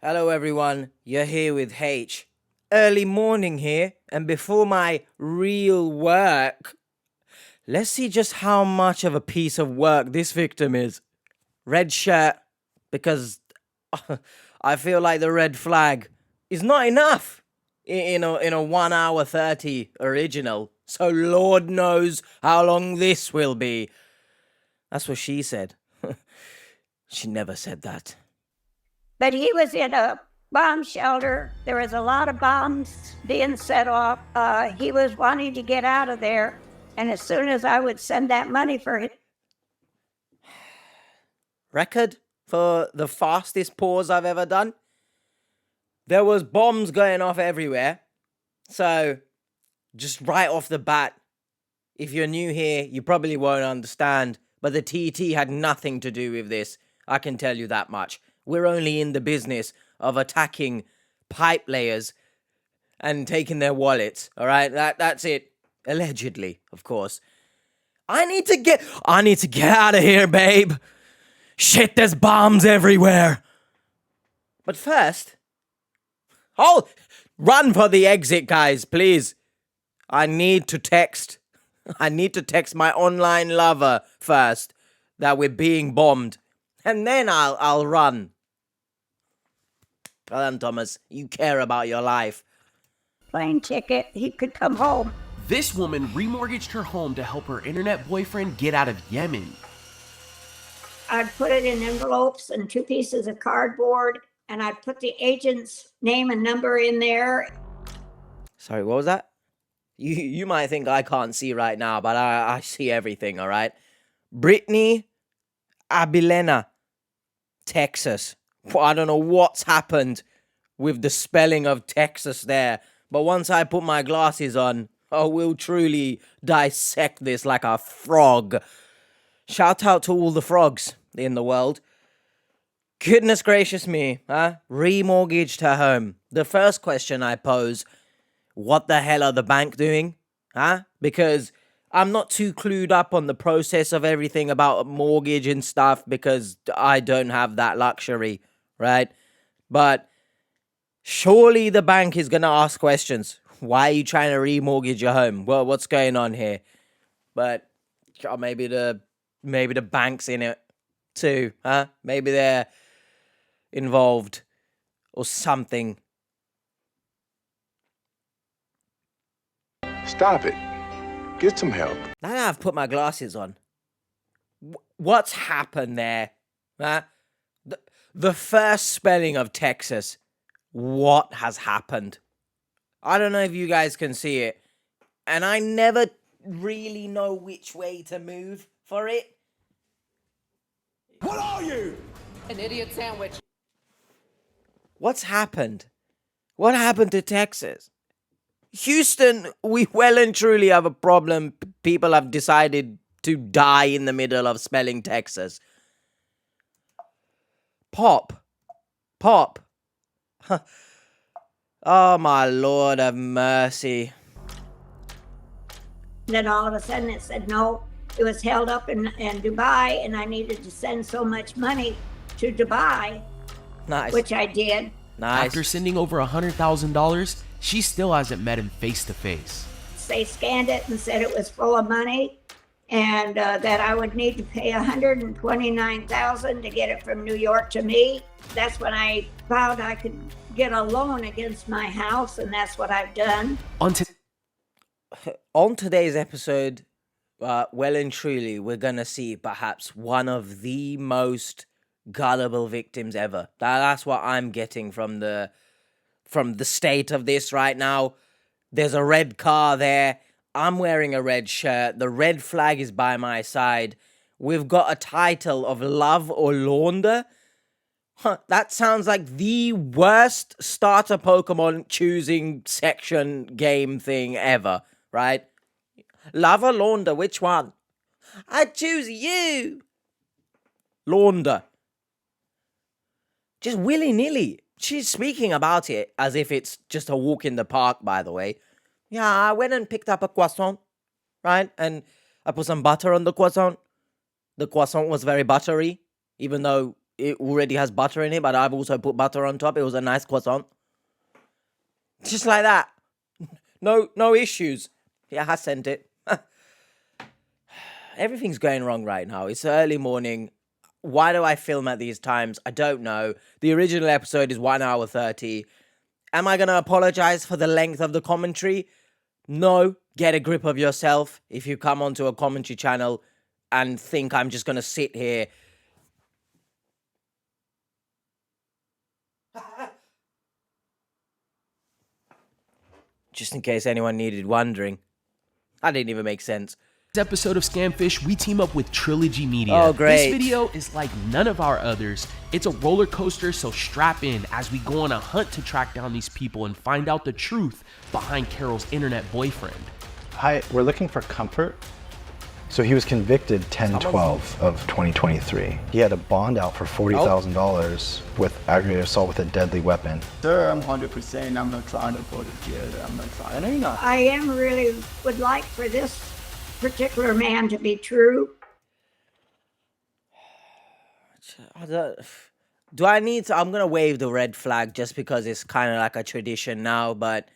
Hello everyone, you're here with H. Early morning here, and before my real work, let's see just how much of a piece of work this victim is. Red shirt, because I feel like the red flag is not enough in a 1 hour 30 original. So Lord knows how long this will be. That's what she said. She never said that. But he was in a bomb shelter. There was a lot of bombs being set off. He was wanting to get out of there. And as soon as I would send that money for him. Record for the fastest pause I've ever done. There was bombs going off everywhere. So, just right off the bat, if you're new here, you probably won't understand. But the TT had nothing to do with this. I can tell you that much. We're only in the business of attacking pipe layers and taking their wallets. All right, that's it. Allegedly, of course. I need to get out of here, babe. Shit, there's bombs everywhere. But first, run for the exit, guys, please. I need to text my online lover first that we're being bombed, and then I'll run. Well done, Thomas. You care about your life. Plane ticket, he could come home. This woman remortgaged her home to help her internet boyfriend get out of Yemen. I'd put it in envelopes and 2 pieces of cardboard, and I'd put the agent's name and number in there. Sorry, what was that? You might think I can't see right now, but I see everything, all right? Brittany Abilena, Texas. I don't know what's happened with the spelling of Texas there, but once I put my glasses on, I will truly dissect this like a frog. Shout out to all the frogs in the world. Goodness gracious me, huh? Remortgaged her home. The first question I pose, what the hell are the bank doing? Huh? Because I'm not too clued up on the process of everything about a mortgage and stuff because I don't have that luxury, right? But surely the bank is going to ask questions. Why are you trying to remortgage your home? Well, what's going on here? But maybe the bank's in it too, huh? Maybe they're involved or something. Stop it. Get some help. Now that I've put my glasses on, what's happened there? Huh? The first spelling of Texas. What has happened? I don't know if you guys can see it. And I never really know which way to move for it. What are you? An idiot sandwich. What's happened? What happened to Texas? Houston, we well and truly have a problem. People have decided to die in the middle of spelling Texas. Pop. Oh, my Lord of mercy. Then all of a sudden it said no. It was held up in Dubai, and I needed to send so much money to Dubai. Nice. Which I did. Nice. After sending over $100,000, she still hasn't met him face to face. They scanned it and said it was full of money, and that I would need to pay $129,000 to get it from New York to me. That's when I vowed I could get a loan against my house, and that's what I've done. On today's episode, well and truly, we're gonna see perhaps one of the most gullible victims ever. That's what I'm getting from the state of this right now. There's a red car there. I'm wearing a red shirt. The red flag is by my side. We've got a title of love or launder. That sounds like the worst starter Pokemon choosing section game thing ever, right? Love or launder, which one? I choose you. Launder. Just willy-nilly. She's speaking about it as if it's just a walk in the park, by the way. Yeah, I went and picked up a croissant, right? And I put some butter on the croissant. The croissant was very buttery, even though it already has butter in it, but I've also put butter on top. It was a nice croissant. Just like that. No issues. Yeah, I sent it. Everything's going wrong right now. It's early morning. Why do I film at these times? I don't know. The original episode is 1 hour 30. Am I going to apologize for the length of the commentary? No. Get a grip of yourself if you come onto a commentary channel and think I'm just going to sit here. Just in case anyone needed wondering. That didn't even make sense. This episode of Scamfish, we team up with Trilogy Media. Oh, great. This video is like none of our others. It's a roller coaster, so strap in as we go on a hunt to track down these people and find out the truth behind Carol's internet boyfriend. Hi, we're looking for Comfort. So he was convicted 10/12 of 2023. He had a bond out for $40,000 with aggravated assault with a deadly weapon. Sir, I'm 100%. I'm not trying to pull the kid. I'm not trying. I know you're not. I am really would like for this particular man to be true. Do I need to? I'm going to wave the red flag just because it's kind of like a tradition now, but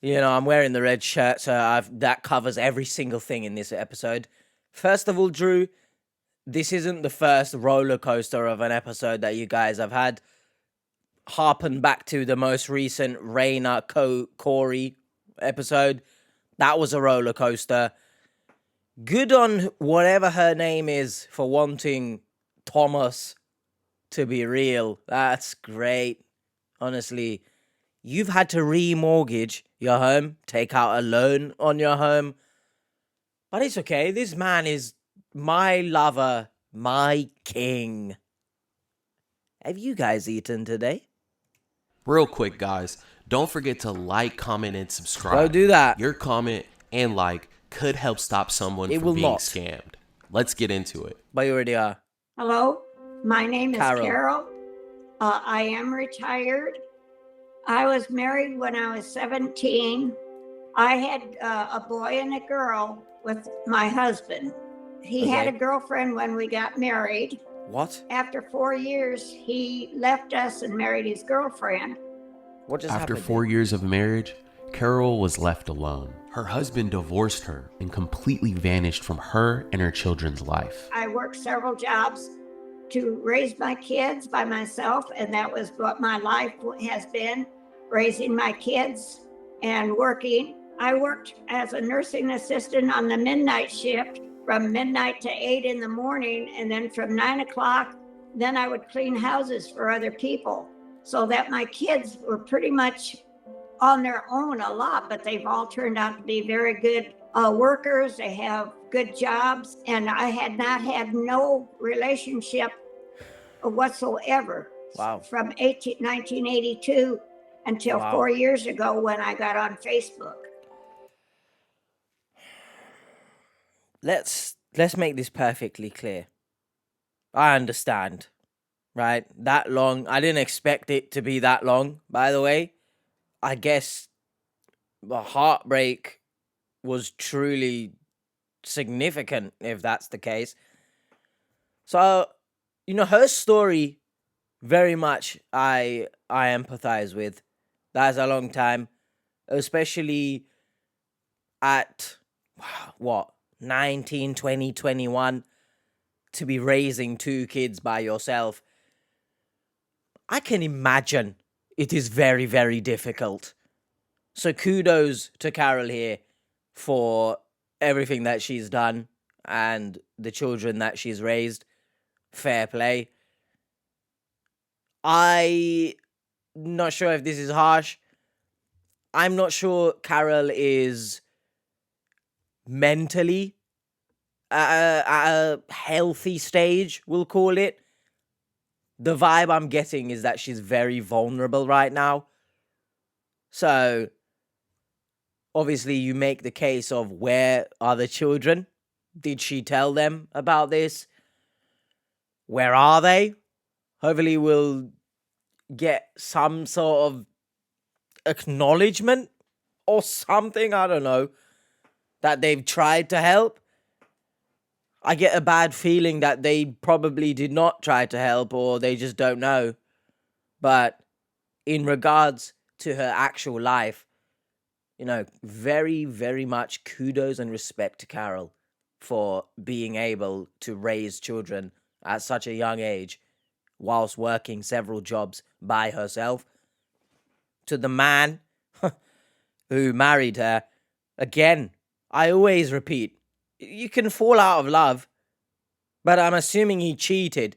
you know, I'm wearing the red shirt, so that covers every single thing in this episode. First of all, Drew, this isn't the first roller coaster of an episode that you guys have had. Harpen back to the most recent Raina Corey episode. That was a roller coaster. Good on whatever her name is for wanting Thomas to be real. That's great. Honestly, you've had to remortgage your home, take out a loan on your home. But it's okay. This man is my lover, my king. Have you guys eaten today? Real quick, guys, don't forget to like, comment, and subscribe. Go do that. Your comment and like could help stop someone from being scammed. Let's get into it. But you already are. Hello, my name is Carol. Carol. I am retired. I was married when I was 17. I had a boy and a girl with my husband. He had a girlfriend when we got married. What? After 4 years, he left us and married his girlfriend. What just After happened? 4 years of marriage, Carol was left alone. Her husband divorced her and completely vanished from her and her children's life. I worked several jobs to raise my kids by myself, and that was what my life has been, raising my kids and working. I worked as a nursing assistant on the midnight shift from midnight to 8 in the morning, and then from 9 o'clock, then I would clean houses for other people, so that my kids were pretty much on their own a lot, but they've all turned out to be very good workers. They have good jobs, and I had not had no relationship whatsoever. Wow. From 1982 until 4 years ago when I got on Facebook. Let's make this perfectly clear. I understand, right? That long. I didn't expect it to be that long, by the way. I guess the heartbreak was truly significant, if that's the case. So, you know, her story, very much I empathize with. That's a long time, especially at, 19, 20, 21, to be raising 2 kids by yourself. I can imagine it is very, very difficult. So kudos to Carol here for everything that she's done and the children that she's raised. Fair play. I'm not sure if this is harsh. I'm not sure Carol is mentally at a healthy stage, we'll call it. The vibe I'm getting is that she's very vulnerable right now. So, obviously, you make the case of where are the children? Did she tell them about this? Where are they? Hopefully, we'll get some sort of acknowledgement or something, I don't know, that they've tried to help. I get a bad feeling that they probably did not try to help, or they just don't know. But in regards to her actual life, very, very much kudos and respect to Carol for being able to raise children at such a young age whilst working several jobs by herself. To the man who married her, again, I always repeat, you can fall out of love, but I'm assuming he cheated.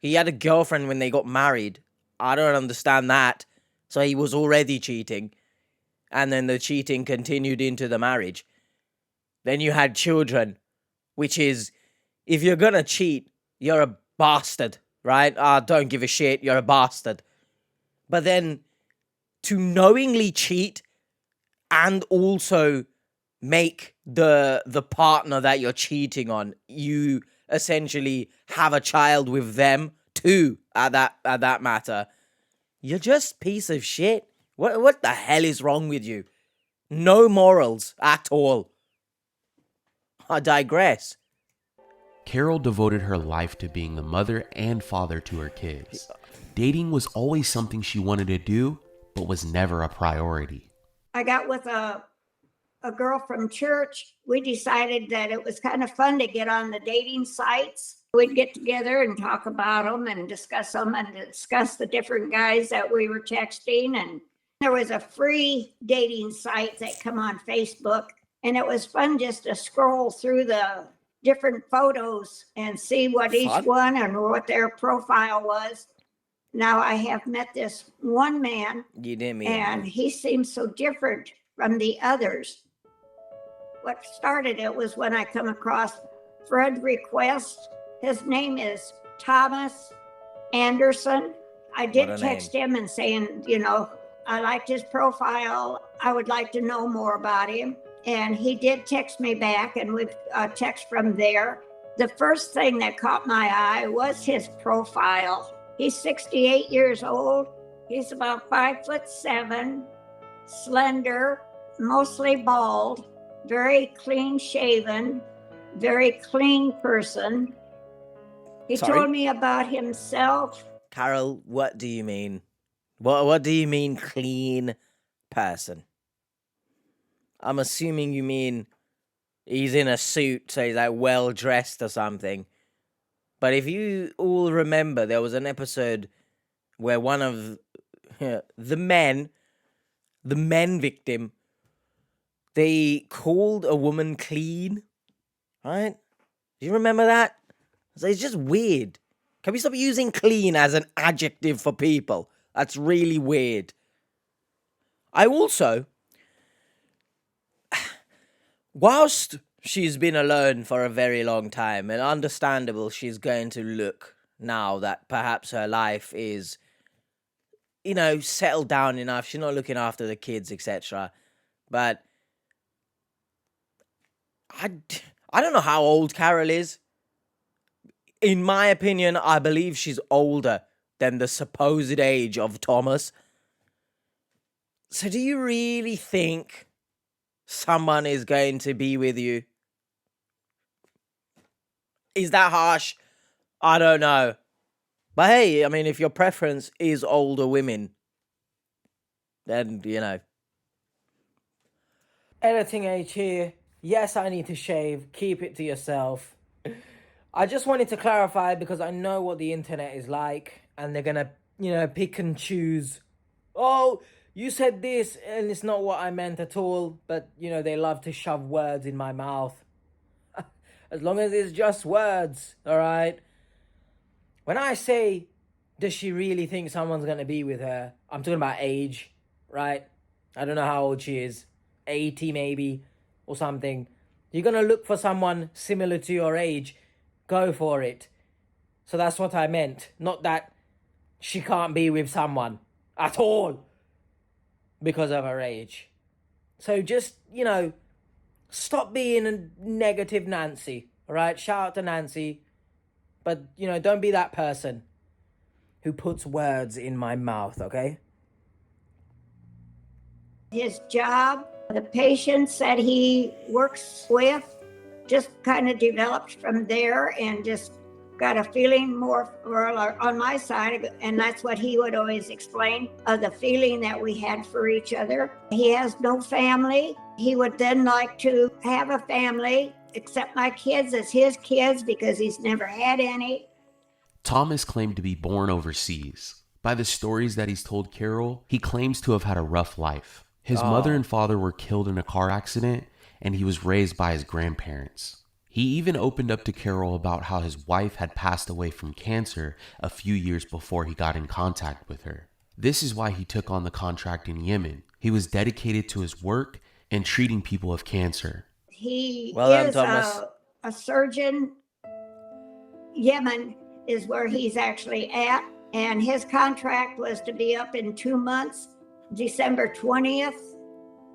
He had a girlfriend when they got married. I don't understand that. So he was already cheating. And then the cheating continued into the marriage. Then you had children, which is, if you're gonna cheat, you're a bastard, right? Don't give a shit, you're a bastard. But then to knowingly cheat and also make the partner that you're cheating on, you essentially have a child with them too, at that matter, you're just piece of shit. What the hell is wrong with you? No morals at all. I digress. Carol devoted her life to being the mother and father to her kids. Dating was always something she wanted to do, but was never a priority. I got with a girl from church. We decided that it was kind of fun to get on the dating sites. We'd get together and talk about them and discuss them and discuss the different guys that we were texting. And there was a free dating site that come on Facebook, and it was fun just to scroll through the different photos and see what each one and what their profile was. Now I have met this one man, You didn't mean and he seems so different from the others. What started it was when I come across Fred Request. His name is Thomas Anderson. I did text him and saying, I liked his profile. I would like to know more about him. And he did text me back, and we've text from there. The first thing that caught my eye was his profile. He's 68 years old. He's about 5'7", slender, mostly bald, very clean shaven, very clean person. He told me about himself. Carol, what do you mean? What do you mean clean person? I'm assuming you mean he's in a suit, so he's like well dressed or something. But if you all remember, there was an episode where one of the men victim, they called a woman clean, right? Do you remember that? So it's just weird. Can we stop using clean as an adjective for people? That's really weird. I also, whilst she's been alone for a very long time, and understandable, she's going to look now that perhaps her life is, settled down enough. She's not looking after the kids, etc. But I don't know how old Carol is. In my opinion, I believe she's older than the supposed age of Thomas. So do you really think someone is going to be with you? Is that harsh? I don't know. But hey, I mean, if your preference is older women, then, Editing H here. Yes, I need to shave. Keep it to yourself. I just wanted to clarify because I know what the internet is like, and they're gonna, pick and choose. Oh, you said this, and it's not what I meant at all, but, they love to shove words in my mouth. As long as it's just words, alright? When I say, does she really think someone's gonna be with her, I'm talking about age, right? I don't know how old she is. 80 maybe, or something. You're gonna look for someone similar to your age, go for it. So that's what I meant. Not that she can't be with someone at all because of her age. So just, stop being a negative Nancy, all right? Shout out to Nancy. But, don't be that person who puts words in my mouth, okay? His job, the patients that he works with, just kind of developed from there, and just got a feeling more on my side, and that's what he would always explain, the feeling that we had for each other. He has no family. He would then like to have a family, accept my kids as his kids because he's never had any. Thomas claimed to be born overseas. By the stories that he's told Carol, he claims to have had a rough life. His mother and father were killed in a car accident, and he was raised by his grandparents. He even opened up to Carol about how his wife had passed away from cancer a few years before he got in contact with her. This is why he took on the contract in Yemen. He was dedicated to his work and treating people of cancer. He Well is done, Thomas. a surgeon. Yemen is where he's actually at, and his contract was to be up in 2 months, December 20th.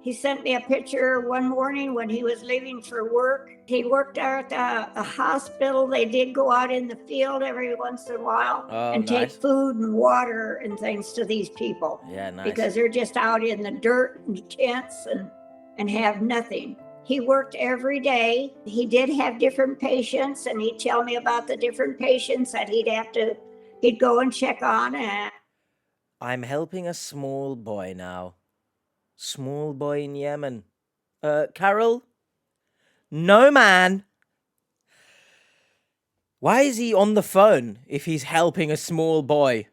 He sent me a picture one morning when he was leaving for work. He worked out at a hospital. They did go out in the field every once in a while and take food and water and things to these people. Yeah, nice. Because they're just out in the dirt and tents and have nothing. He worked every day. He did have different patients, and he'd tell me about the different patients that he'd go and check on. And I'm helping a small boy now. Small boy in Yemen. Carol? No, man. Why is he on the phone if he's helping a small boy?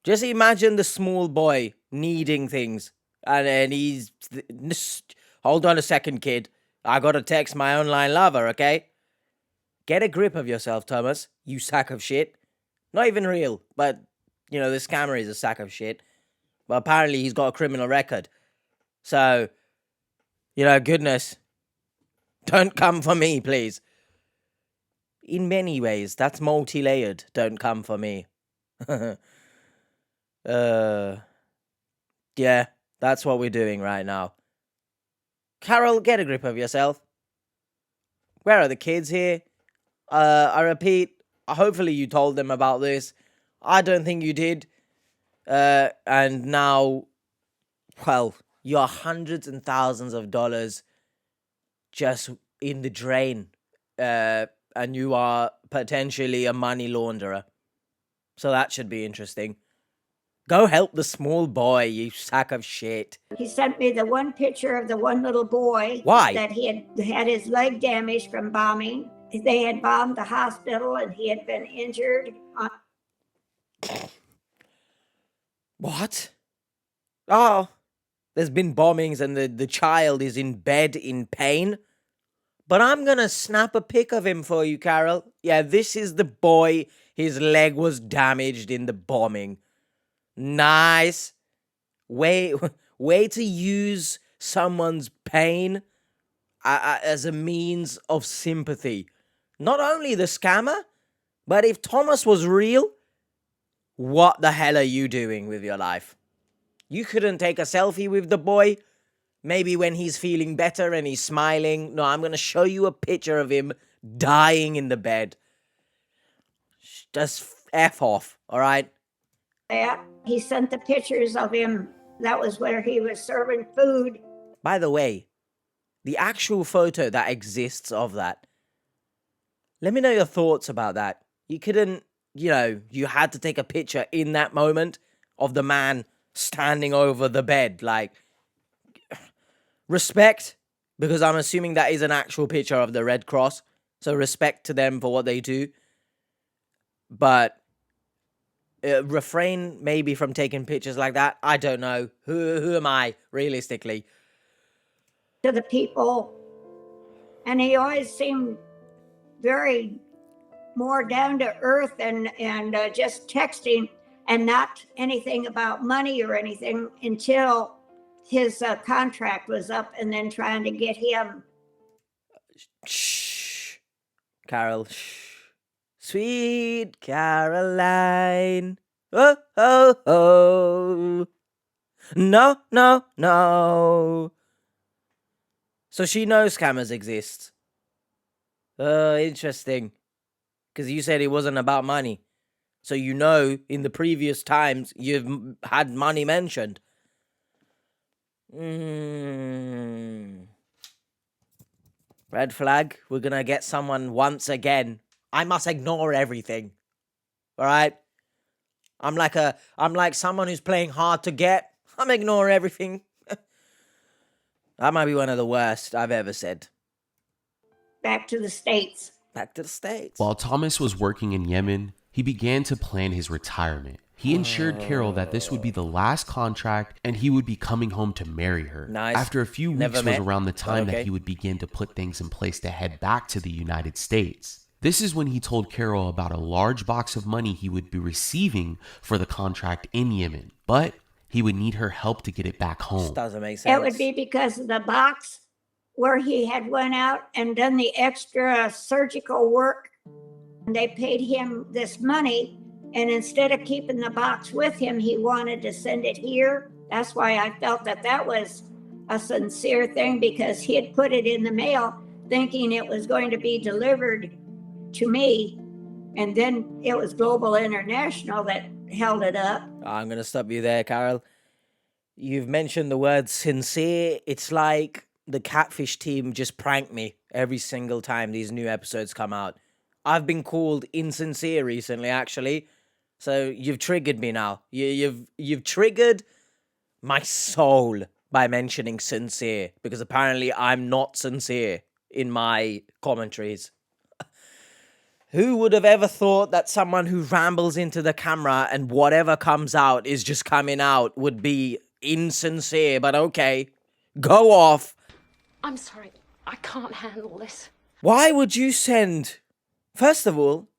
Just imagine the small boy needing things. And he's... Hold on a second, kid. I gotta text my online lover, okay? Get a grip of yourself, Thomas, you sack of shit. Not even real, but, you know, this scammer is a sack of shit. But apparently he's got a criminal record. So, you know, goodness, don't come for me, please. In many ways, that's multi-layered. Don't come for me. Yeah, that's what we're doing right now. Carol, get a grip of yourself. Where are the kids here? I repeat, hopefully you told them about this. I don't think you did. And now, well, you're hundreds and thousands of dollars just in the drain. And you are potentially a money launderer. So that should be interesting. Go help the small boy, you sack of shit. he sent me the one picture of the one little boy. Why? That he had his leg damaged from bombing. They had bombed the hospital, and he had been injured. What? Oh, there's been bombings and the child is in bed in pain. But I'm gonna snap a pic of him for you, Carol. Yeah, this is the boy. His leg was damaged in the bombing. Nice. Way to use someone's pain as a means of sympathy. Not only the scammer, but if Thomas was real, what the hell are you doing with your life? You couldn't take a selfie with the boy? Maybe when he's feeling better and he's smiling? No, I'm going to show you a picture of him dying in the bed. Just F off, all right? Yeah, he sent the pictures of him. That was where he was serving food. By the way, the actual photo that exists of that, let me know your thoughts about that. You couldn't, you had to take a picture in that moment of the man standing over the bed. Like, respect, because I'm assuming that is an actual picture of the Red Cross. So respect to them for what they do. But refrain maybe from taking pictures like that. I don't know. Who am I, realistically? To the people. And he always seemed very more down to earth and just texting and not anything about money or anything until his contract was up, and then trying to get him. Shh. Carol, shh. Sweet Caroline. Oh, oh, oh. No, no, no. So she knows scammers exist. Interesting. Because you said it wasn't about money. So in the previous times, you've had money mentioned. Red flag. We're gonna get someone once again. I must ignore everything. All right. I'm like someone who's playing hard to get. I'm ignoring everything. That might be one of the worst I've ever said. Back to the States. Back to the States. While Thomas was working in Yemen, he began to plan his retirement. He assured Carol that this would be the last contract and he would be coming home to marry her. Nice. After a few weeks Never was met. around the time Okay. that he would begin to put things in place to head back to the United States. This is when he told Carol about a large box of money he would be receiving for the contract in Yemen, but he would need her help to get it back This home. doesn't make sense. It would be because of the box where he had went out and done the extra surgical work. They paid him this money, and instead of keeping the box with him, he wanted to send it here. That's why I felt that that was a sincere thing, because he had put it in the mail thinking it was going to be delivered to me, and then it was Global International that held it up. I'm going to stop you there, Carol. You've mentioned the word sincere. It's like the Catfish team just pranked me every single time these new episodes come out. I've been called insincere recently, actually. So you've triggered me now. You've triggered my soul by mentioning sincere, because apparently I'm not sincere in my commentaries. Who would have ever thought that someone who rambles into the camera and whatever comes out is just coming out would be insincere? But okay, go off. I'm sorry. I can't handle this. Why would you send... First of all,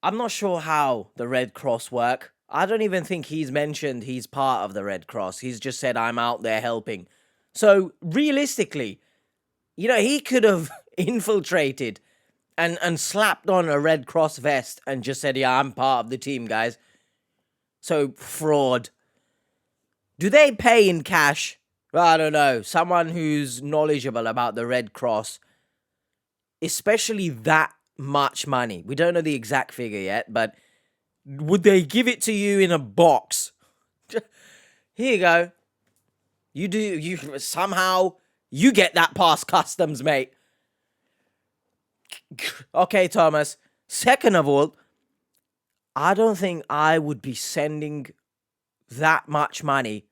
I'm not sure how the Red Cross work. I don't even think he's mentioned he's part of the Red Cross. He's just said, I'm out there helping. So, realistically, you know, he could have infiltrated and slapped on a Red Cross vest and just said, yeah, I'm part of the team, guys. So, fraud. Do they pay in cash? I don't know. Someone who's knowledgeable about the Red Cross, especially that much money. We don't know the exact figure yet, but would they give it to you in a box? Here you go. Somehow you get that past customs, mate. Okay, Thomas. Second of all, I don't think I would be sending that much money.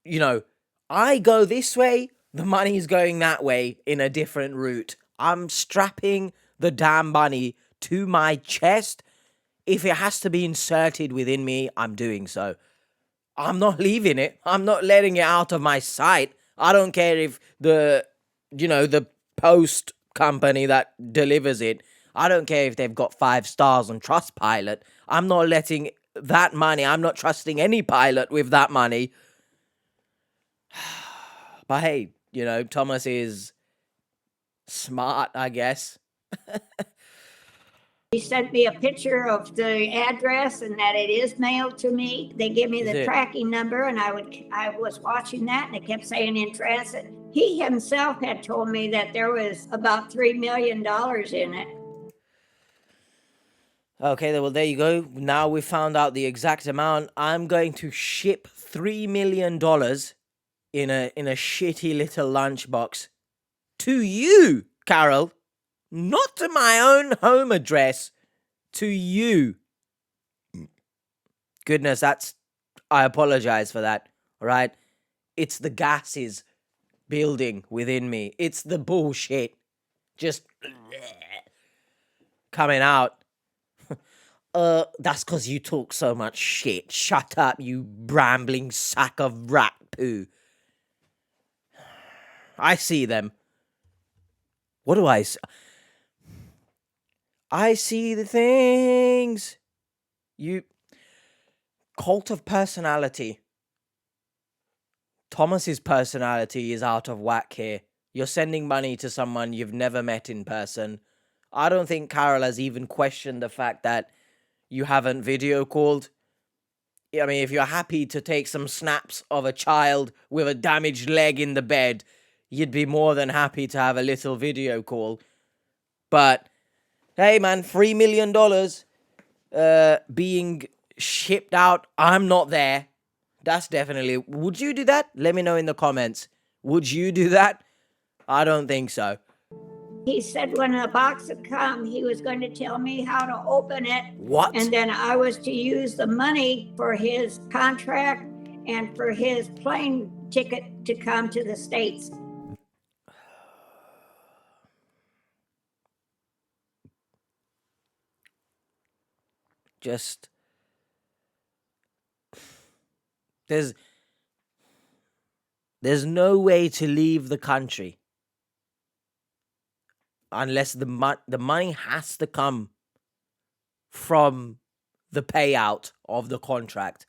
You know, I go this way, the money's going that way in a different route. I'm strapping the damn money to my chest. If it has to be inserted within me, I'm doing so. I'm not leaving it. I'm not letting it out of my sight. I don't care if the post company that delivers it, I don't care if they've got 5 stars on Trustpilot. I'm not letting that money, I'm not trusting any pilot with that money. But hey, you know, Thomas is smart, I guess. He sent me a picture of the address and that it is mailed to me. They give me Is the it? tracking number, and I was watching that, and it kept saying in transit. He himself had told me that there was about $3 million in it. Okay, well, there you go. Now we found out the exact amount. I'm going to ship $3 million in a shitty little lunchbox to you, Carol. Not to my own home address. To you. Goodness, I apologize for that. All right? It's the gases building within me. It's the bullshit just coming out. That's because you talk so much shit. Shut up, you brambling sack of rat poo. I see them. What do I see? I see the things. You... Cult of personality. Thomas's personality is out of whack here. You're sending money to someone you've never met in person. I don't think Carol has even questioned the fact that you haven't video called. I mean, if you're happy to take some snaps of a child with a damaged leg in the bed, you'd be more than happy to have a little video call. But, hey man, $3 million being shipped out. I'm not there. That's definitely... Would you do that? Let me know in the comments. Would you do that? I don't think so. He said when the box would come, he was going to tell me how to open it. What? And then I was to use the money for his contract and for his plane ticket to come to the States. Just there's no way to leave the country unless the money has to come from the payout of the contract.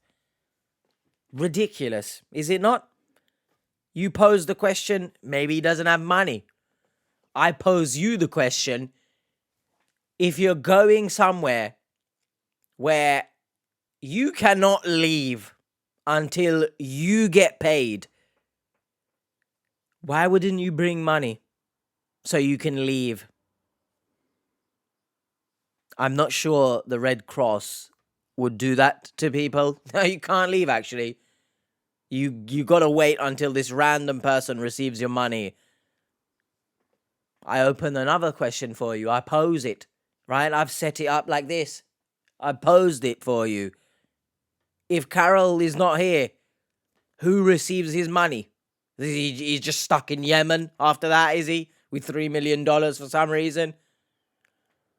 Ridiculous, is it not? You pose the question, maybe he doesn't have money. I pose you the question, if you're going somewhere where you cannot leave until you get paid, why wouldn't you bring money so you can leave? I'm not sure the Red Cross would do that to people. No, you can't leave, actually. You gotta wait until this random person receives your money. I open another question for you. I pose it, right? I've set it up like this. I posed it for you. If Carol is not here, who receives his money? He's just stuck in Yemen after that, is he? With $3 million for some reason.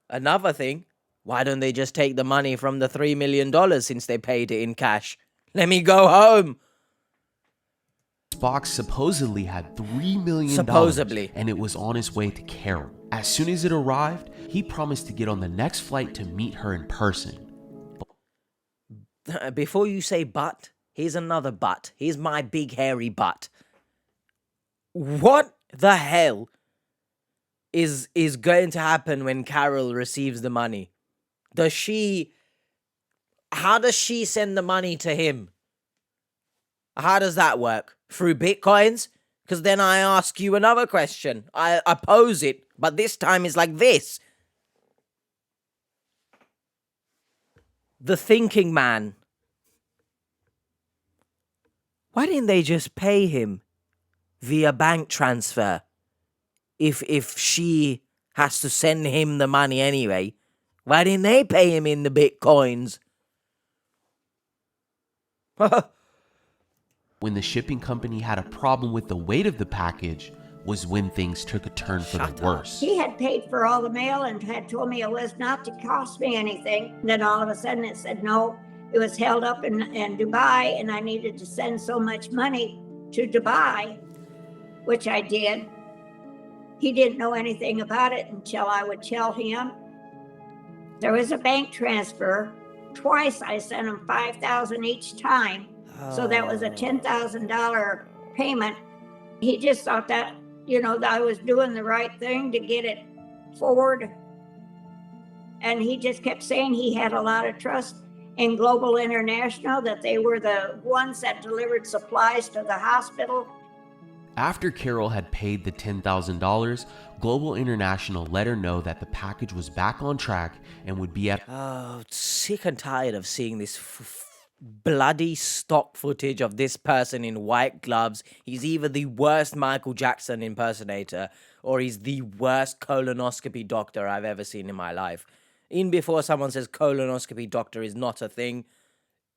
Another thing, why don't they just take the money from the $3 million since they paid it in cash? Let me go home. This box supposedly had $3 million. Supposedly. And it was on its way to Carol. As soon as it arrived, he promised to get on the next flight to meet her in person. Before you say but, here's another but. Here's my big hairy but. What the hell is going to happen when Carol receives the money? How does she send the money to him? How does that work? Through Bitcoins? Because then I ask you another question. I pose it, but this time it's like this. The thinking man. Why didn't they just pay him via bank transfer? If she has to send him the money anyway, why didn't they pay him in the Bitcoins? When the shipping company had a problem with the weight of the package was when things took a turn for the worse. He had paid for all the mail and had told me it was not to cost me anything. And then all of a sudden it said no, it was held up in Dubai and I needed to send so much money to Dubai, which I did. He didn't know anything about it until I would tell him. There was a bank transfer. Twice I sent him $5,000 each time. So that was a $10,000 payment. He just thought that, that I was doing the right thing to get it forward. And he just kept saying he had a lot of trust in Global International, that they were the ones that delivered supplies to the hospital. After Carol had paid the $10,000, Global International let her know that the package was back on track and would be at... Oh, sick and tired of seeing this bloody stock footage of this person in white gloves. He's either the worst Michael Jackson impersonator or he's the worst colonoscopy doctor I've ever seen in my life. Even before someone says colonoscopy doctor is not a thing,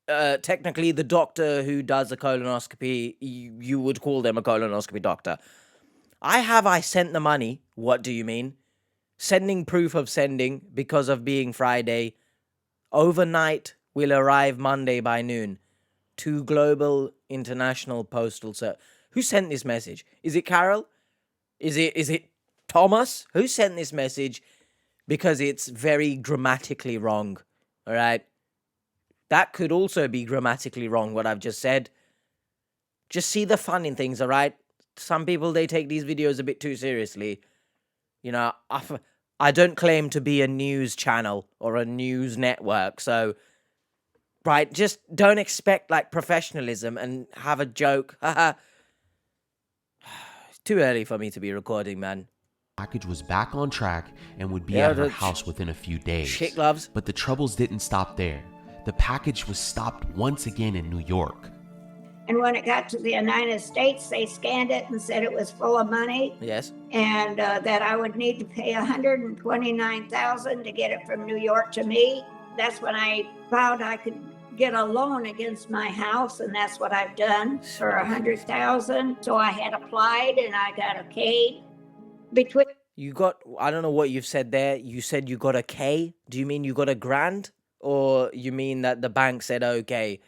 technically the doctor who does a colonoscopy, you would call them a colonoscopy doctor. I sent the money. What do you mean? Sending proof of sending because of being Friday. Overnight will arrive Monday by noon. To Global International Postal Service. Who sent this message? Is it Carol? Is it Thomas? Who sent this message? Because it's very grammatically wrong. All right? That could also be grammatically wrong, what I've just said. Just see the fun in things, all right? Some people, they take these videos a bit too seriously. I don't claim to be a news channel or a news network, so... Right, just don't expect, professionalism and have a joke. It's too early for me to be recording, man. Package was back on track and would be at her house within a few days. Shit gloves. But the troubles didn't stop there. The package was stopped once again in New York. And when it got to the United States, they scanned it and said it was full of money. Yes. And that I would need to pay $129,000 to get it from New York to me. That's when I found I could get a loan against my house, and that's what I've done for $100,000. So I had applied and I got a K. Between You got, I don't know what you've said there. You said you got a K. Do you mean you got a grand? Or you mean that the bank said, okay,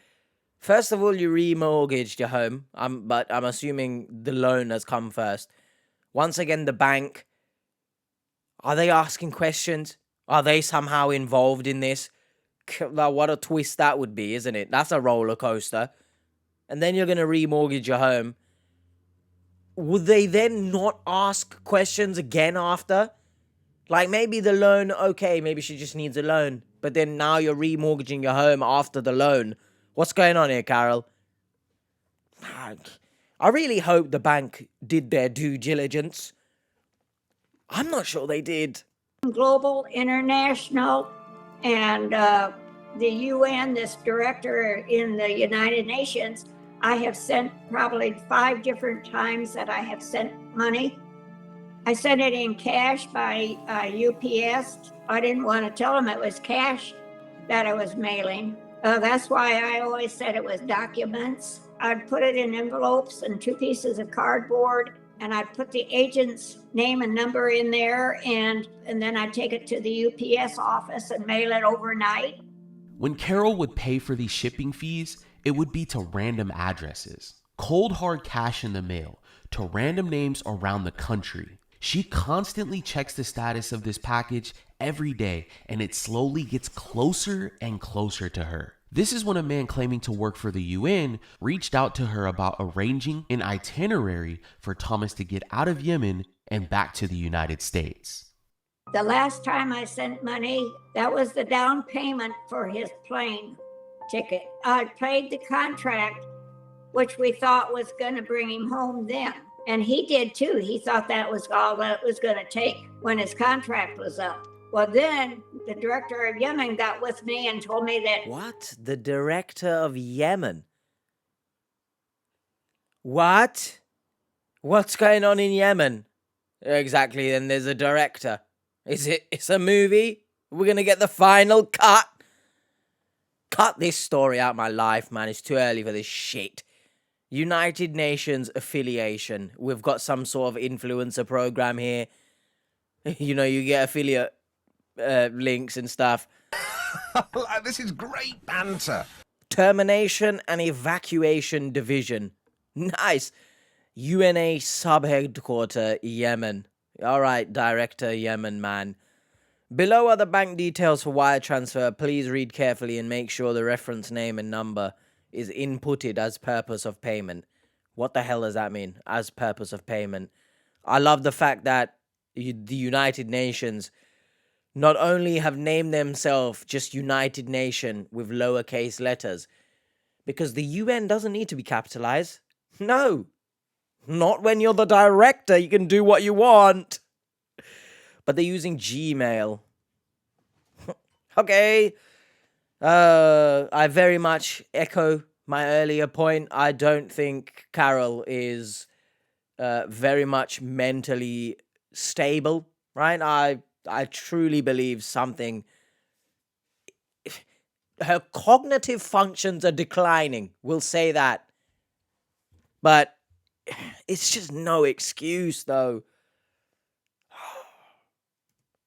first of all, you remortgaged your home, but I'm assuming the loan has come first. Once again, the bank, are they asking questions? Are they somehow involved in this? Like, what a twist that would be, isn't it? That's a roller coaster. And then you're going to remortgage your home. Would they then not ask questions again after? Like, maybe the loan, okay, maybe she just needs a loan. But then now you're remortgaging your home after the loan. What's going on here, Carol? I really hope the bank did their due diligence. I'm not sure they did. global, international, and the UN, this director in the United Nations, I have sent probably 5 different times that I have sent money. I sent it in cash by UPS. I didn't want to tell them it was cash that I was mailing. That's why I always said it was documents. I'd put it in envelopes and 2 pieces of cardboard, and I'd put the agent's name and number in there, and then I'd take it to the UPS office and mail it overnight. When Carol would pay for these shipping fees, it would be to random addresses. Cold hard cash in the mail to random names around the country. She constantly checks the status of this package every day, and it slowly gets closer and closer to her. This is when a man claiming to work for the UN reached out to her about arranging an itinerary for Thomas to get out of Yemen and back to the United States. The last time I sent money, that was the down payment for his plane ticket. I paid the contract, which we thought was going to bring him home then. And he did too. He thought that was all that it was going to take when his contract was up. Well, then the director of Yemen got with me and told me that... What? The director of Yemen? What? What's going on in Yemen? Exactly, then there's a director. It's a movie? We're going to get the final cut? Cut this story out of my life, man. It's too early for this shit. United Nations affiliation. We've got some sort of influencer program here. You know, you get affiliate links and stuff. This is great banter. Termination and Evacuation Division. Nice. UNA Sub-Headquarter, Yemen. Alright, Director, Yemen, man. Below are the bank details for wire transfer. Please read carefully and make sure the reference name and number is inputted as purpose of payment. What the hell does that mean? As purpose of payment. I love the fact that the United Nations not only have named themselves just United Nation with lowercase letters, because the UN doesn't need to be capitalized. No. Not when you're the director. You can do what you want. But they're using Gmail. Okay. I very much echo my earlier point. I don't think Carol is very much mentally stable, right? I truly believe something. Her cognitive functions are declining. We'll say that. But it's just no excuse, though.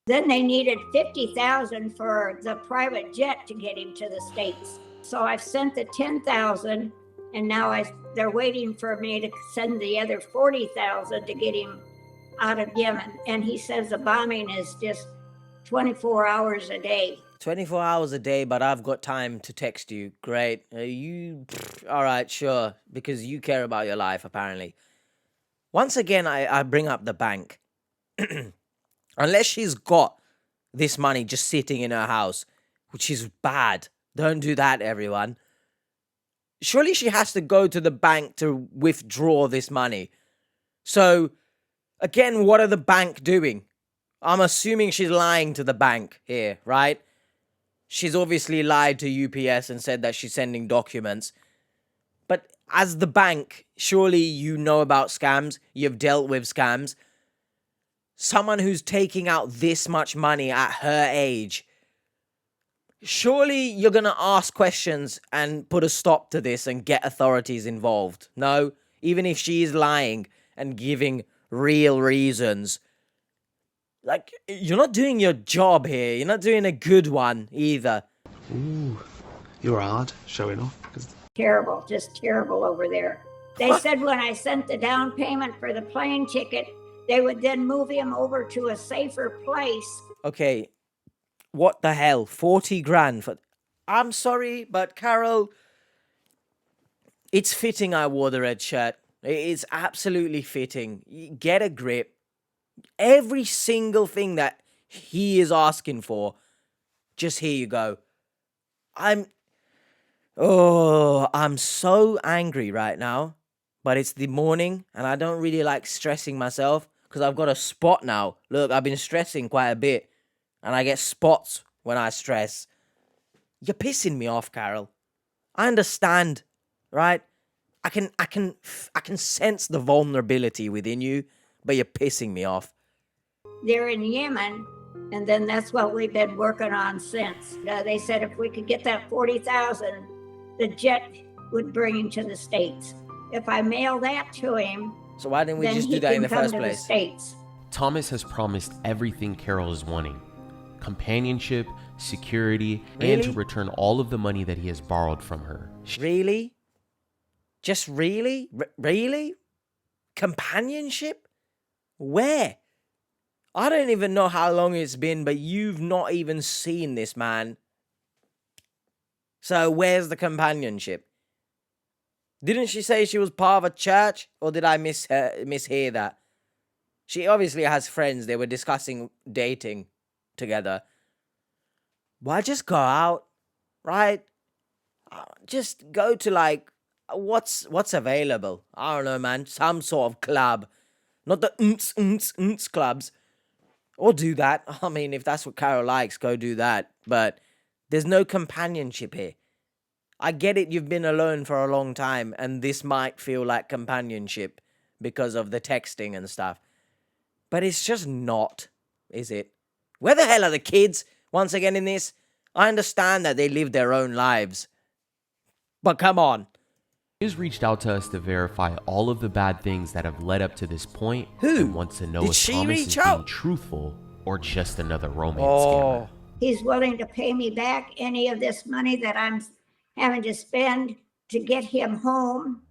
Then they needed $50,000 for the private jet to get him to the States. So I've sent the $10,000, and now they're waiting for me to send the other $40,000 to get him out of Yemen. And he says the bombing is just 24 hours a day. 24 hours a day, but I've got time to text you. Great. All right, sure. Because you care about your life, apparently. Once again, I bring up the bank. Unless she's got this money just sitting in her house, which is bad. Don't do that, everyone. Surely she has to go to the bank to withdraw this money. So, again, what are the bank doing? I'm assuming she's lying to the bank here, right? She's obviously lied to UPS and said that she's sending documents. But As the bank, surely you know about scams. You've dealt with scams. Someone who's taking out this much money at her age, surely you're going to ask questions and put a stop to this and get authorities involved. No, even if she is lying and giving real reasons. Like, you're not doing your job here. You're not doing a good one either. Ooh, you're hard showing off. Terrible, just terrible over there. They said when I sent the down payment for the plane ticket, they would then move him over to a safer place. Okay, what the hell? 40 grand for... I'm sorry, but Carol, it's fitting I wore the red shirt. It's absolutely fitting. Get a grip. Every single thing that he is asking for, just here you go. I'm so angry right now, but it's the morning and I don't really like stressing myself because I've got a spot now. Look, I've been stressing quite a bit and I get spots when I stress. You're pissing me off, Carol. I understand, right? I can sense the vulnerability within you, but you're pissing me off. They're in Yemen, and then that's what we've been working on since. They said if we could get that 40,000, the jet would bring him to the States. If I mail that to him, so why didn't we then just he do that in can the come first to place? the States. Thomas has promised everything Carol is wanting: companionship, security, Really? and to return all of the money that he has borrowed from her. Really? Just really? Really? Companionship? Where? I don't even know how long it's been, but you've not even seen this man. So where's the companionship? Didn't she say she was part of a church? Or did I mishear that? She obviously has friends. They were discussing dating together. Why just go out, right? Just go to like, what's available? I don't know, man. Some sort of club. Not the clubs. Or do that. I mean, if that's what Carol likes, go do that. But there's no companionship here. I get it, you've been alone for a long time, and this might feel like companionship because of the texting and stuff. But it's just not, is it? Where the hell are the kids, once again, in this? I understand that they live their own lives. But come on. He has reached out to us to verify all of the bad things that have led up to this point. Who? And wants to know Did if she Thomas reach is out? being truthful or just another romance Oh. scammer. He's willing to pay me back any of this money that I'm having to spend to get him home.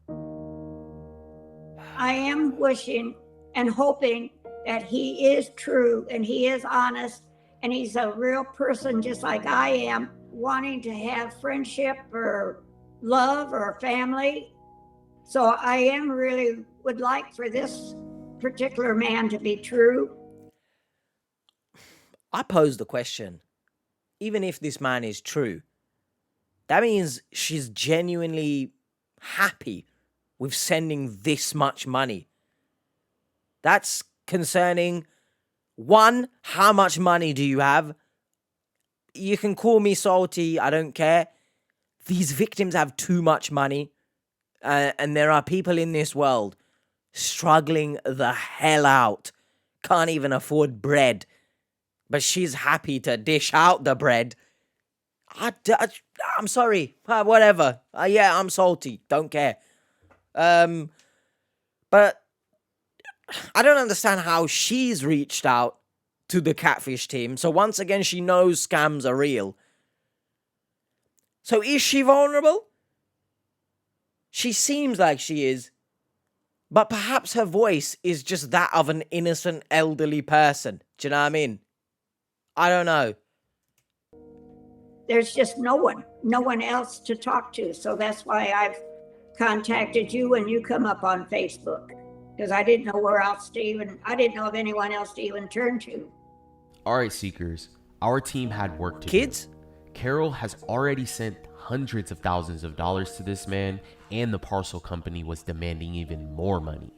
I am wishing and hoping that he is true and he is honest and he's a real person just like I am, wanting to have friendship or love or family. So I am really would like for this particular man to be true. I pose the question. Even if this man is true, that means she's genuinely happy with sending this much money. That's concerning. One, how much money do you have? You can call me salty, I don't care. These victims have too much money. And there are people in this world struggling the hell out. Can't even afford bread. But she's happy to dish out the bread. I'm sorry. Whatever. Yeah, I'm salty. Don't care. But I don't understand how she's reached out to the catfish team. So once again, she knows scams are real. So is she vulnerable? She seems like she is. But perhaps her voice is just that of an innocent elderly person. Do you know what I mean? I don't know. There's just no one else to talk to. So that's why I've contacted you when you come up on Facebook, because I didn't know where else to even, I didn't know of anyone else to even turn to. All right, Seekers, our team had work to Kids? do. Carol has already sent hundreds of thousands of dollars to this man, and the parcel company was demanding even more money.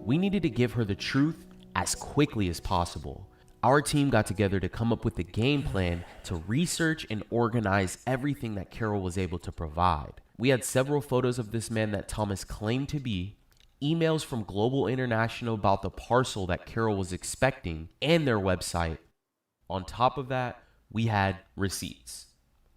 We needed to give her the truth as quickly as possible. Our team got together to come up with a game plan to research and organize everything that Carol was able to provide. We had several photos of this man that Thomas claimed to be, emails from Global International about the parcel that Carol was expecting, and their website. On top of that, we had receipts.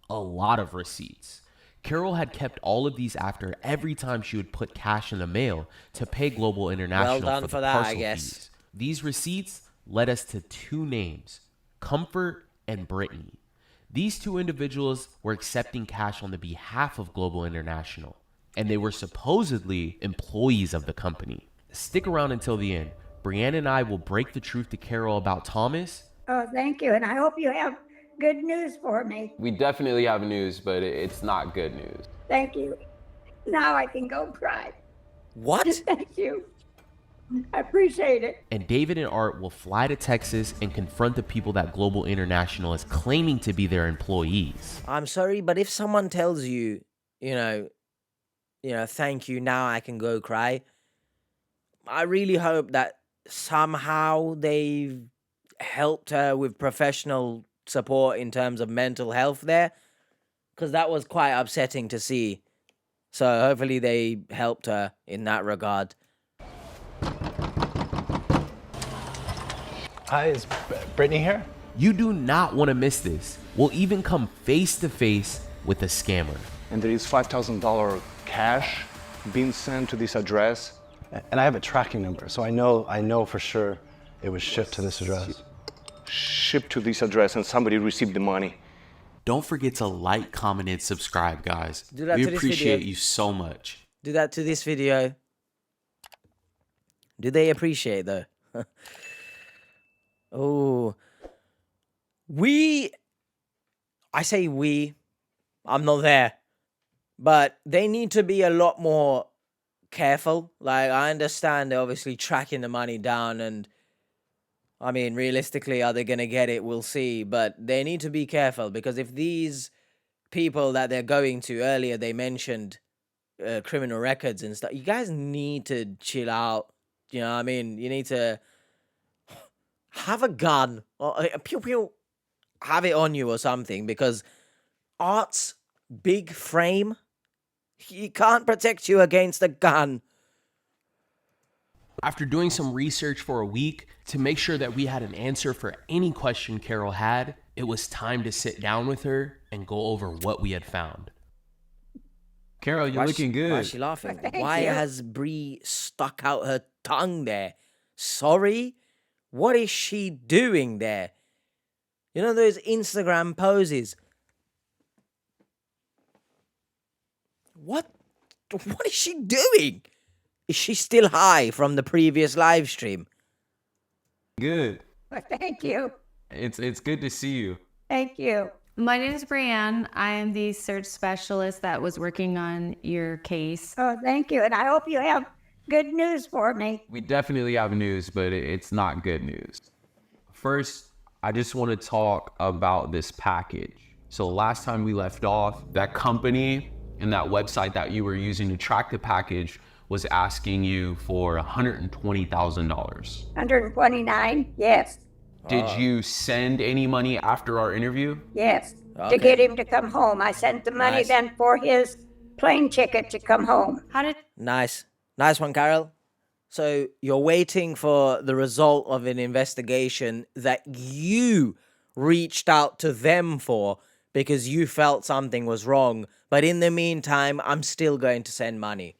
A lot of receipts. Carol had kept all of these after every time she would put cash in the mail to pay Global International Well done for for the that, parcel I guess. fees. These receipts led us to two names, Comfort and Brittany. These two individuals were accepting cash on the behalf of Global International, and they were supposedly employees of the company. Stick around until the end. Brianne and I will break the truth to Carol about Thomas. Oh, thank you. And I hope you have good news for me. We definitely have news, but it's not good news. Thank you. Now I can go cry. What? Thank you. I appreciate it. And David and Art will fly to Texas and confront the people that Global International is claiming to be their employees. I'm sorry, but if someone tells you, thank you, now I can go cry, I really hope that somehow they've helped her with professional support in terms of mental health there, because that was quite upsetting to see. So hopefully they helped her in that regard. Hi, is Brittany here? You do not want to miss this. We'll even come face to face with a scammer. And there is $5,000 cash being sent to this address. And I have a tracking number, so I know for sure it was shipped to this address. Shipped to this address and somebody received the money. Don't forget to like, comment, and subscribe, guys. Do that We to this appreciate video. you so much. Do that to this video. Do they appreciate though? Oh, I say we, I'm not there, but they need to be a lot more careful. Like, I understand they're obviously tracking the money down, and I mean, realistically, are they going to get it? We'll see, but they need to be careful, because if these people that they're going to, earlier they mentioned criminal records and stuff, you guys need to chill out. You know what I mean? You need to have a gun or pew pew, have it on you or something, because Art's big frame, he can't protect you against a gun. After doing some research for a week to make sure that we had an answer for any question Carol had, it was time to sit down with her and go over what we had found. Carol, you're looking good. Why is she laughing? Thank Why you. has Bree stuck out her tongue there? Sorry? What is she doing there? You know those Instagram poses? What is she doing? Is she still high from the previous live stream? Good. Well, thank you. It's good to see you. Thank you. My name is Brianne. I am the search specialist that was working on your case. Oh, thank you. And I hope you have good news for me. We definitely have news, but it's not good news. First, I just want to talk about this package. So last time we left off, that company and that website that you were using to track the package was asking you for $120,000. 129? Yes. Did you send any money after our interview? Yes. Okay. To get him to come home. I sent the money Nice. then for his plane ticket to come home. How did Nice. Nice one, Carol. So you're waiting for the result of an investigation that you reached out to them for because you felt something was wrong. But in the meantime, I'm still going to send money.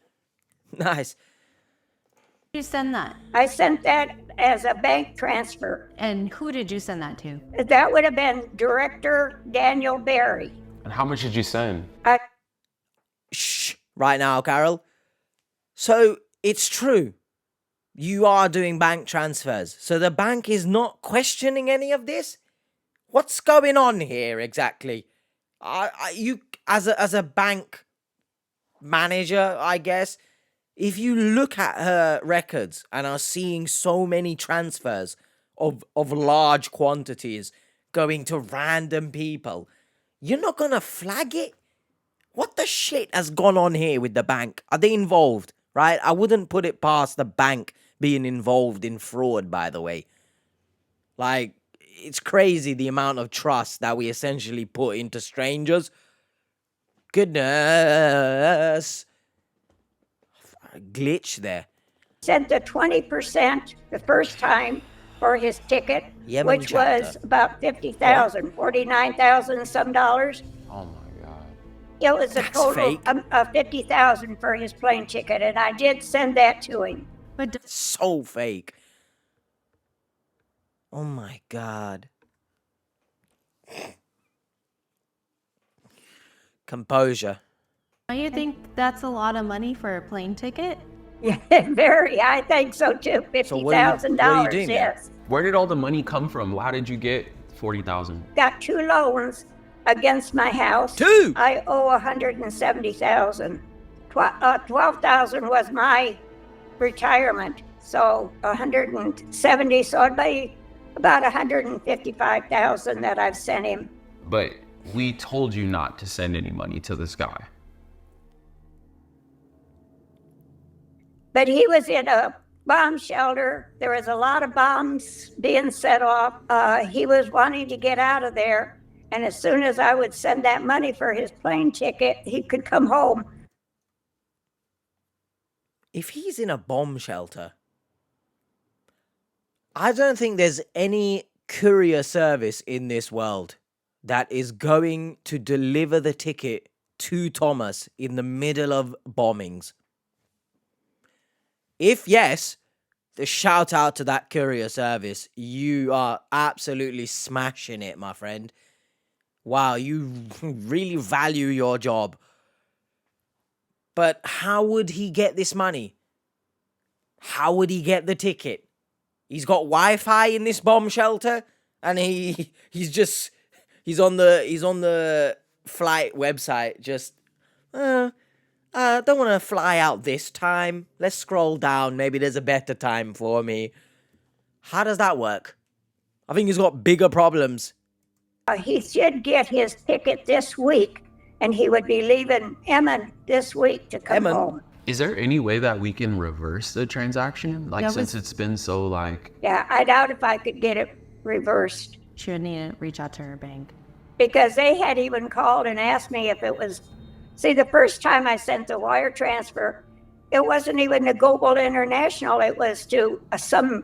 Nice. you send that? I sent that as a bank transfer. And who did you send that to? That would have been Director Daniel Berry. And how much did you send? Shh. Right now, Carol. So it's true. You are doing bank transfers. So the bank is not questioning any of this? What's going on here exactly? You as a bank manager, I guess, if you look at her records and are seeing so many transfers of large quantities going to random people, you're not gonna flag it? What the shit has gone on here with the bank? Are they involved? Right? I wouldn't put it past the bank being involved in fraud, by the way. Like, it's crazy the amount of trust that we essentially put into strangers. Goodness. A glitch there. Sent the 20% the first time for his ticket, Yemen which chapter. was about 50,000, 49,000 some dollars. Oh my God. It was a That's total fake. of 50,000 for his plane ticket, and I did send that to him. But So fake. Oh my God. Composure. don't you think that's a lot of money for a plane ticket? Yeah, very. I think so too. So what are you $50,000. doing then? Yes. Where did all the money come from? How did you get 40,000? Got 2 loans against my house. 2? I owe 170,000. 12,000 was my retirement, so 170. So it'd be about 155,000 that I've sent him. But we told you not to send any money to this guy. But he was in a bomb shelter. There was a lot of bombs being set off. He was wanting to get out of there. And as soon as I would send that money for his plane ticket, he could come home. If he's in a bomb shelter, I don't think there's any courier service in this world that is going to deliver the ticket to Thomas in the middle of bombings. If yes, the shout out to that courier service. You are absolutely smashing it, my friend. Wow, you really value your job. But how would he get this money? How would he get the ticket? He's got Wi-Fi in this bomb shelter, and he's on the flight website just don't want to fly out this time. Let's scroll down. Maybe there's a better time for me. How does that work? I think he's got bigger problems. He should get his ticket this week, and he would be leaving Emmon this week to come home. Is there any way that we can reverse the transaction? Like, since it's been so like... Yeah, I doubt if I could get it reversed. She would need to reach out to her bank. Because they had even called and asked me if it was... See, the first time I sent the wire transfer, it wasn't even to Global International. It was to some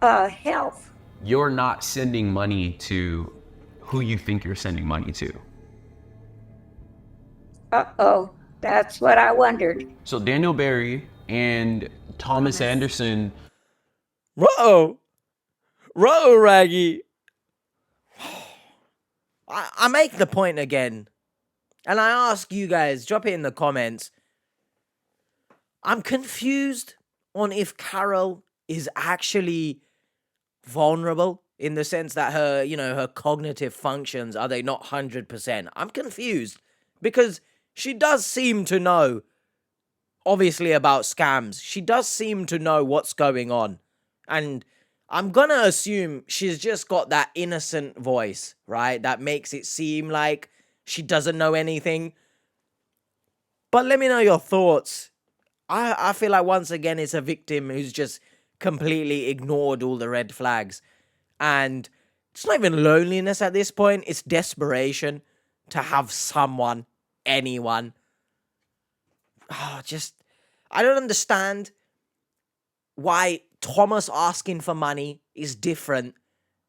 health. You're not sending money to who you think you're sending money to. Uh-oh. That's what I wondered. So Daniel Berry and Thomas Anderson. Ruh-oh, Raggy. I make the point again. And I ask you guys, drop it in the comments. I'm confused on if Carol is actually vulnerable in the sense that her cognitive functions, are they not 100%? I'm confused because she does seem to know, obviously, about scams. She does seem to know what's going on. And I'm gonna assume she's just got that innocent voice, right? That makes it seem like she doesn't know anything. But let me know your thoughts. I feel like once again it's a victim who's just completely ignored all the red flags. And it's not even loneliness at this point. It's desperation to have someone, anyone. I don't understand why Thomas asking for money is different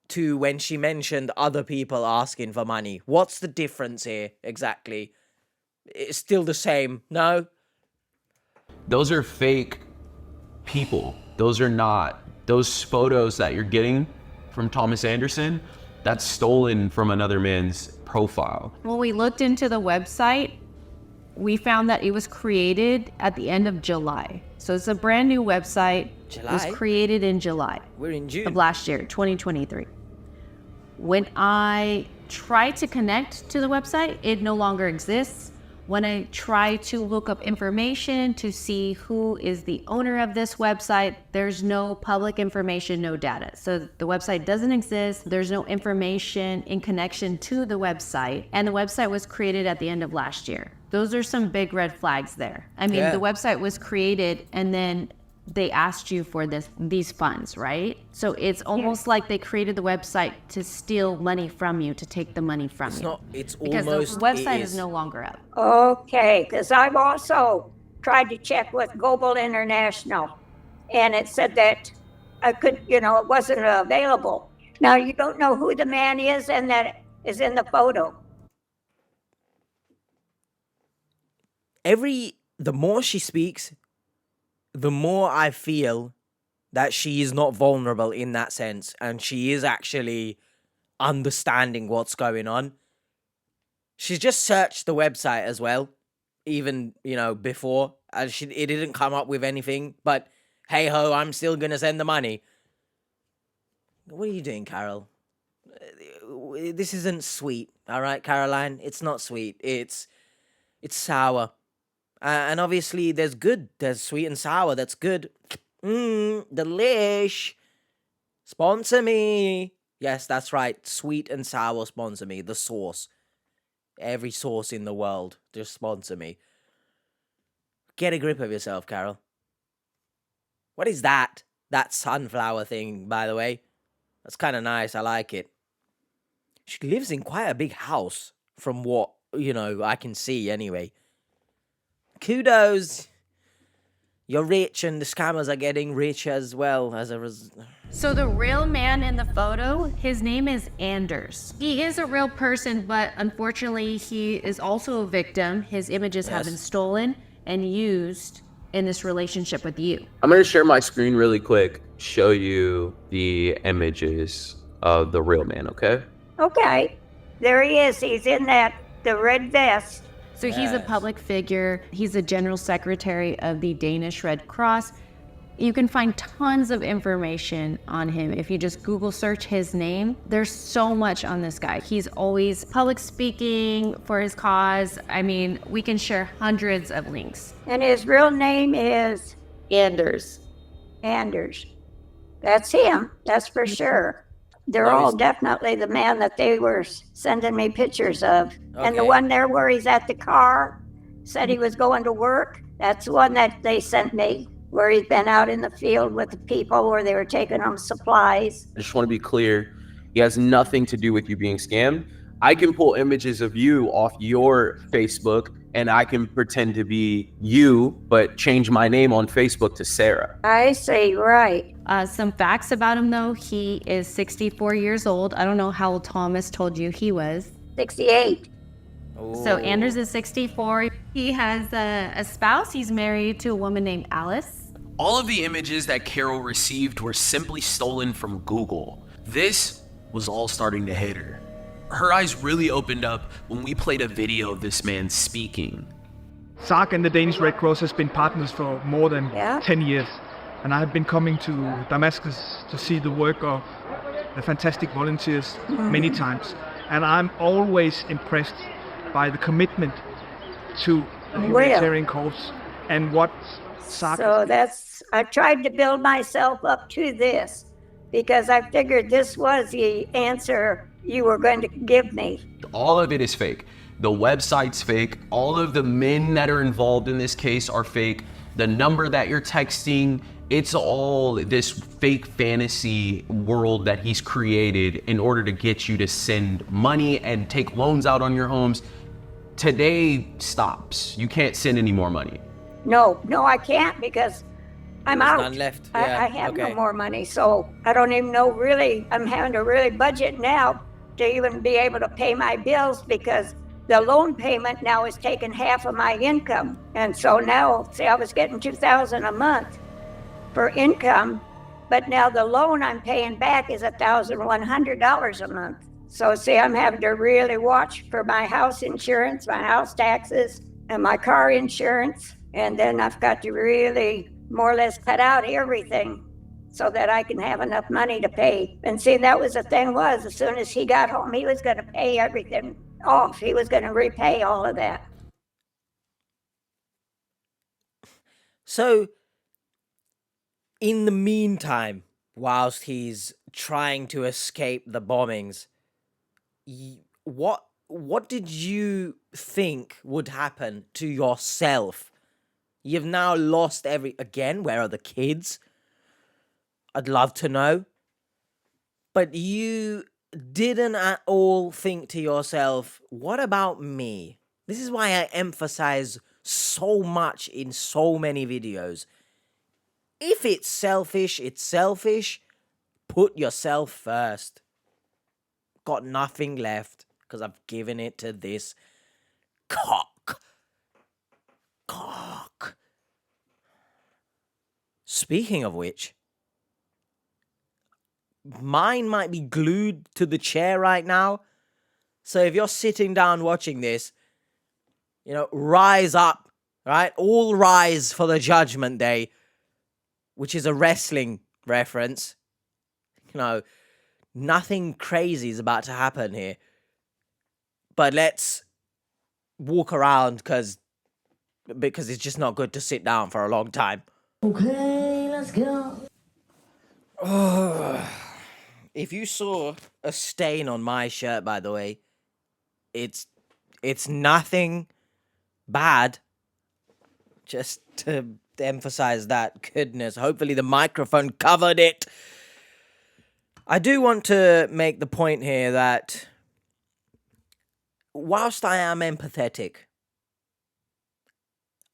to when she mentioned other people asking for money. What's the difference here exactly? It's still the same, no? Those are fake people. Those are not. Those photos that you're getting from Thomas Anderson, that's stolen from another man's profile. When we looked into the website, we found that it was created at the end of July. So it's a brand new website. July? It was created in July. We're in June. Of last year, 2023. When I try to connect to the website, it no longer exists. When I try to look up information to see who is the owner of this website, there's no public information, no data. So the website doesn't exist. There's no information in connection to the website. And the website was created at the end of last year. Those are some big red flags there. I mean, the website was created and then they asked you for these funds, right? So it's almost like they created the website to steal money from you, to take the money from It's you. not. It's Because almost. the website it is no longer up. Okay, because I've also tried to check with Global International, and it said that I could, it wasn't available. Now, you don't know who the man is and that is in the photo. The more she speaks, the more I feel that she is not vulnerable in that sense, and she is actually understanding what's going on. She's just searched the website as well, even, before, and it didn't come up with anything, but hey ho, I'm still gonna send the money. What are you doing, Carol? This isn't sweet, all right, Caroline? It's not sweet. It's sour. And obviously there's sweet and sour, that's good. Delish. Sponsor me. Yes, that's right. Sweet and sour sponsor me. The sauce. Every sauce in the world. Just sponsor me. Get a grip of yourself, Carol. What is that? That sunflower thing, by the way. That's kind of nice. I like it. She lives in quite a big house, from what, I can see anyway. Kudos. You're rich, and the scammers are getting rich as well as a result. So the real man in the photo, his name is Anders. He is a real person, but unfortunately he is also a victim. His images have been stolen and used in this relationship with you. I'm going to share my screen really quick, show you the images of the real man, okay? Okay, there he is. He's in the red vest. So he's a public figure. He's the general secretary of the Danish Red Cross. You can find tons of information on him. If you just Google search his name, there's so much on this guy. He's always public speaking for his cause. I mean, we can share hundreds of links. And his real name is Anders. Anders. That's him, that's for sure. They're all definitely the man that they were sending me pictures of. Okay. And the one there where he's at the car, said he was going to work, that's the one that they sent me, where he's been out in the field with the people where they were taking him supplies. I just want to be clear, he has nothing to do with you being scammed. I can pull images of you off your Facebook and I can pretend to be you, but change my name on Facebook to Sarah. I see, right. Some facts about him though, he is 64 years old. I don't know how old Thomas told you he was. 68. So Anders is 64. He has a spouse. He's married to a woman named Alice. All of the images that Carol received were simply stolen from Google. This was all starting to hit her. Her eyes really opened up when we played a video of this man speaking. SARC and the Danish Red Cross has been partners for more than 10 years. And I have been coming to Damascus to see the work of the fantastic volunteers many times. And I'm always impressed by the commitment to the humanitarian cause and what SARC. So I tried to build myself up to this because I figured this was the answer you were going to give me. All of it is fake. The website's fake. All of the men that are involved in this case are fake. The number that you're texting, it's all this fake fantasy world that he's created in order to get you to send money and take loans out on your homes. Today stops. You can't send any more money. No, I can't because I'm out. None left. I have no more money, so I don't even know really. I'm having to really budget now to even be able to pay my bills because the loan payment now is taking half of my income. And so now, see, I was getting $2,000 a month for income, but now the loan I'm paying back is $1,100 a month. So see, I'm having to really watch for my house insurance, my house taxes, and my car insurance. And then I've got to really more or less cut out everything so that I can have enough money to pay. And see, that was the thing was, as soon as he got home, he was going to pay everything off. He was going to repay all of that. So, in the meantime, whilst he's trying to escape the bombings, what did you think would happen to yourself? You've now lost again, where are the kids? I'd love to know. But you didn't at all think to yourself, what about me? This is why I emphasize so much in so many videos. If it's selfish, it's selfish. Put yourself first. Got nothing left because I've given it to this cock. Speaking of which, mine might be glued to the chair right now. So if you're sitting down watching this, rise up, right? All rise for the Judgment Day, which is a wrestling reference. Nothing crazy is about to happen here. But let's walk around because it's just not good to sit down for a long time. Okay, let's go. If you saw a stain on my shirt, by the way, it's nothing bad. Just to emphasize that. Goodness, hopefully the microphone covered it. I do want to make the point here that whilst I am empathetic,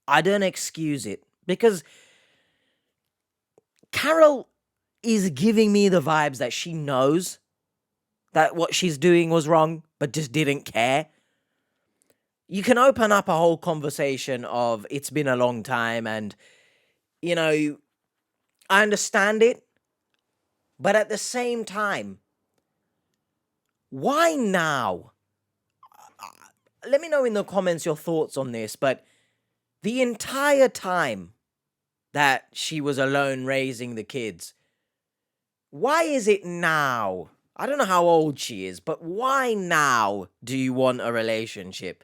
I don't excuse it. Because Carol is giving me the vibes that she knows that what she's doing was wrong, but just didn't care. You can open up a whole conversation of it's been a long time and, I understand it. But at the same time, why now? Let me know in the comments your thoughts on this, but the entire time that she was alone raising the kids, why is it now? I don't know how old she is, but why now do you want a relationship?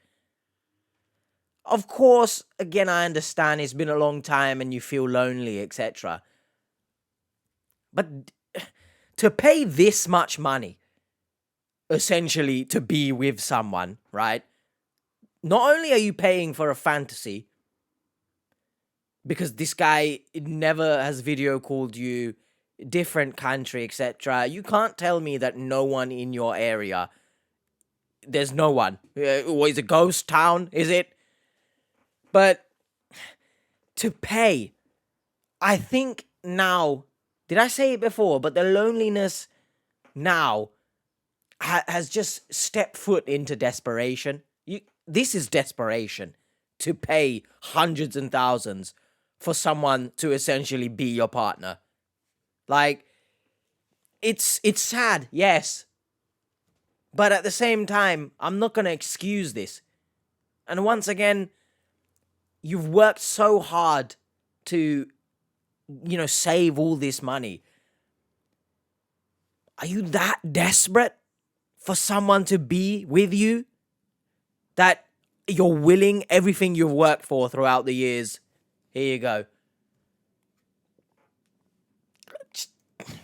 Of course, again, I understand it's been a long time and you feel lonely, etc. But to pay this much money, essentially to be with someone, right? Not only are you paying for a fantasy, because this guy never has video called you, different country, etc. You can't tell me that no one in your area, there's no one. Or is it a ghost town, is it? But to pay, I think now, did I say it before? But the loneliness now has just stepped foot into desperation. This is desperation, to pay hundreds and thousands for someone to essentially be your partner. Like, it's sad, yes. But at the same time, I'm not going to excuse this. And once again, you've worked so hard to, save all this money. Are you that desperate for someone to be with you that you're willing everything you've worked for throughout the years? Here you go.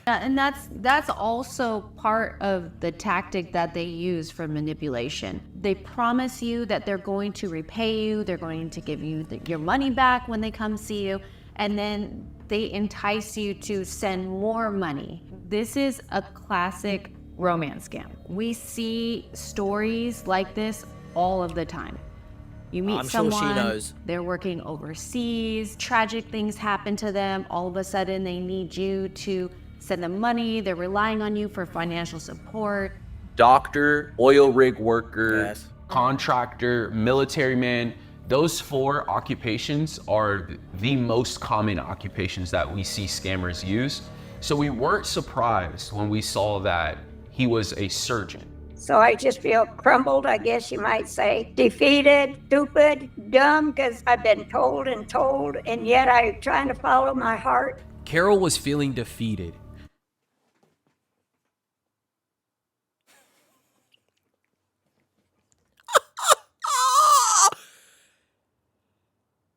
Yeah, and that's also part of the tactic that they use for manipulation. They promise you that they're going to repay you, they're going to give you your money back when they come see you, and then they entice you to send more money. This is a classic romance scam. We see stories like this all of the time. You meet someone, sure she knows. They're working overseas, tragic things happen to them, all of a sudden they need you to send them money, they're relying on you for financial support. Doctor, oil rig worker, contractor, military man, those 4 occupations are the most common occupations that we see scammers use. So we weren't surprised when we saw that he was a surgeon. So I just feel crumbled, I guess you might say. Defeated, stupid, dumb, because I've been told, and yet I'm trying to follow my heart. Carol was feeling defeated.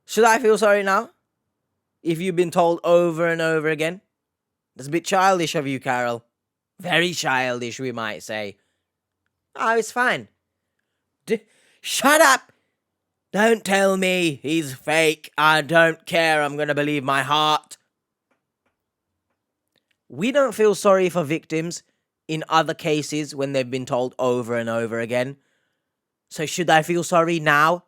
Should I feel sorry now? If you've been told over and over again? That's a bit childish of you, Carol. Very childish, we might say. Oh, it's fine. Shut up! Don't tell me he's fake. I don't care. I'm going to believe my heart. We don't feel sorry for victims in other cases when they've been told over and over again. So should I feel sorry now?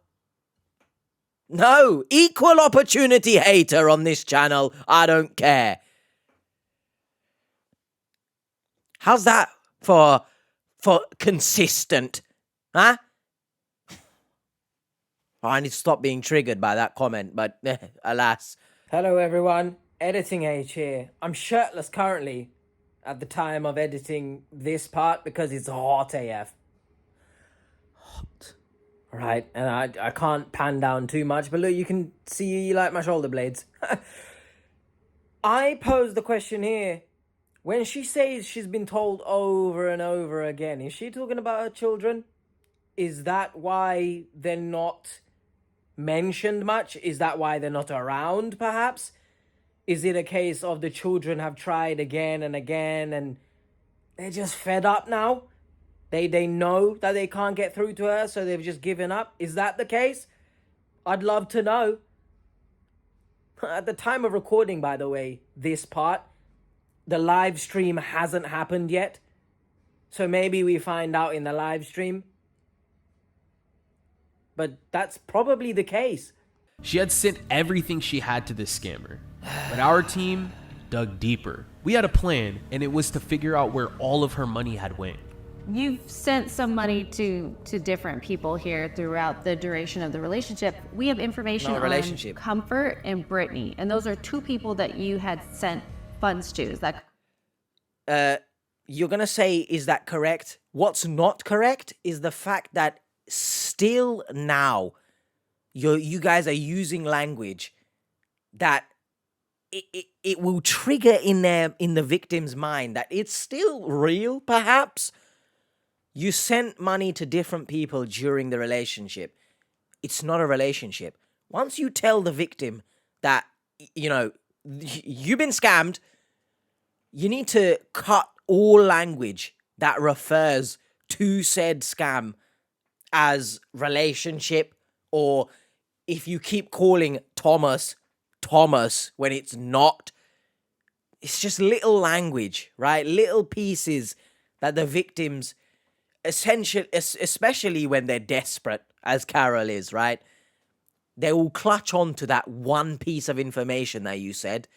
No, equal opportunity hater on this channel. I don't care. How's that for consistent? Huh? I need to stop being triggered by that comment, but alas. Hello everyone, Editing H here. I'm shirtless currently at the time of editing this part because it's hot AF. Hot. Right, and I can't pan down too much, but look, you can see like my shoulder blades. I pose the question here. When she says she's been told over and over again, is she talking about her children? Is that why they're not mentioned much? Is that why they're not around, perhaps? Is it a case of the children have tried again and again and they're just fed up now? They know that they can't get through to her, so they've just given up? Is that the case? I'd love to know. At the time of recording, by the way, this part, the live stream hasn't happened yet. So maybe we find out in the live stream. But that's probably the case. She had sent everything she had to this scammer, but our team dug deeper. We had a plan, and it was to figure out where all of her money had went. You've sent some money to different people here throughout the duration of the relationship. We have information on Comfort and Brittany, and those are two people that you had sent funds to. Is that you're gonna say, is that correct? What's not correct is the fact that still now you guys are using language that it will trigger in the victim's mind that it's still real, perhaps. You sent money to different people during the relationship. It's not a relationship. Once you tell the victim that, you know, you've been scammed, you need to cut all language that refers to said scam as relationship, or if you keep calling Thomas when it's not. It's just little language, right? Little pieces that the victims essentially, especially when they're desperate, as Carol is, right? They will clutch on to that one piece of information that you said,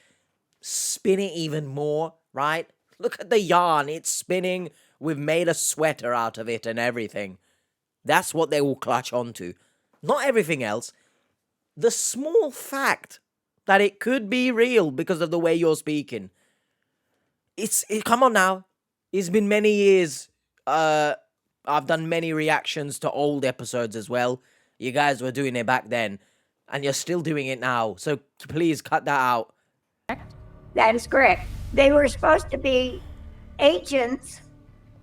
spin it even more, right? Look at the yarn, it's spinning. We've made a sweater out of it and everything. That's what they will clutch on to. Not everything else. The small fact that it could be real because of the way you're speaking. Come on now. It's been many years. I've done many reactions to old episodes as well. You guys were doing it back then, and you're still doing it now. So please cut that out. That is correct. They were supposed to be agents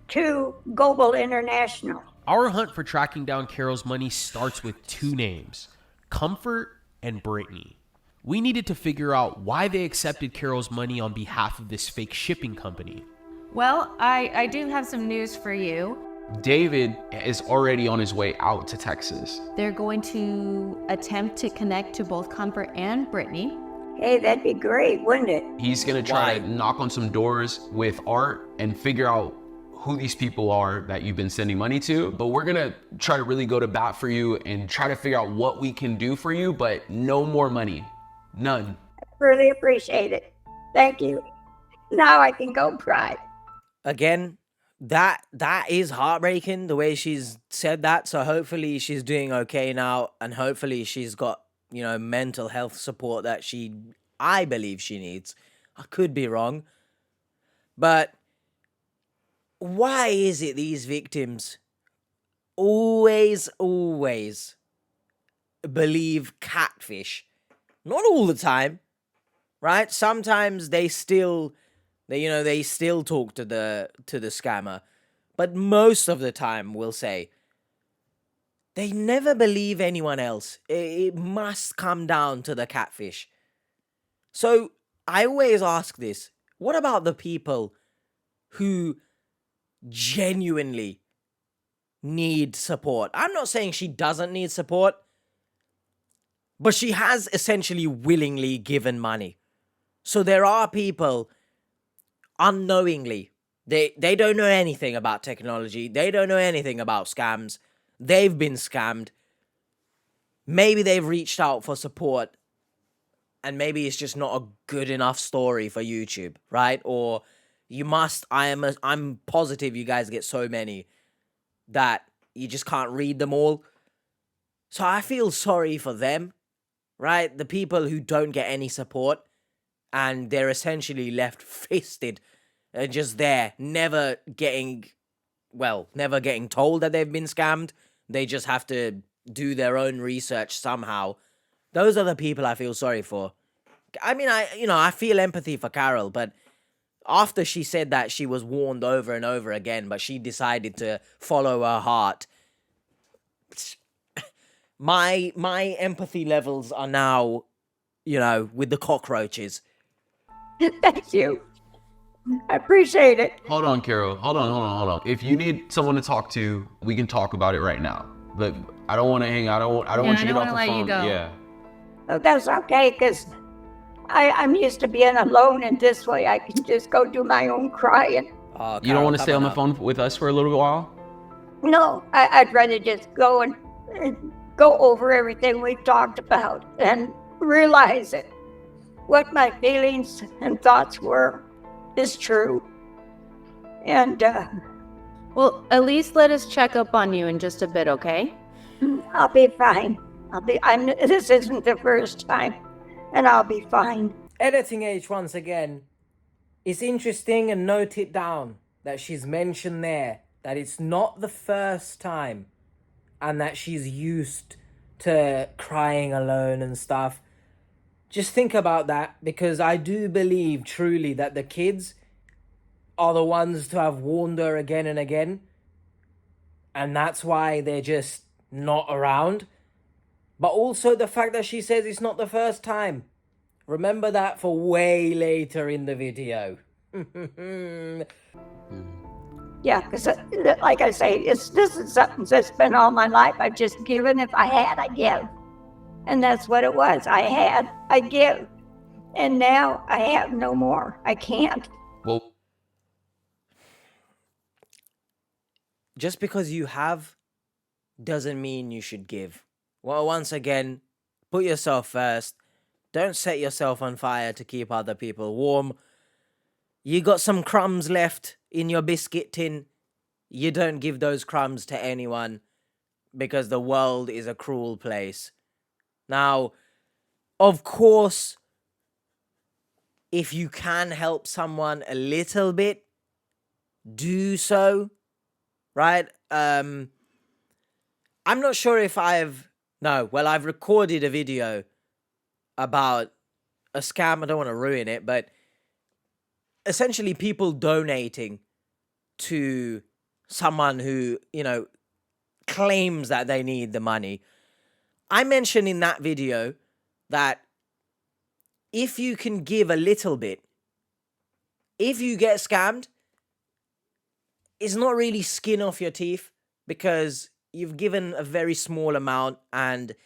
to Global International. Our hunt for tracking down Carol's money starts with two names, Comfort and Brittany. We needed to figure out why they accepted Carol's money on behalf of this fake shipping company. Well, I do have some news for you. David is already on his way out to Texas. They're going to attempt to connect to both Comfort and Brittany. Hey, that'd be great, wouldn't it? He's gonna try to knock on some doors with Art and figure out who these people are that you've been sending money to. But we're gonna try to really go to bat for you and try to figure out what we can do for you, but no more money. None. I really appreciate it. Thank you. Now I can go cry. Again, that is heartbreaking, the way she's said that. So hopefully she's doing okay now, and hopefully she's got, you know, mental health support that I believe she needs. I could be wrong. But why is it these victims always believe catfish? Not all the time, right? Sometimes they still talk to the scammer, but most of the time, we'll say, they never believe anyone else. It must come down to the catfish. So I always ask this: what about the people who genuinely need support? I'm not saying she doesn't need support, But she has essentially willingly given money. So there are people unknowingly, they don't know anything about technology. They don't know anything about scams. They've been scammed. Maybe they've reached out for support, and maybe it's just not a good enough story for YouTube, right? Or I'm positive you guys get so many that you just can't read them all. So I feel sorry for them, right? The people who don't get any support and they're essentially left fisted and just there, never getting told that they've been scammed. They just have to do their own research somehow. Those are the people I feel sorry for. I mean, I feel empathy for Carol, but after she said that she was warned over and over again, but she decided to follow her heart, my empathy levels are now, with the cockroaches. Thank you. I appreciate it. Hold on, Carol. Hold on. If you need someone to talk to, we can talk about it right now. But I don't want to hang out. I don't want you to get off the phone. Yeah. Oh, that's okay, because I'm used to being alone, and this way I can just go do my own crying. You don't want to stay on the phone with us for a little while? No, I'd rather just go and go over everything we've talked about and realize it. What my feelings and thoughts were is true. And, well, at least let us check up on you in just a bit, okay? I'll be fine. This isn't the first time, and I'll be fine. Editing H once again. It's interesting, and note it down that she's mentioned there that it's not the first time and that she's used to crying alone and stuff. Just think about that, because I do believe truly that the kids are the ones to have warned her again and again, and that's why they're just not around. But also the fact that she says it's not the first time. Remember that for way later in the video. Yeah, because like I say, this is something that's been all my life. I've just given. If I had, I give. And that's what it was. I had, I give. And now I have no more. I can't. Well, just because you have doesn't mean you should give. Well, once again, put yourself first. Don't set yourself on fire to keep other people warm. You got some crumbs left in your biscuit tin. You don't give those crumbs to anyone, because the world is a cruel place. Now, of course, if you can help someone a little bit, do so, right? I'm not sure if I've recorded a video about a scam. I don't want to ruin it, but essentially people donating to someone who, claims that they need the money. I mentioned in that video that if you can give a little bit, if you get scammed, it's not really skin off your teeth, because you've given a very small amount, and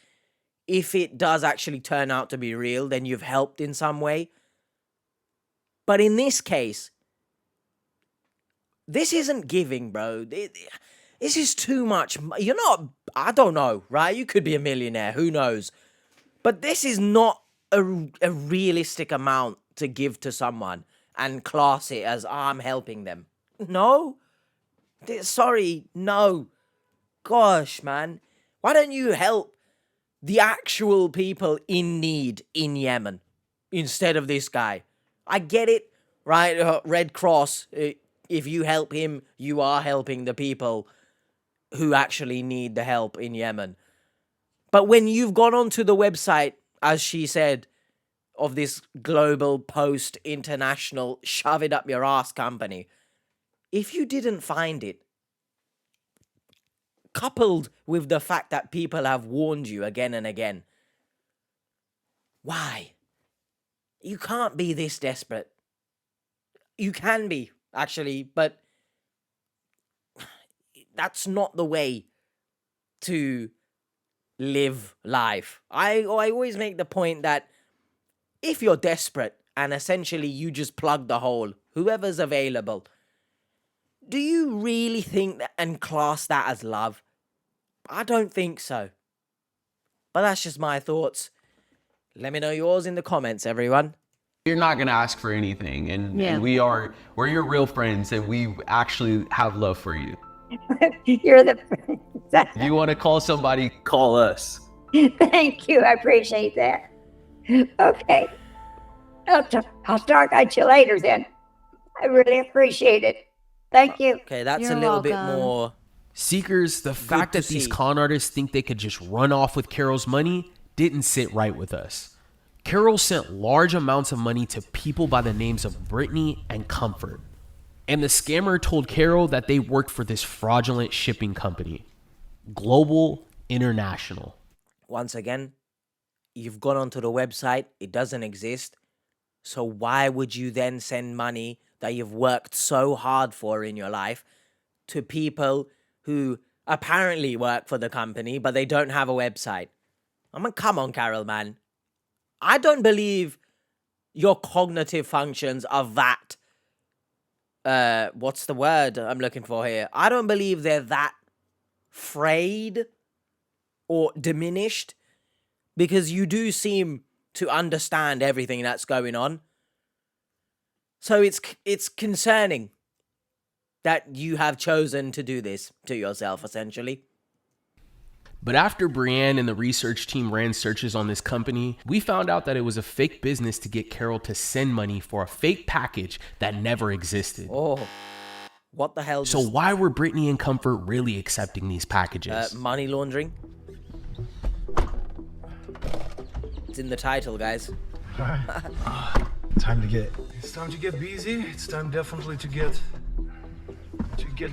if it does actually turn out to be real, then you've helped in some way. But in this case, this isn't giving, bro. This is too much. You're not, I don't know, right? You could be a millionaire, who knows? But this is not a realistic amount to give to someone and class it as, I'm helping them. No. Sorry, no. Gosh, man. Why don't you help the actual people in need in Yemen instead of this guy? I get it, right? Red Cross, if you help him, you are helping the people who actually need the help in Yemen. But when you've gone onto the website, as she said, of this global post international shove it up your ass company, if you didn't find it, coupled with the fact that people have warned you again and again, why? You can't be this desperate. You can be, actually, but that's not the way to live life. I always make the point that if you're desperate and essentially you just plug the hole, whoever's available, do you really think that and class that as love? I don't think so. But that's just my thoughts. Let me know yours in the comments, everyone. You're not gonna ask for anything, and we're your real friends, and we actually have love for you. You're the. If you want to call somebody, call us. Thank you. I appreciate that. Okay. I'll talk at you later then. I really appreciate it. Thank you. Okay, that's You're a little bit welcome. more. Seekers, the fact to that these see. con artists think they could just run off with Carol's money didn't sit right with us. Carol sent large amounts of money to people by the names of Brittany and Comfort. And the scammer told Carol that they worked for this fraudulent shipping company, Global International. Once again, you've gone onto the website, it doesn't exist. So why would you then send money that you've worked so hard for in your life to people who apparently work for the company, but they don't have a website? I mean, come on, Carol, man. I don't believe your cognitive functions are that, what's the word I'm looking for here? I don't believe they're that frayed or diminished, because you do seem to understand everything that's going on. So it's concerning that you have chosen to do this to yourself, essentially. But after Brienne and the research team ran searches on this company, we found out that it was a fake business to get Carol to send money for a fake package that never existed. Oh, what the hell? So why were Brittany and Comfort really accepting these packages? Money laundering. It's in the title, guys. Time to get. It's time to get busy. It's time definitely to get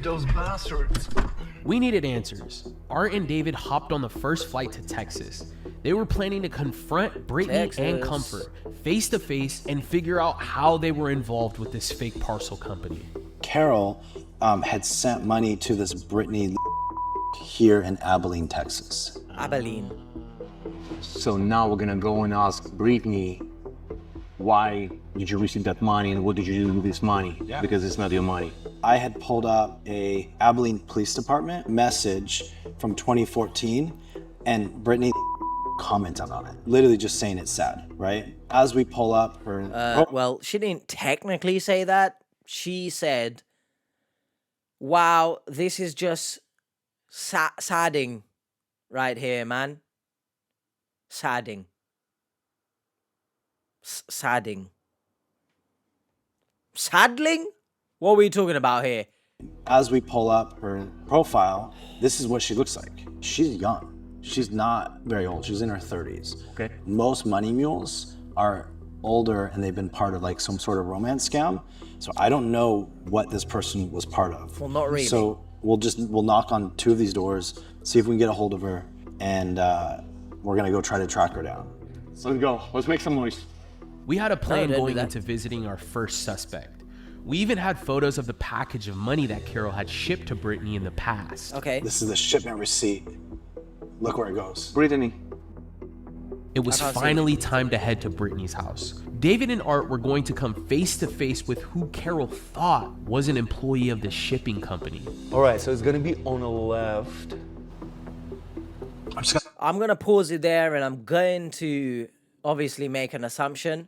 those bastards. We needed answers. Art and David hopped on the first flight to Texas. They were planning to confront Brittany and Comfort face to face and figure out how they were involved with this fake parcel company. Carol had sent money to this Brittany here in Abilene, Texas. Abilene. So now we're gonna go and ask Brittany, why did you receive that money and what did you do with this money? Yeah. Because it's not your money. I had pulled up a Abilene Police Department message from 2014, and Brittany commented on it, literally just saying it's sad, right? As we pull up her... Well, she didn't technically say that. She said, wow, this is just sadding right here, man. Sadding. Sadding. Saddling? What are we talking about here? As we pull up her profile, this is what she looks like. She's young. She's not very old. She's in her 30s. Okay. Most money mules are older and they've been part of like some sort of romance scam. So I don't know what this person was part of. Well, not really. So we'll knock on 2 of these doors, see if we can get a hold of her, and we're gonna go try to track her down. Let's go. Let's make some noise. We had a plan going into visiting our first suspect. We even had photos of the package of money that Carol had shipped to Brittany in the past. Okay. This is the shipment receipt. Look where it goes. Brittany. It was finally time to head to Brittany's house. David and Art were going to come face to face with who Carol thought was an employee of the shipping company. All right, so it's gonna be on the left. I'm gonna pause it there, and I'm going to obviously make an assumption.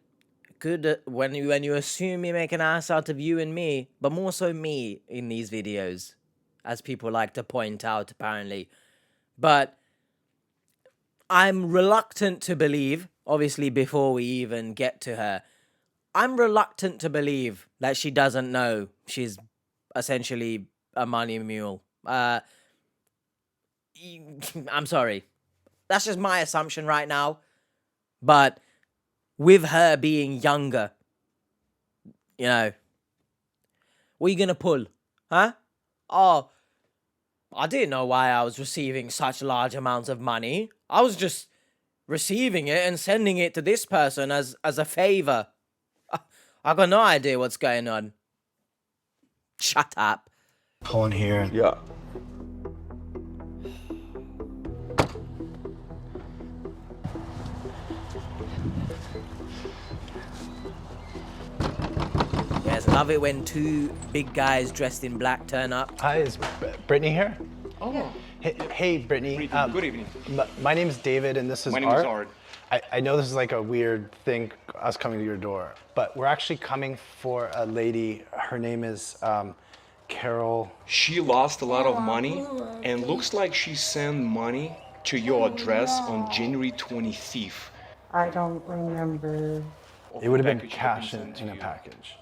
Good when you assume you make an ass out of you and me, but more so me in these videos, as people like to point out apparently. But I'm reluctant to believe, obviously before we even get to her, I'm reluctant to believe that she doesn't know she's essentially a money mule. I'm sorry. That's just my assumption right now. But with her being younger, you know, what are you gonna pull? Huh? Oh, I didn't know why I was receiving such large amounts of money. I was just receiving it and sending it to this person as a favor. I got no idea what's going on. Shut up. Pull in here. Yeah. Love it when two big guys dressed in black turn up. Hi, is Brittany here? Oh. Hey, Brittany. Good evening. My name is David, and this is My Art. name is Art. I know this is like a weird thing, us coming to your door, but we're actually coming for a lady. Her name is Carol. She lost a lot of money, and looks like she sent money to your address on January 25th. I don't remember. It would have been cash in a package.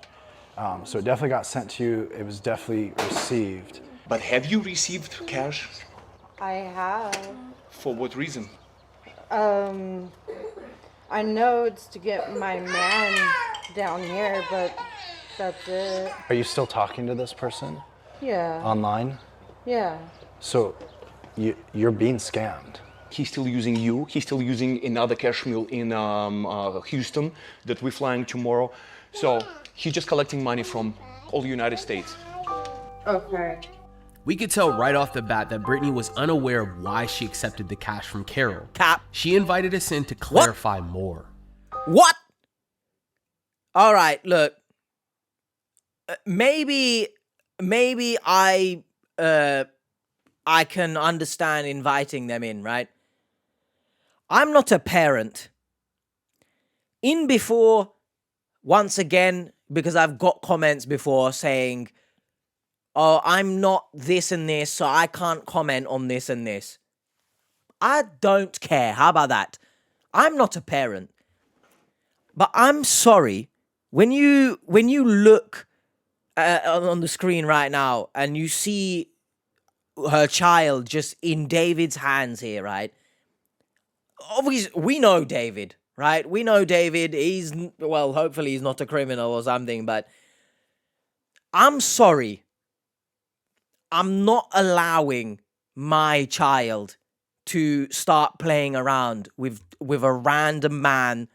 So it definitely got sent to you. It was definitely received. But have you received cash? I have. For what reason? I know it's to get my man down here, but that's it. Are you still talking to this person? Yeah. Online? Yeah. So you're being scammed. He's still using you. He's still using another cash mule in Houston that we're flying tomorrow. So he's just collecting money from all the United States. Okay. We could tell right off the bat that Brittany was unaware of why she accepted the cash from Carol. Cap. She invited us in to clarify more. What? All right, look. Maybe I can understand inviting them in, right? I'm not a parent. In before, once again, because I've got comments before saying, oh, I'm not this and this, so I can't comment on this and this. I don't care. How about that? I'm not a parent. But I'm sorry, when you look on the screen right now and you see her child just in David's hands here, right? Obviously, we know David, right? We know David. He's, well, hopefully he's not a criminal or something, but I'm sorry. I'm not allowing my child to start playing around with a random man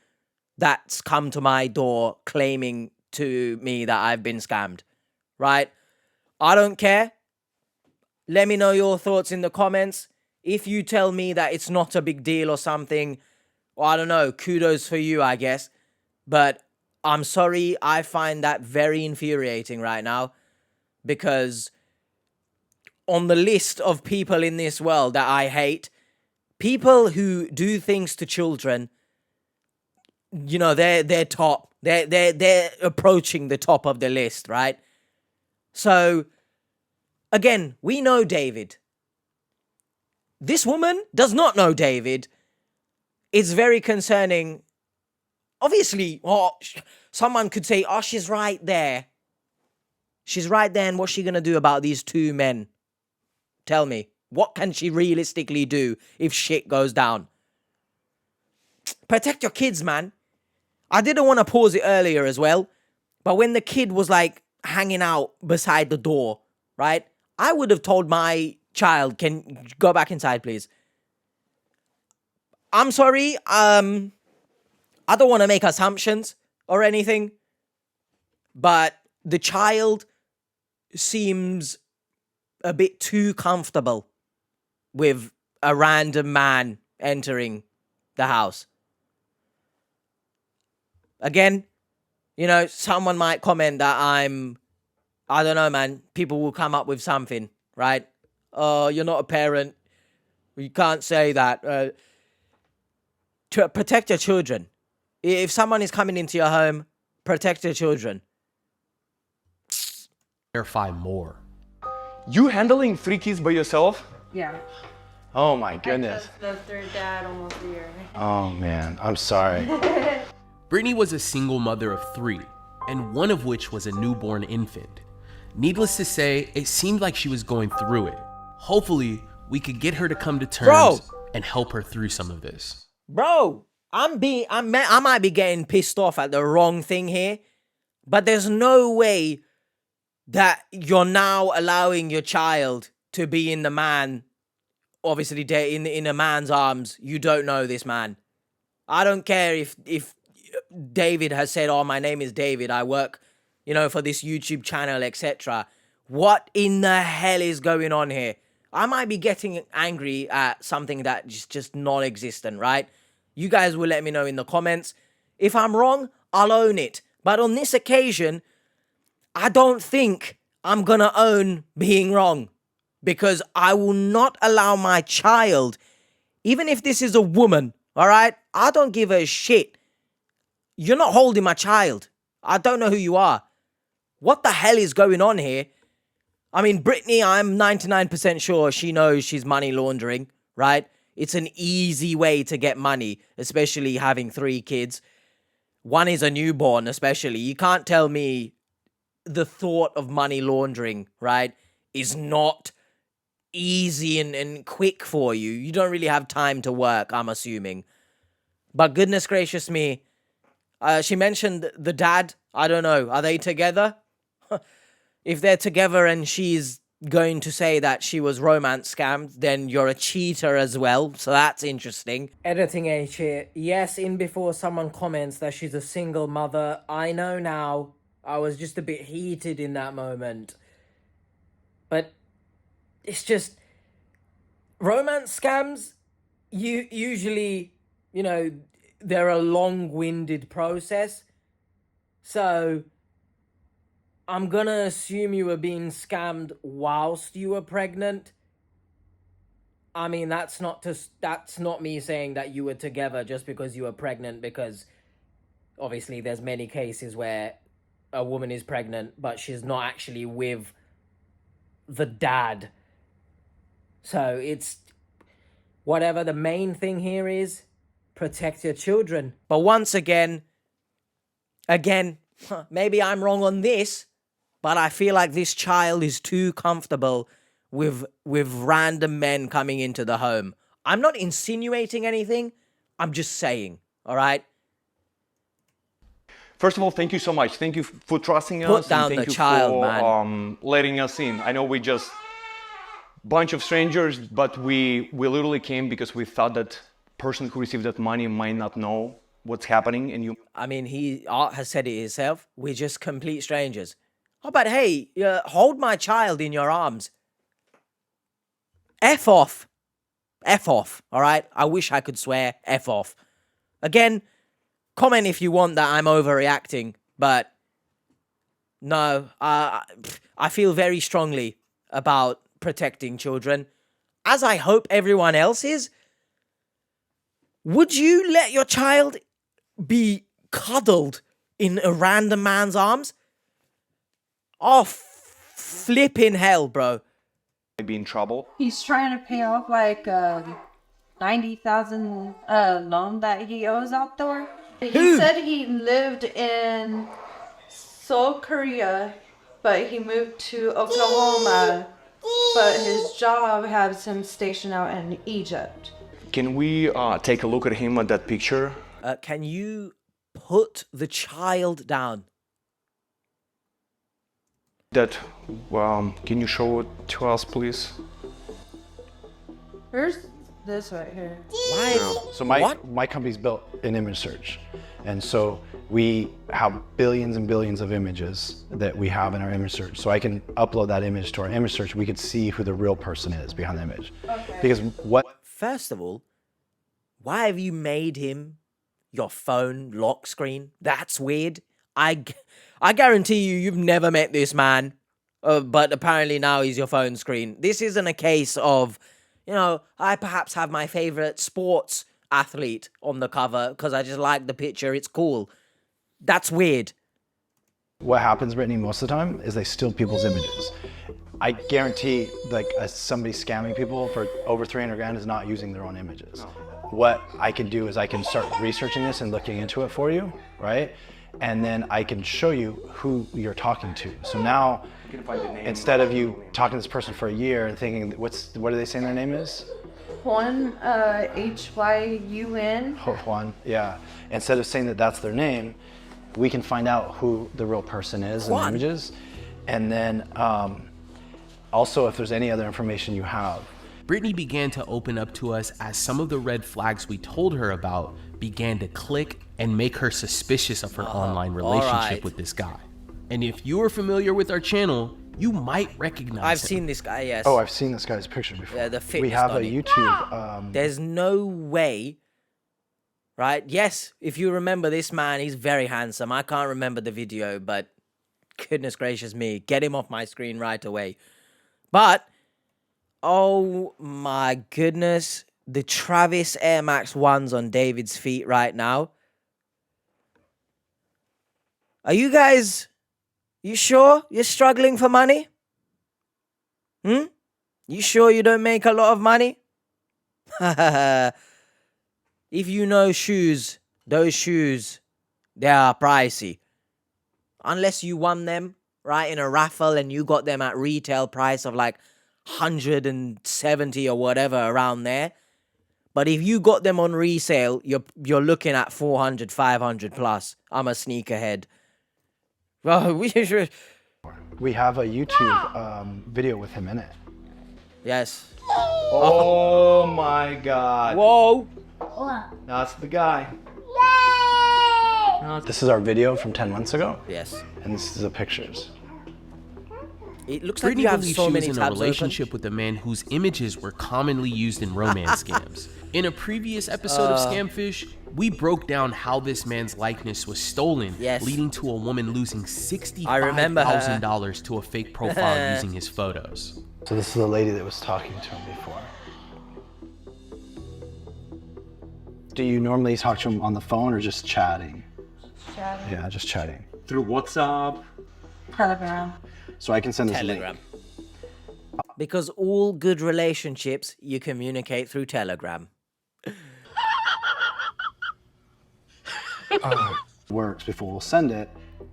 that's come to my door claiming to me that I've been scammed, right? I don't care. Let me know your thoughts in the comments. If you tell me that it's not a big deal or something, well, I don't know, kudos for you, I guess. But I'm sorry, I find that very infuriating right now, because on the list of people in this world that I hate, people who do things to children, you know, they're top. They're approaching the top of the list, right? So, again, we know David. This woman does not know David. It's very concerning. Obviously, someone could say, oh, she's right there. She's right there, and what's she going to do about these two men? Tell me, what can she realistically do if shit goes down? Protect your kids, man. I didn't want to pause it earlier as well, but when the kid was like hanging out beside the door, right? I would have told my child, can go back inside, please. I'm sorry. I don't want to make assumptions or anything, but the child seems a bit too comfortable with a random man entering the house. Again, you know, someone might comment that I don't know, man. People will come up with something, right? Oh, you're not a parent. You can't say that. To protect your children. If someone is coming into your home, protect your children. Clarify more. You handling 3 kids by yourself? Yeah. Oh my goodness. I just their dad almost a year. Oh man, I'm sorry. Brittany was a single mother of 3, and one of which was a newborn infant. Needless to say, it seemed like she was going through it. Hopefully, we could get her to come to terms and help her through some of this. Bro, I might be getting pissed off at the wrong thing here, but there's no way that you're now allowing your child to be in the man, obviously in a man's arms. You don't know this man. I don't care if David has said, oh, my name is David, I work, you know, for this YouTube channel, etc. What in the hell is going on here? I might be getting angry at something that is just non-existent, right? You guys will let me know in the comments. If I'm wrong, I'll own it. But on this occasion, I don't think I'm gonna own being wrong, because I will not allow my child, even if this is a woman, all right? I don't give a shit. You're not holding my child. I don't know who you are. What the hell is going on here? I mean, Brittany, I'm 99% sure she knows she's money laundering, right? It's an easy way to get money, especially having 3 kids. One is a newborn, especially. You can't tell me the thought of money laundering, right, is not easy and quick for you. You don't really have time to work, I'm assuming. But goodness gracious me, she mentioned the dad. I don't know. Are they together? If they're together and she's going to say that she was romance scammed, then you're a cheater as well. So that's interesting. Editing H here. Yes, in before someone comments that she's a single mother. I know now. I was just a bit heated in that moment. But it's just... romance scams, usually, you know, they're a long-winded process. So I'm gonna assume you were being scammed whilst you were pregnant. I mean, that's not me saying that you were together just because you were pregnant, because obviously there's many cases where a woman is pregnant but she's not actually with the dad. So it's whatever. The main thing here is protect your children. But once again, maybe I'm wrong on this, but I feel like this child is too comfortable with random men coming into the home. I'm not insinuating anything. I'm just saying, all right? First of all, thank you so much. Thank you for trusting us. Put down and thank the you child, for, man. letting us in. I know we just bunch of strangers, but we literally came because we thought that person who received that money might not know what's happening, and you... I mean, Art has said it himself. We're just complete strangers. How about, hey, hold my child in your arms. F off. F off, all right? I wish I could swear. F off. Again, comment if you want that I'm overreacting, but no, I feel very strongly about protecting children, as I hope everyone else is. Would you let your child be cuddled in a random man's arms? Oh, flipping hell, bro. Might be in trouble. He's trying to pay off like a $90,000 loan that he owes out there. He said he lived in Seoul, Korea, but he moved to Oklahoma, but his job has him stationed out in Egypt. Can we take a look at him at that picture? Can you put the child down? That, can you show it to us, please? Here's this right here. Why? So my company's built an image search. And so we have billions and billions of images that we have in our image search. So I can upload that image to our image search. We could see who the real person is behind the image. Okay. Because First of all, why have you made him your phone lock screen? That's weird. I guarantee you've never met this man, but apparently now he's your phone screen. This isn't a case of, you know, I perhaps have my favorite sports athlete on the cover because I just like the picture. It's cool. That's weird. What happens, Brittany, most of the time is they steal people's images. I guarantee, like, somebody scamming people for over 300 grand is not using their own images. No. What I can do is I can start researching this and looking into it for you, right? And then I can show you who you're talking to. So now, instead of you talking to this person for a year and thinking, what do they say their name is? Juan, H-Y-U-N. Oh, Juan, yeah. Instead of saying that that's their name, we can find out who the real person is in the images. And then also if there's any other information you have. Brittany began to open up to us as some of the red flags we told her about began to click and make her suspicious of her online relationship with this guy. And if you are familiar with our channel, you might recognize him. I've seen this guy, yes. Oh, I've seen this guy's picture before. Yeah, the fitness we have Donnie. a YouTube. There's no way, right? Yes, if you remember this man, he's very handsome. I can't remember the video, but Goodness gracious me. Get him off my screen right away. But, oh my goodness. The Travis Air Max 1s on David's feet right now. Are you guys... You sure you're struggling for money? You sure you don't make a lot of money? If you know shoes, those shoes, they are pricey. Unless you won them, right, in a raffle and you got them at retail price of like 170 or whatever around there. But if you got them on resale, you're looking at 400, 500 plus. I'm a sneakerhead. Well, we should... We have a YouTube video with him in it. Yes. Oh my God. Whoa. That's the guy. This is our video from 10 months ago. Yes. And this is the pictures. It looks like Brittany you have believes so she was many in a tabs relationship with a man whose images were commonly used in romance scams. In a previous episode of Scamfish, we broke down how this man's likeness was stolen, leading to a woman losing $65,000 to a fake profile using his photos. So this is the lady that was talking to him before. Do you normally talk to him on the phone or just chatting? Chatting. Yeah, just chatting. Through WhatsApp? Telegram. So I can send this link. Telegram. Because all good relationships, you communicate through Telegram. Works before we'll send it,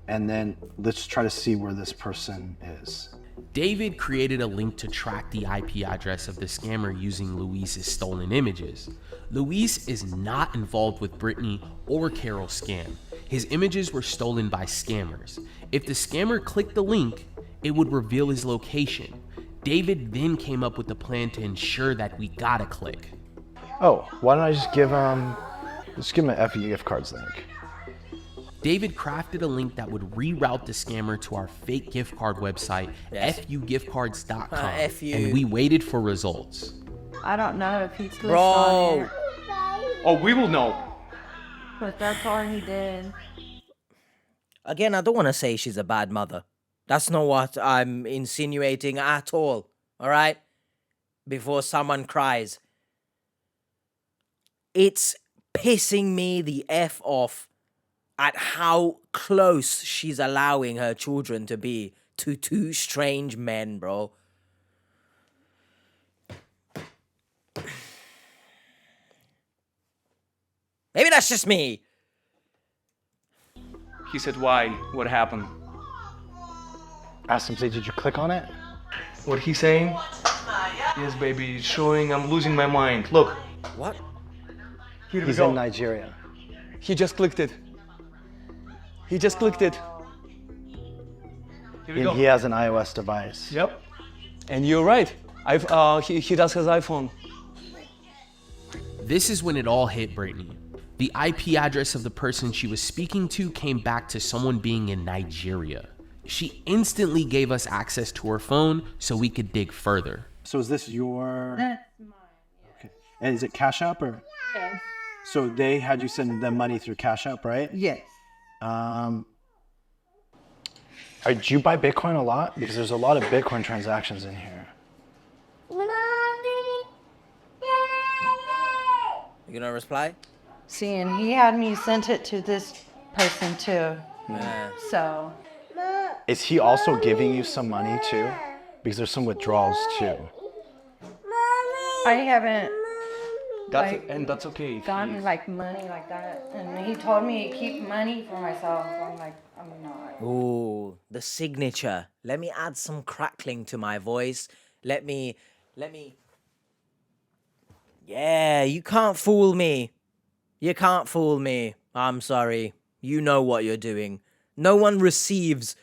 and then let's try to see where this person is. David created a link to track the IP address of the scammer using Luis's stolen images. Luis is not involved with Brittany or Carol's scam. His images were stolen by scammers. If the scammer clicked the link, it would reveal his location. David then came up with a plan to ensure that we got a click. Oh, why don't I just give him an FU gift cards link? David crafted a link that would reroute the scammer to our fake gift card website, fugiftcards.com, and we waited for results. I don't know if he clicked Bro. on it. Oh, we will know. But that's all he did. Again, I don't want to say she's a bad mother. That's not what I'm insinuating at all, all right? Before someone cries. It's pissing me the F off at how close she's allowing her children to be to two strange men, bro. Maybe that's just me. He said, why? What happened? Ask him, say, did you click on it? What he's saying? Yes, baby, it's showing I'm losing my mind. Look. What? Here He's we go. in Nigeria. He just clicked it. He just clicked it. Here we go. He has an iOS device. Yep. And you're right. He does his iPhone. This is when it all hit Brittany. The IP address of the person she was speaking to came back to someone being in Nigeria. She instantly gave us access to her phone so we could dig further. So is this your... That's mine. Okay. And is it Cash App or... Yes. So they had you send them money through Cash App, right? Yes. Did you buy Bitcoin a lot? Because there's a lot of Bitcoin transactions in here. You gonna reply? See, and he had me sent it to this person too. Yeah. So. Is he also giving you some money too? Because there's some withdrawals too. I haven't. That's okay. Gotten like money like that, and he told me to keep money for myself. I'm like, I'm not. Ooh, the signature. Let me add some crackling to my voice. Let me. Yeah, you can't fool me. You can't fool me. I'm sorry. You know what you're doing. No one receives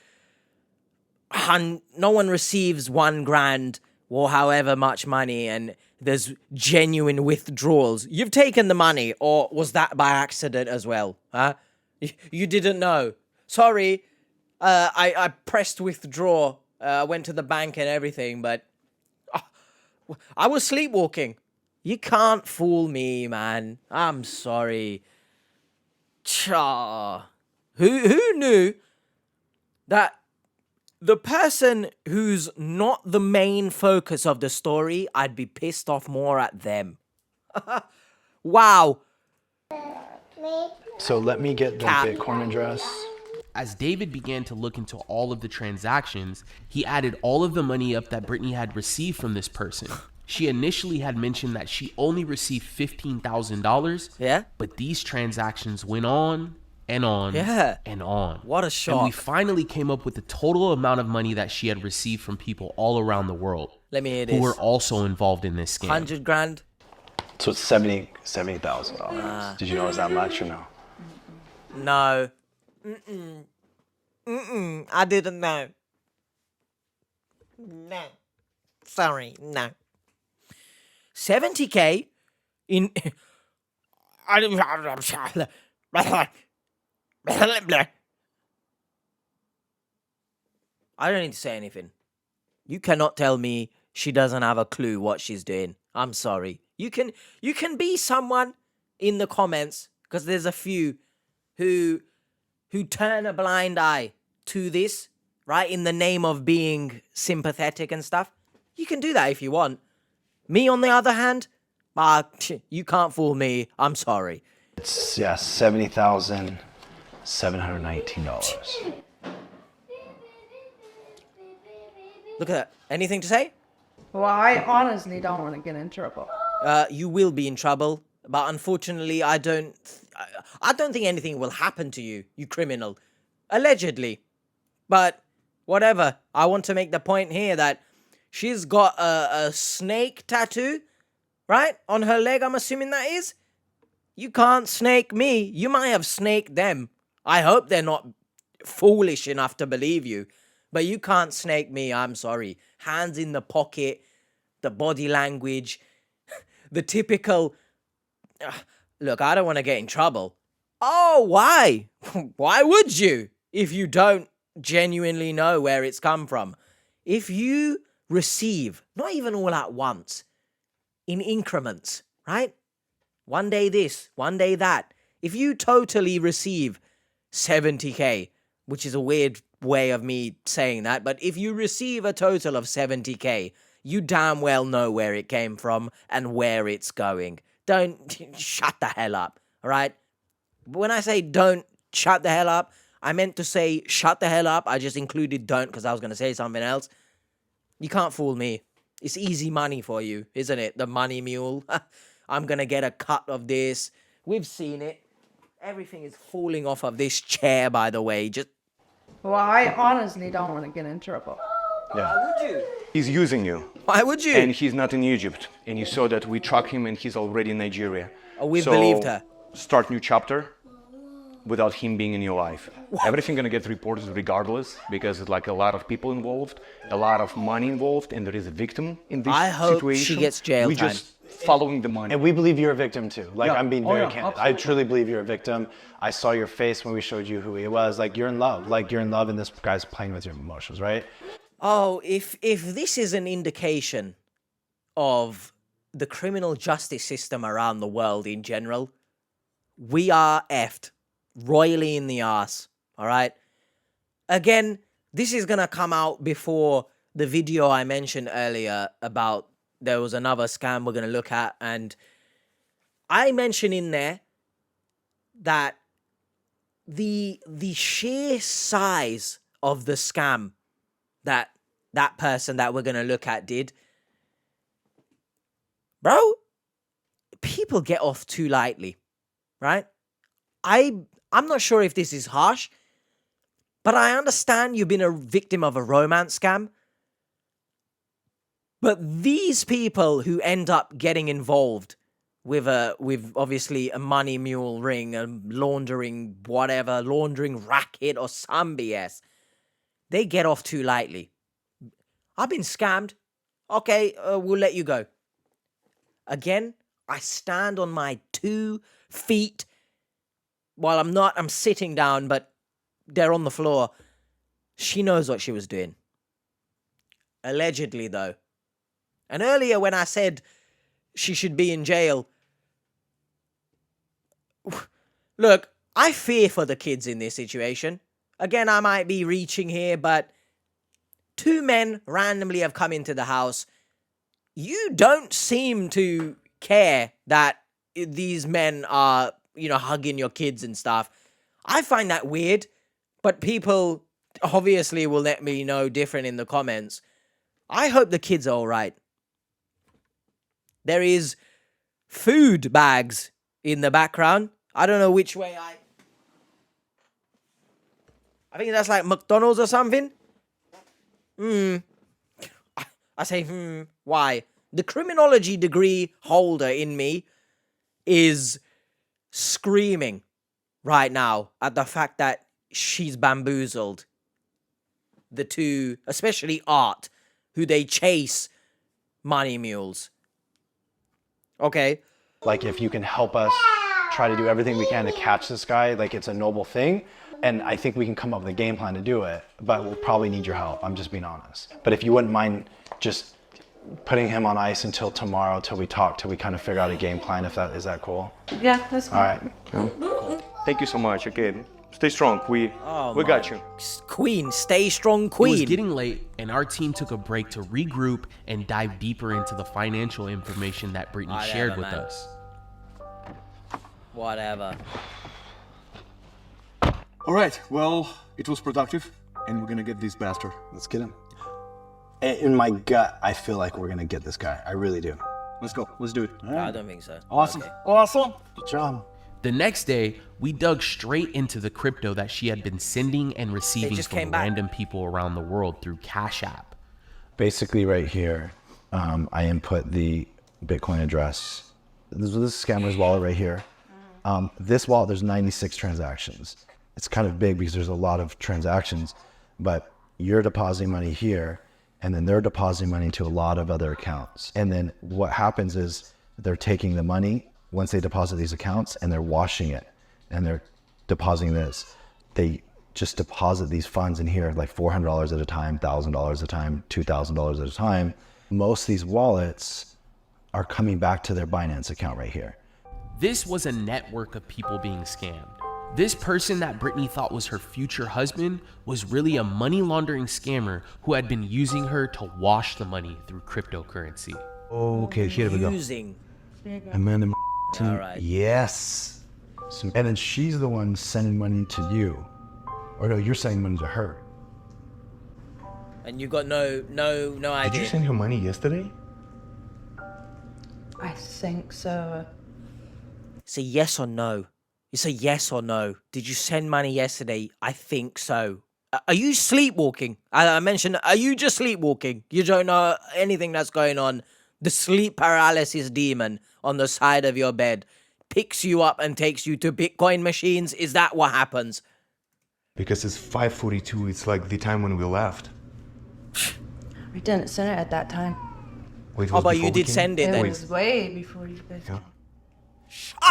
$1,000 or however much money and there's genuine withdrawals. You've taken the money, or was that by accident as well? Huh? You didn't know. Sorry. I pressed withdraw. Went to the bank and everything, but I was sleepwalking. You can't fool me, man. I'm sorry. Cha. Who knew that the person who's not the main focus of the story, I'd be pissed off more at them. Wow. So let me get the Cap. Bitcoin address. As David began to look into all of the transactions, he added all of the money up that Brittany had received from this person. She initially had mentioned that she only received $15,000. Yeah. But these transactions went on and on and on. What a shock. And we finally came up with the total amount of money that she had received from people all around the world. Let me hear who this. were also involved in this scam. 100 grand? So it's $70,000. Did you know it was that much or no? No. I didn't know. No. Sorry, no. 70K in... I don't need to say anything. You cannot tell me she doesn't have a clue what she's doing. I'm sorry. You can be someone in the comments, because there's a few who turn a blind eye to this, right? In the name of being sympathetic and stuff. You can do that if you want. Me, on the other hand, you can't fool me. I'm sorry. It's, yeah, $70,719. Look at that. Anything to say? Well, I honestly don't want to get in trouble. You will be in trouble, but unfortunately, I don't think anything will happen to you, you criminal. Allegedly. But whatever. I want to make the point here that she's got a snake tattoo, right? On her leg, I'm assuming that is. You can't snake me. You might have snaked them. I hope they're not foolish enough to believe you. But you can't snake me, I'm sorry. Hands in the pocket, the body language, the typical... Look, I don't want to get in trouble. Oh, why? Why would you? If you don't genuinely know where it's come from. If you receive, not even all at once, in increments, right? One day this, one day that. If you totally receive 70K, which is a weird way of me saying that, but if you receive a total of 70K, you damn well know where it came from and where it's going. Don't shut the hell up, all right? When I say don't shut the hell up, I meant to say shut the hell up. I just included don't because I was going to say something else. You can't fool me. It's easy money for you, isn't it? The money mule. I'm going to get a cut of this. We've seen it. Everything is falling off of this chair, by the way. Just... Well, I honestly don't want to get in trouble. Yeah. Why would you? He's using you. Why would you? And he's not in Egypt. And you saw that we track him and he's already in Nigeria. Oh, we believed her. Start new chapter without him being in your life. What? Everything gonna get reported regardless because it's like a lot of people involved, a lot of money involved, and there is a victim in this situation. I hope she gets jail We time. just following the money. And we believe you're a victim too. Like, Yeah. I'm being Oh, very yeah, candid. absolutely. I truly believe you're a victim. I saw your face when we showed you who he was. Like, you're in love. Like, you're in love and this guy's playing with your emotions, right? Oh, if this is an indication of the criminal justice system around the world in general, we are effed royally in the arse, all right? Again, this is going to come out before the video I mentioned earlier about there was another scam we're going to look at, and I mentioned in there that the sheer size of the scam that person that we're going to look at did, bro, people get off too lightly, right? I'm not sure if this is harsh, but I understand you've been a victim of a romance scam. But these people who end up getting involved with obviously a money mule ring, a laundering racket or some BS, they get off too lightly. I've been scammed. Okay, we'll let you go. Again, I stand on my 2 feet. Well, I'm sitting down, but they're on the floor. She knows what she was doing. Allegedly, though. And earlier when I said she should be in jail, look, I fear for the kids in this situation. Again, I might be reaching here, but 2 men randomly have come into the house. You don't seem to care that these men are, hugging your kids and stuff. I find that weird, but people obviously will let me know different in the comments. I hope the kids are all right. There is food bags in the background. I don't know which way I think that's like McDonald's or something. I say, why? The criminology degree holder in me is screaming right now at the fact that she's bamboozled the two, especially Art, who they chase money mules. Okay. Like, if you can help us try to do everything we can to catch this guy, like, it's a noble thing. And I think we can come up with a game plan to do it, but we'll probably need your help. I'm just being honest. But if you wouldn't mind just putting him on ice until tomorrow, till we talk, till we kind of figure out a game plan, is that cool? Yeah, that's cool. All right. Thank you so much. Okay, stay strong. We got you. Queen, stay strong, queen. It was getting late, and our team took a break to regroup and dive deeper into the financial information that Brittany shared with us. Whatever. All right, well, it was productive, and we're gonna get this bastard. Let's get him. In my gut, I feel like we're gonna get this guy. I really do. Let's go. Let's do it. No, I don't think so. Awesome. Okay. Awesome. Good job. The next day, we dug straight into the crypto that she had been sending and receiving from random people around the world through Cash App. Basically, right here, I input the Bitcoin address. This is scammer's wallet right here. This wallet, there's 96 transactions. It's kind of big because there's a lot of transactions, but you're depositing money here, and then they're depositing money to a lot of other accounts. And then what happens is they're taking the money once they deposit these accounts, and they're washing it, and they're depositing this. They just deposit these funds in here, like $400 at a time, $1,000 at a time, $2,000 at a time. Most of these wallets are coming back to their Binance account right here. This was a network of people being scammed. This person that Brittany thought was her future husband was really a money laundering scammer who had been using her to wash the money through cryptocurrency. Okay, here we go. Using. Amanda. All right. Yes. And then she's the one sending money to you. Or no, you're sending money to her. And you got no idea. Did you send her money yesterday? I think so. Say yes or no. You say yes or no. Did you send money yesterday? I think so. Are you sleepwalking? I mentioned, are you just sleepwalking? You don't know anything that's going on. The sleep paralysis demon on the side of your bed picks you up and takes you to Bitcoin machines. Is that what happens? Because it's 5:42. It's like the time when we left. We didn't send it at that time. Wait, but you did send it then. It was way before you guys did.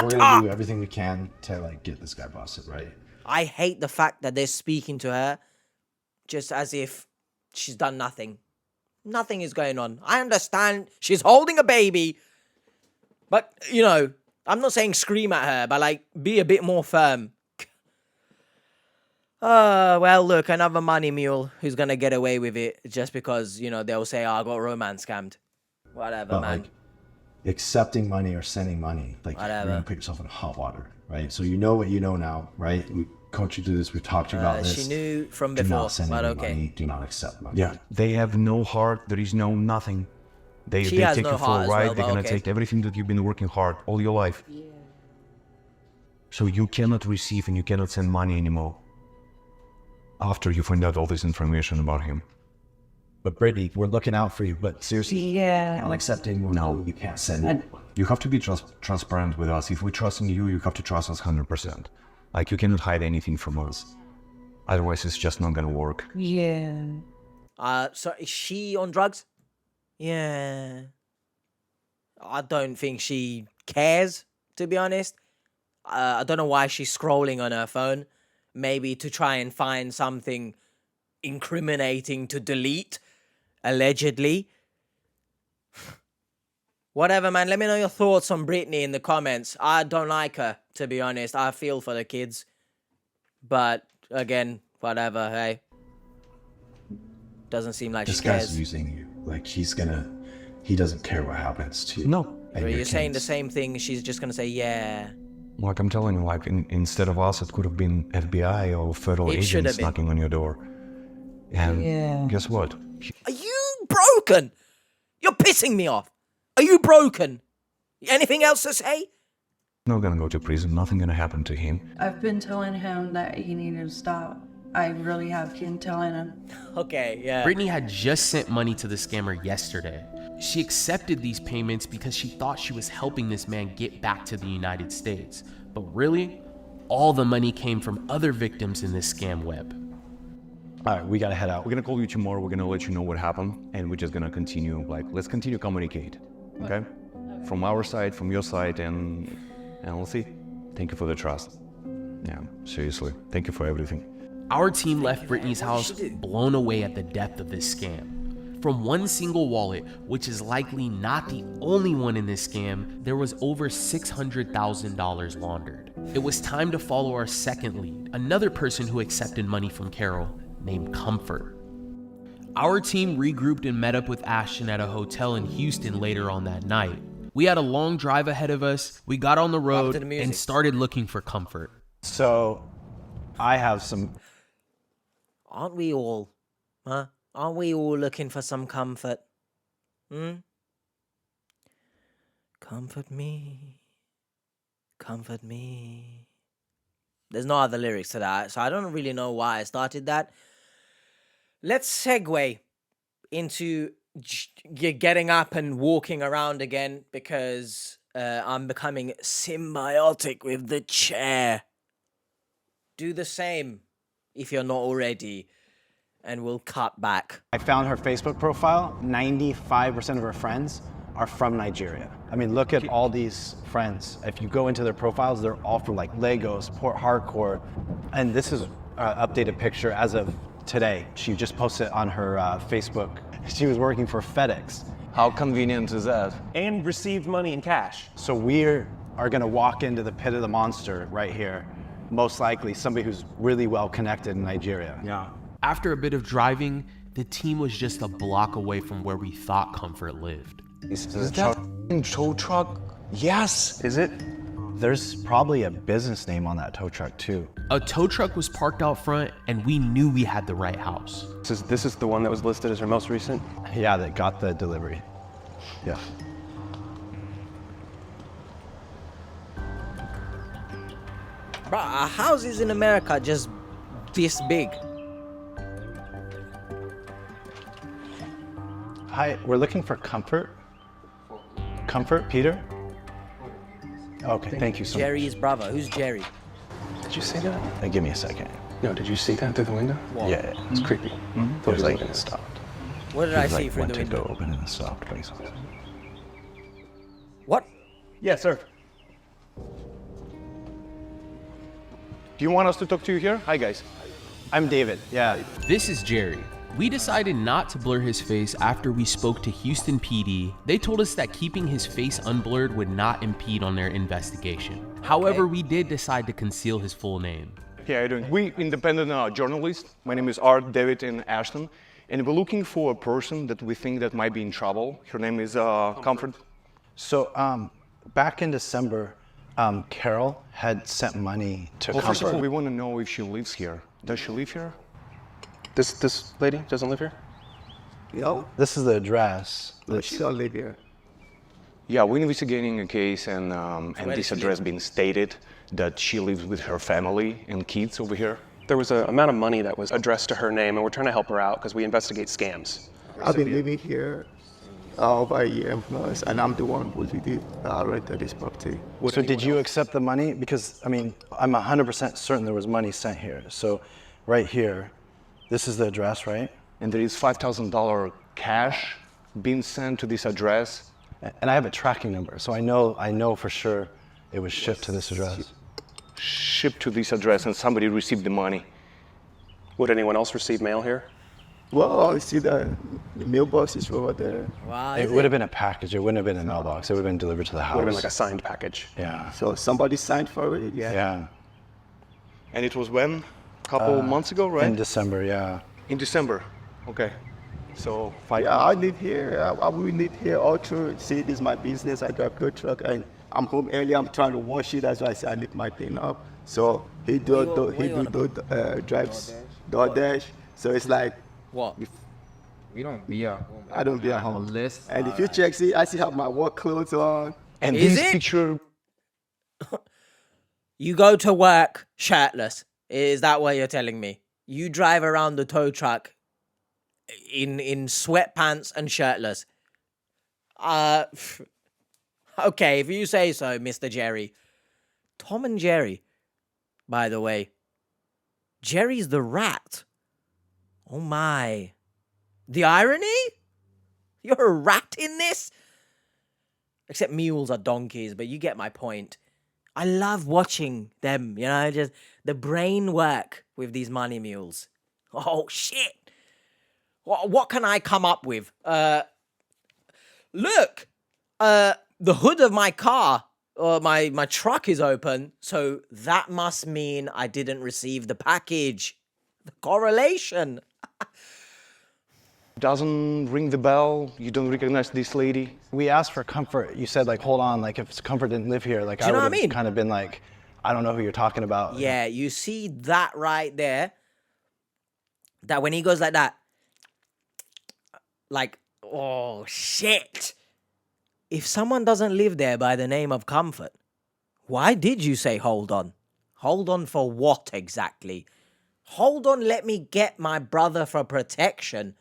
We're gonna do everything we can to like get this guy busted, right? I hate the fact that they're speaking to her just as if she's done nothing. Nothing is going on. I understand she's holding a baby, but, I'm not saying scream at her, but, like, be a bit more firm. Well, look, another money mule who's gonna get away with it just because, they'll say, I got romance scammed. Whatever, But, man. like, accepting money or sending money, like, Whatever. you're gonna put yourself in hot water, right? So you know what you know now, right? We coach you through this. We've talked to you about this. She knew from Do before, not send but any okay. money. Do not accept money. Yeah, they have no heart. There is no nothing. They She take has you no for heart a as ride. well, They're but gonna okay. take everything that you've been working hard all your life. Yeah. So you cannot receive and you cannot send money anymore after you find out all this information about him. But Brittany, we're looking out for you. But seriously, Yeah. not accepting. No, you can't send it. You have to be transparent with us. If we trust in you, you have to trust us 100%. Like, you cannot hide anything from us. Otherwise, it's just not gonna work. Yeah. So is she on drugs? Yeah. I don't think she cares, to be honest. I don't know why she's scrolling on her phone. Maybe to try and find something incriminating to delete, allegedly. Whatever, man. Let me know your thoughts on Brittany in the comments. I don't like her, to be honest. I feel for the kids. But, again, whatever, hey. Doesn't seem like This she guy's cares. using you. Like he doesn't care what happens to you. No. And Or your you're saying the kids. same thing, she's just gonna say, yeah. Like I'm telling you, like instead of us, it could have been FBI or federal It should have agents been. knocking on your door. And guess what? Are you broken? You're pissing me off. Are you broken? Anything else to say? Not gonna go to prison. Nothing gonna happen to him. I've been telling him that he needed to stop. I really have been telling him. Okay, yeah. Brittany had just sent money to the scammer yesterday. She accepted these payments because she thought she was helping this man get back to the United States. But really, all the money came from other victims in this scam web. All right, we gotta head out. We're gonna call you tomorrow. We're gonna let you know what happened, and we're just gonna continue. Let's continue to communicate, okay? From our side, from your side, and we'll see. Thank you for the trust. Yeah, seriously. Thank you for everything. Our team left Brittany's house blown away at the depth of this scam. From one single wallet, which is likely not the only one in this scam, there was over $600,000 laundered. It was time to follow our second lead, another person who accepted money from Carol, named Comfort. Our team regrouped and met up with Ashton at a hotel in Houston later on that night. We had a long drive ahead of us. We got on the road and started looking for Comfort. So, I have some... Aren't we all? Huh? Aren't we all looking for some comfort? Comfort me. Comfort me. There's no other lyrics to that, so I don't really know why I started that. Let's segue into getting up and walking around again because I'm becoming symbiotic with the chair. Do the same if you're not already, and we'll cut back. I found her Facebook profile. 95% of her friends are from Nigeria. I mean, look at all these friends. If you go into their profiles, they're all from like Lagos, Port Harcourt, and this is an updated picture as of today. She just posted on her Facebook. She was working for FedEx. How convenient is that? And received money in cash. So we are gonna walk into the pit of the monster right here. Most likely somebody who's really well connected in Nigeria. Yeah. After a bit of driving, the team was just a block away from where we thought Comfort lived. Is that tow truck? Yes. Is it? There's probably a business name on that tow truck too. A tow truck was parked out front and we knew we had the right house. This is the one that was listed as her most recent? Yeah, that got the delivery. Yeah. Bro, our houses in America just this big. Hi, we're looking for Comfort. Comfort, Peter? Okay, thank you so much. Jerry's brother. Who's Jerry? Did you see that? Hey, give me a second. No, did you see that through the window? What? Yeah, It's creepy. Thought he was like stopped. What did I see through the went to window? go open in a soft place. What? Yes, sir. Do you want us to talk to you here? Hi, guys. I'm David, yeah. This is Jerry. We decided not to blur his face after we spoke to Houston PD. They told us that keeping his face unblurred would not impede on their investigation. However, we did decide to conceal his full name. How are you doing? We independent journalists. My name is Art, David, and Ashton. And we're looking for a person that we think that might be in trouble. Her name is Comfort. So, back in December, Carol had sent money to Well, first of all, Comfort. we want to know if she lives here. Does she live here? This lady doesn't live here? No. This is the address. She don't live here. Yeah, we're investigating a case, and where this does she address live? being stated that she lives with her family and kids over here. There was an amount of money that was addressed to her name, and we're trying to help her out because we investigate scams. I've been living here over a year plus, and I'm the one who did rented this property. So did you accept the money? Because, I mean, I'm 100% certain there was money sent here. So right here, this is the address, right? And there is $5,000 cash being sent to this address. And I have a tracking number, so I know for sure it was shipped to this address. Shipped to this address, and somebody received the money. Would anyone else receive mail here? Well, I see the mailbox is over there. Wow. It would have been a package. It wouldn't have been a mailbox. It would have been delivered to the house. Would have been like a signed package. Yeah. So somebody signed for it? Yeah. And it was when? A couple months ago, right? In December, yeah. In December. Okay. So Yeah, I live here. I will live here all through. See, this is my business. I drive good truck, and I'm home early. I'm trying to wash it. That's why I say I lift my thing up. So he drives DoorDash. So it's like what? We don't be at home. I don't be at home. List. And if you check, see, I still have my work clothes on. And Is this it? picture, You go to work shirtless. Is that what you're telling me? You drive around the tow truck in sweatpants and shirtless. Okay, if you say so, Mr. Jerry. Tom and Jerry, by the way. Jerry's the rat. Oh my. The irony? You're a rat in this? Except mules are donkeys, but you get my point. I love watching them, you know, just the brain work with these money mules. Oh, shit. What can I come up with? Look, the hood of my car, my truck is open, so that must mean I didn't receive the package. The correlation. doesn't ring the bell. You don't recognize this lady. We asked for Comfort. You said, like, hold on, like, if Comfort didn't live here, like, Do you know what I mean? kind of been like, I don't know who you're talking about. Yeah, you see that right there? That when he goes like that, like, oh, shit. If someone doesn't live there by the name of Comfort, why did you say hold on? Hold on for what exactly? Hold on, let me get my brother for protection.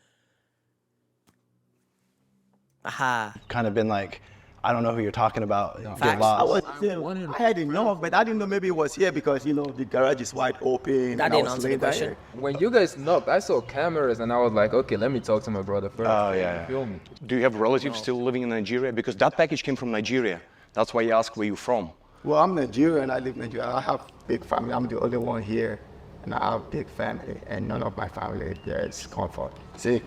Aha. Kind of been like, I don't know who you're talking about. Get I lost. had enough, but I didn't know maybe it was here because, you know, the garage is wide open. That and I didn't was answer the laying question. there. When you guys knocked, I saw cameras and I was like, okay, let me talk to my brother first. Oh, yeah. Feel me? Do you have relatives still living in Nigeria? Because that package came from Nigeria. That's why I asked where you're from. Well, I'm Nigerian. I live in Nigeria. I have big family. I'm the only one here, and I have big family, and none of my family there is Comfort. See?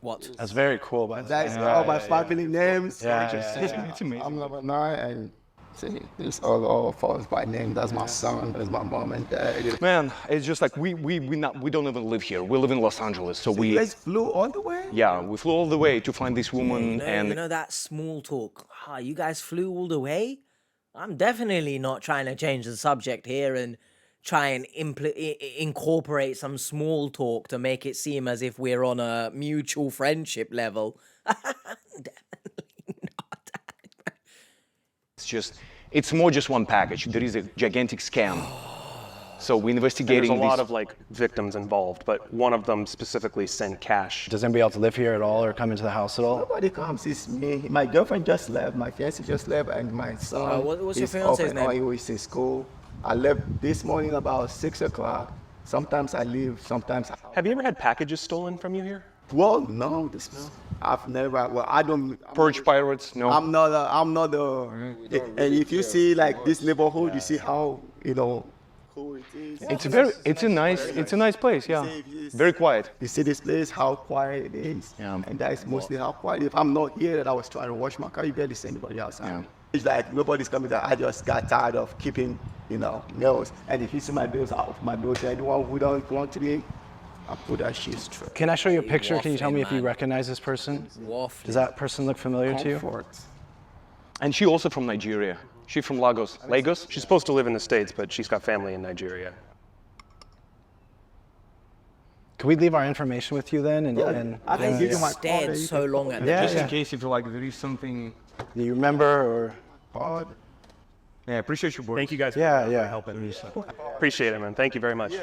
What? That's very cool. But That's all my family names. It's amazing. I'm Lebanon, and see, this all falls by name. That's my son. That's my mom and dad. Man, it's just like we don't even live here. We live in Los Angeles, so we. You guys flew all the way? Yeah, we flew all the way to find this woman, You know that small talk. You guys flew all the way? I'm definitely not trying to change the subject here and try and incorporate some small talk to make it seem as if we're on a mutual friendship level. It's more just one package. There is a gigantic scam. So we investigating. There's a lot of like victims involved, but one of them specifically sent cash. Does anybody else live here at all or come into the house at all? Nobody comes. It's me. My girlfriend just left. My fiancé just left, and my son. What's your is fiancé's off and name? on. He was in school. I left this morning about 6 o'clock. Sometimes I leave. Sometimes. Have you ever had packages stolen from you here? Well, no. I've never. Well, I don't. Purge pirates? No. I'm not a. And if you see like this neighborhood, you see how cool it is. It's a nice place. Yeah. Very quiet. You see this place, how quiet it is. Yeah. And that is mostly how quiet. If I'm not here, that I was trying to wash my car, you barely see anybody outside. Yeah. It's like nobody's coming down. I just got tired of keeping, nails. And if you see my bills out, my bills, anyone who don't want to be, I put that shit straight. Can I show you a picture? Can you tell me if you recognize this person? Does that person look familiar to you? And she also from Nigeria. She's from Lagos. Lagos? She's supposed to live in the States, but she's got family in Nigeria. Can we leave our information with you then? I can give you my stared card. so long at Just in case if like there is something. Do you remember or? Yeah, appreciate your work. Thank you guys for helping. Appreciate it, man. Thank you very much.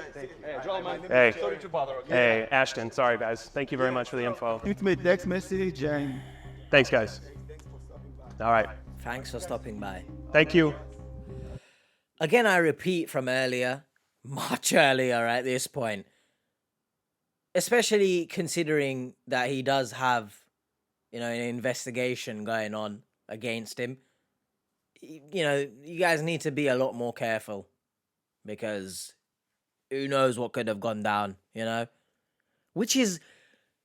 Hey, Ashton. Sorry, guys. Thank you very much for the info. Shoot me a text message and. Thanks, guys. All right. Thanks for stopping by. Thank you. Again, I repeat from earlier, much earlier at this point, especially considering that he does have, an investigation going on against him. You guys need to be a lot more careful because who knows what could have gone down, Which is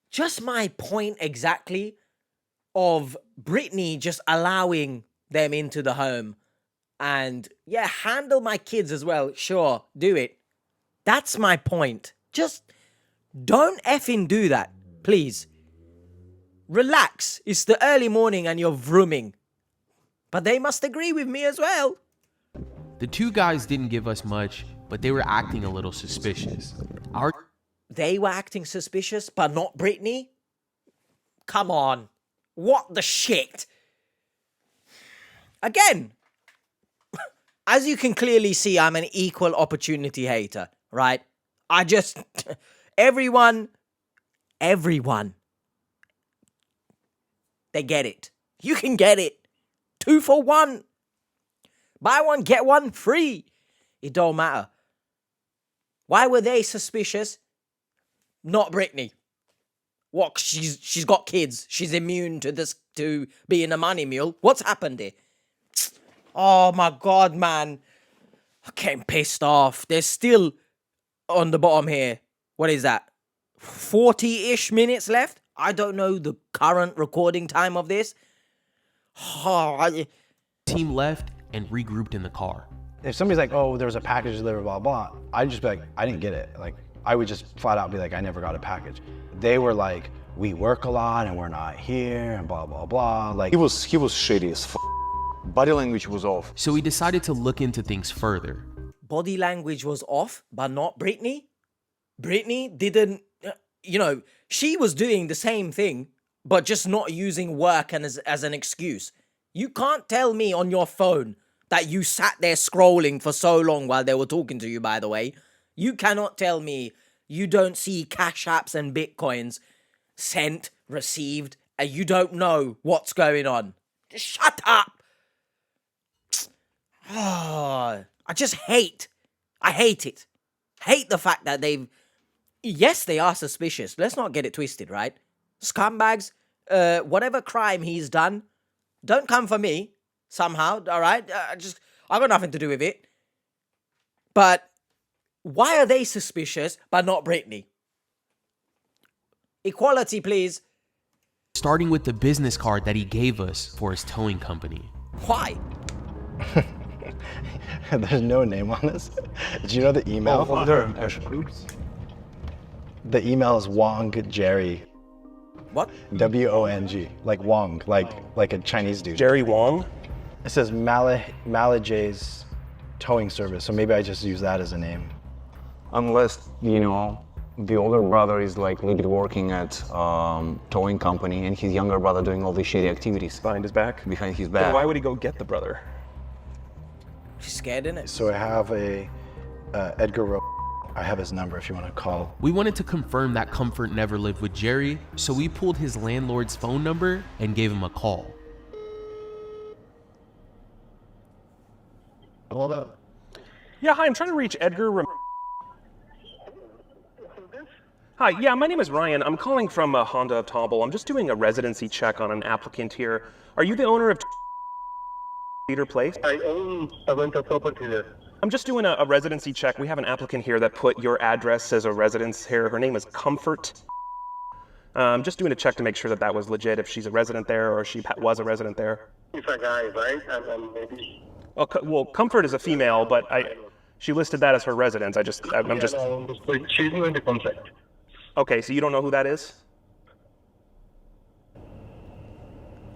just my point exactly of Brittany just allowing them into the home and handle my kids as well. Sure, do it. That's my point. Just don't effing do that, please. Relax. It's the early morning and you're vrooming. But they must agree with me as well. The two guys didn't give us much, but they were acting a little suspicious. They were acting suspicious, but not Brittany? Come on. What the shit? Again, as you can clearly see, I'm an equal opportunity hater, right? Everyone, they get it. You can get it. 2 for 1. Buy one, get one free. It don't matter. Why were they suspicious? Not Brittany. What? She's got kids. She's immune to this, to being a money mule. What's happened here? Oh my God, man. I'm getting pissed off. There's still on the bottom here. What is that? 40-ish minutes left? I don't know the current recording time of this. Team left and regrouped in the car. If somebody's like, oh, there was a package delivered, blah, blah, I'd just be like, I didn't get it. Like, I would just flat out be like, I never got a package. They were like, we work a lot and we're not here and blah, blah, blah. Like, he was shitty as f. Body language was off. So we decided to look into things further. Body language was off, but not Brittany. Brittany didn't, she was doing the same thing, but just not using work as an excuse. You can't tell me on your phone that you sat there scrolling for so long while they were talking to you, by the way. You cannot tell me you don't see cash apps and bitcoins sent, received, and you don't know what's going on. Just shut up. Oh, I hate it. Hate the fact that yes, they are suspicious. Let's not get it twisted, right? Scumbags, whatever crime he's done, don't come for me somehow, all right? I got nothing to do with it. But why are they suspicious but not Brittany? Equality, please. Starting with the business card that he gave us for his towing company. Why? There's no name on this. Do you know the email? The email is Wong Jerry. What? W-O-N-G. Like Wong, like a Chinese dude. Jerry Wong? It says Malajay's towing service, so maybe I just use that as a name. Unless, the older brother is like legit working at towing company and his younger brother doing all these shady activities. Behind his back? Behind his back. Then why would he go get the brother? She's scared, innit? So I have a Edgar Rowe. I have his number if you want to call. We wanted to confirm that Comfort never lived with Jerry, so we pulled his landlord's phone number and gave him a call. Hold up. Yeah, hi, I'm trying to reach Edgar. Hi, yeah, my name is Ryan. I'm calling from Honda of Tobble. I'm just doing a residency check on an applicant here. Are you the owner of Peter Place? I own a rental property there. I'm just doing a residency check. We have an applicant here that put your address as a residence here. Her name is Comfort. I'm just doing a check to make sure that was legit, if she's a resident there or she was a resident there. It's a guy, right? And maybe... Well, Comfort is a female, but she listed that as her residence. I'm just... No, she's in the contract. Okay, so you don't know who that is?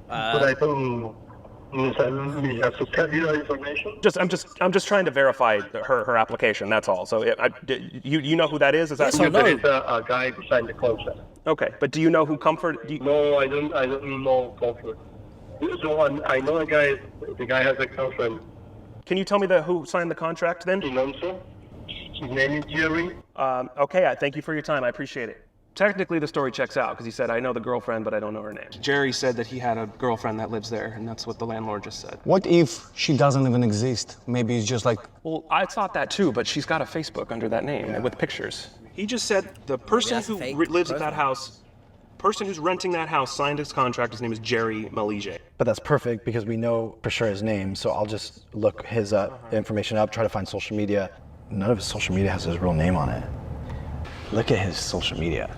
But I don't... We have to tell you that information. I'm just trying to verify her application. That's all. So you know who that is? Is that yes, there is a guy who signed the contract. Okay, but do you know who Comfort? No, I don't know Comfort. So I know a guy. The guy has a girlfriend. Can you tell me who signed the contract then? His name is Jerry. Okay, thank you for your time. I appreciate it. Technically, the story checks out because he said, I know the girlfriend, but I don't know her name. Jerry said that he had a girlfriend that lives there, and that's what the landlord just said. What if she doesn't even exist? Maybe it's just like... Well, I thought that too, but she's got a Facebook under that name with pictures. He just said the person who lives at that house, person who's renting that house signed his contract. His name is Jerry Malige. But that's perfect because we know for sure his name, so I'll just look his information up, try to find social media. None of his social media has his real name on it. Look at his social media.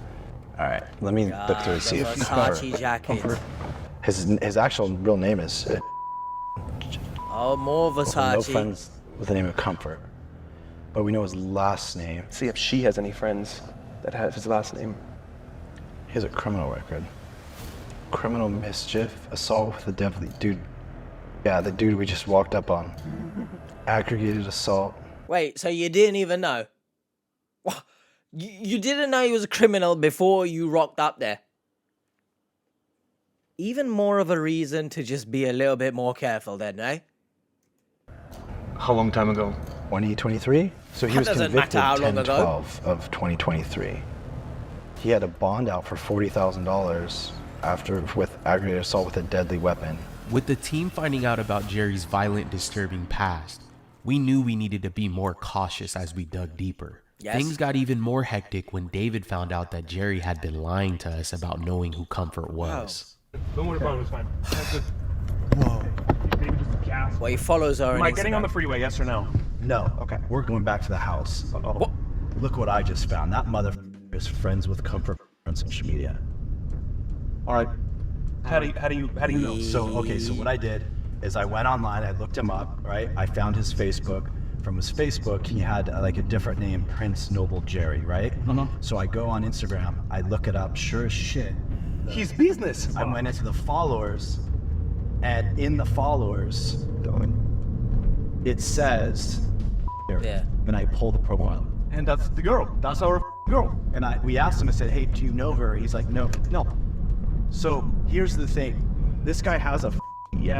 All right, let me look through and see if Comfort. His actual real name is. More Versace. No friends with the name of Comfort, but we know his last name. See if she has any friends that have his last name. has a criminal record. Criminal mischief, assault with a deadly dude. Yeah, the dude we just walked up on. Aggravated assault. Wait, so you didn't even know? What? You didn't know he was a criminal before you rocked up there? Even more of a reason to just be a little bit more careful then, eh? How long time ago? 2023? So he That was doesn't convicted matter how long ago. 10/12 of 2023. He had a bond out for $40,000 after with aggravated assault with a deadly weapon. With the team finding out about Jerry's violent, disturbing past, we knew we needed to be more cautious as we dug deeper. Yes. Things got even more hectic when David found out that Jerry had been lying to us about knowing who Comfort was. Don't worry about it, it's fine. That's good. Whoa. Maybe just a cast. Well, he follows her on Am I getting Instagram. on the freeway, yes or no? No. Okay. We're going back to the house. Oh, look what I just found. That mother is friends with Comfort on social media. All right. How do you know? So what I did is I went online, I looked him up, right? I found his Facebook. From his Facebook, he had like a different name, Prince Noble Jerry, right? So I go on Instagram, I look it up, sure as shit. His business. I went into the followers, and in the followers, it says, and I pull the profile. And that's the girl. That's our girl. And we asked him, I said, hey, do you know her? He's like, no. So here's the thing. This guy has a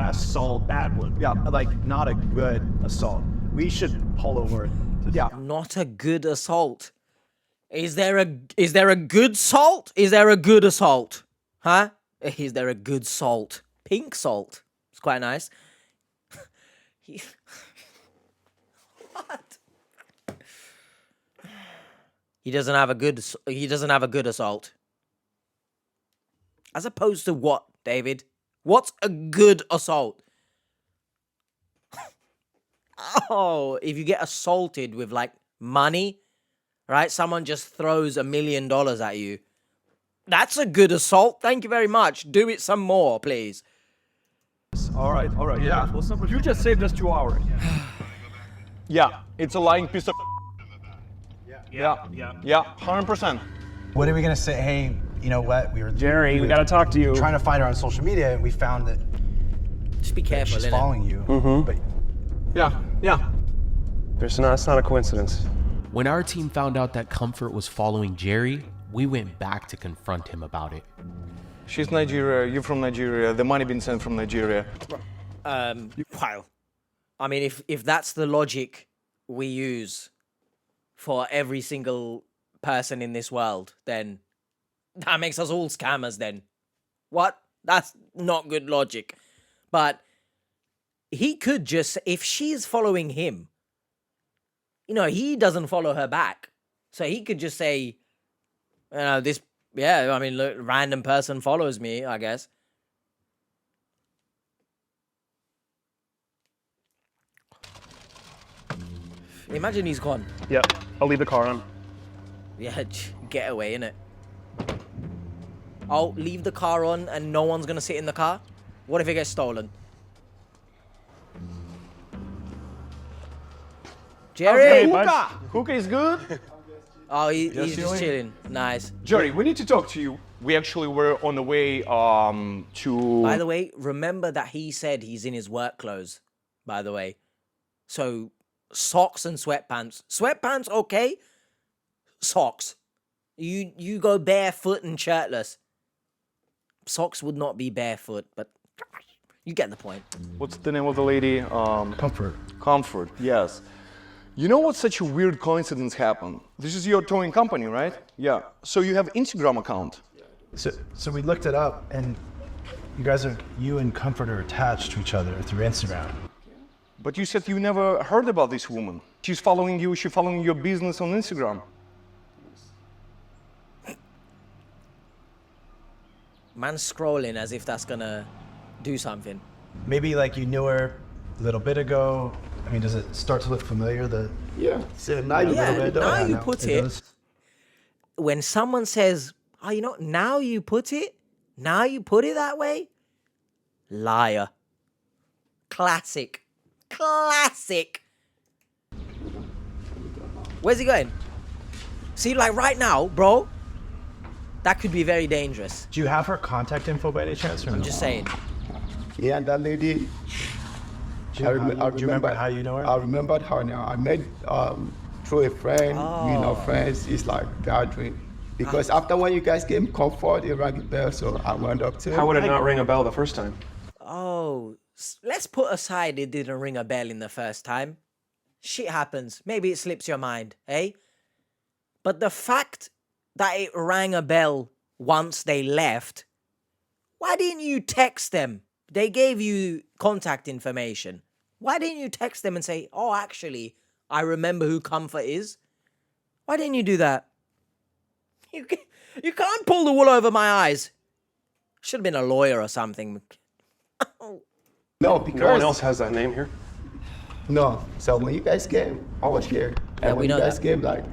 assault, bad one. Yeah, like not a good assault. We should pull over. Yeah. Not a good assault. Is there a good salt? Is there a good assault? Huh? Is there a good salt? Pink salt. It's quite nice. What? He doesn't have a good assault. As opposed to what, David? What's a good assault? Oh, if you get assaulted with like money, right? Someone just throws $1 million at you. That's a good assault. Thank you very much. Do it some more, please. All right. Yeah. You just saved us 2 hours. Yeah, it's a lying piece of. Yeah, 100%. What are we gonna say? Hey, you know what? Jerry, we gotta talk to you. Trying to find her on social media, and we found that. Just be careful. She's following you. But Yeah. It's not a coincidence. When our team found out that Comfort was following Jerry, we went back to confront him about it. She's Nigeria, you're from Nigeria, the money been sent from Nigeria. Well, I mean, if that's the logic we use for every single person in this world, then that makes us all scammers then. What? That's not good logic. But he could just, if she's following him, he doesn't follow her back. So he could just say, look, random person follows me, I guess. Imagine he's gone. Yeah, I'll leave the car on. Yeah, get away, innit? Oh, leave the car on and no one's gonna sit in the car? What if it gets stolen? Jerry! Hookah is good? Oh, he's just chilling. Nice. Jerry, we need to talk to you. We actually were on the way to... By the way, remember that he said he's in his work clothes, by the way. So, socks and sweatpants. Sweatpants, okay. Socks. You go barefoot and shirtless. Socks would not be barefoot, but you get the point. What's the name of the lady? Comfort. Comfort, yes. You know what such a weird coincidence happened? This is your towing company, right? Yeah. So you have Instagram account. So we looked it up, and you and Comfort are attached to each other through Instagram. But you said you never heard about this woman. She's following you, she's following your business on Instagram. Man's scrolling as if that's gonna do something. Maybe like you knew her a little bit ago. I mean, does it start to look familiar? Now you put it. When someone says, "Oh, now you put it that way," liar. Classic. Where's he going? See, like right now, bro. That could be very dangerous. Do you have her contact info by any chance? Or I'm no? just saying. Yeah, and that lady. Do you remember how you know her? I remembered her now. I met through a friend. We know friends. It's like gathering. Because after when you guys gave me comfort, it rang a bell, so I went up to. How would it not ring a bell the first time? Oh, let's put aside it didn't ring a bell in the first time. Shit happens. Maybe it slips your mind, eh? But the fact that it rang a bell once they left, why didn't you text them? They gave you contact information. Why didn't you text them and say, oh, actually, I remember who Comfort is? Why didn't you do that? You can't pull the wool over my eyes. Should have been a lawyer or something. No, because no one else has that name here. No. So when you guys came, I was here. And when you guys came, like,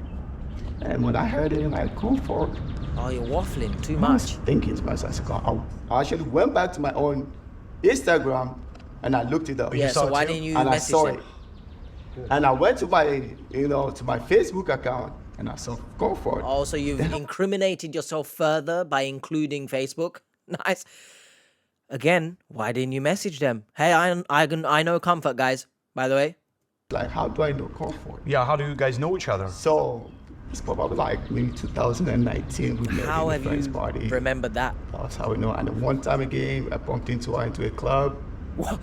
and when I heard it, like, comfort. Oh, you're waffling too I was much. thinking to myself, I actually went back to my own Instagram and I looked it up. Yeah, so why didn't you and message I saw them? it. And I went to my, to my Facebook account and I saw comfort. Oh, so you've incriminated yourself further by including Facebook? Nice. Again, why didn't you message them? Hey, I know Comfort, guys, by the way. Like, how do I know comfort? Yeah, how do you guys know each other? So, it's probably like maybe 2019 we met How in have a friend's you party. remembered that? That's how we know. And one time again, I bumped into her into a club. What?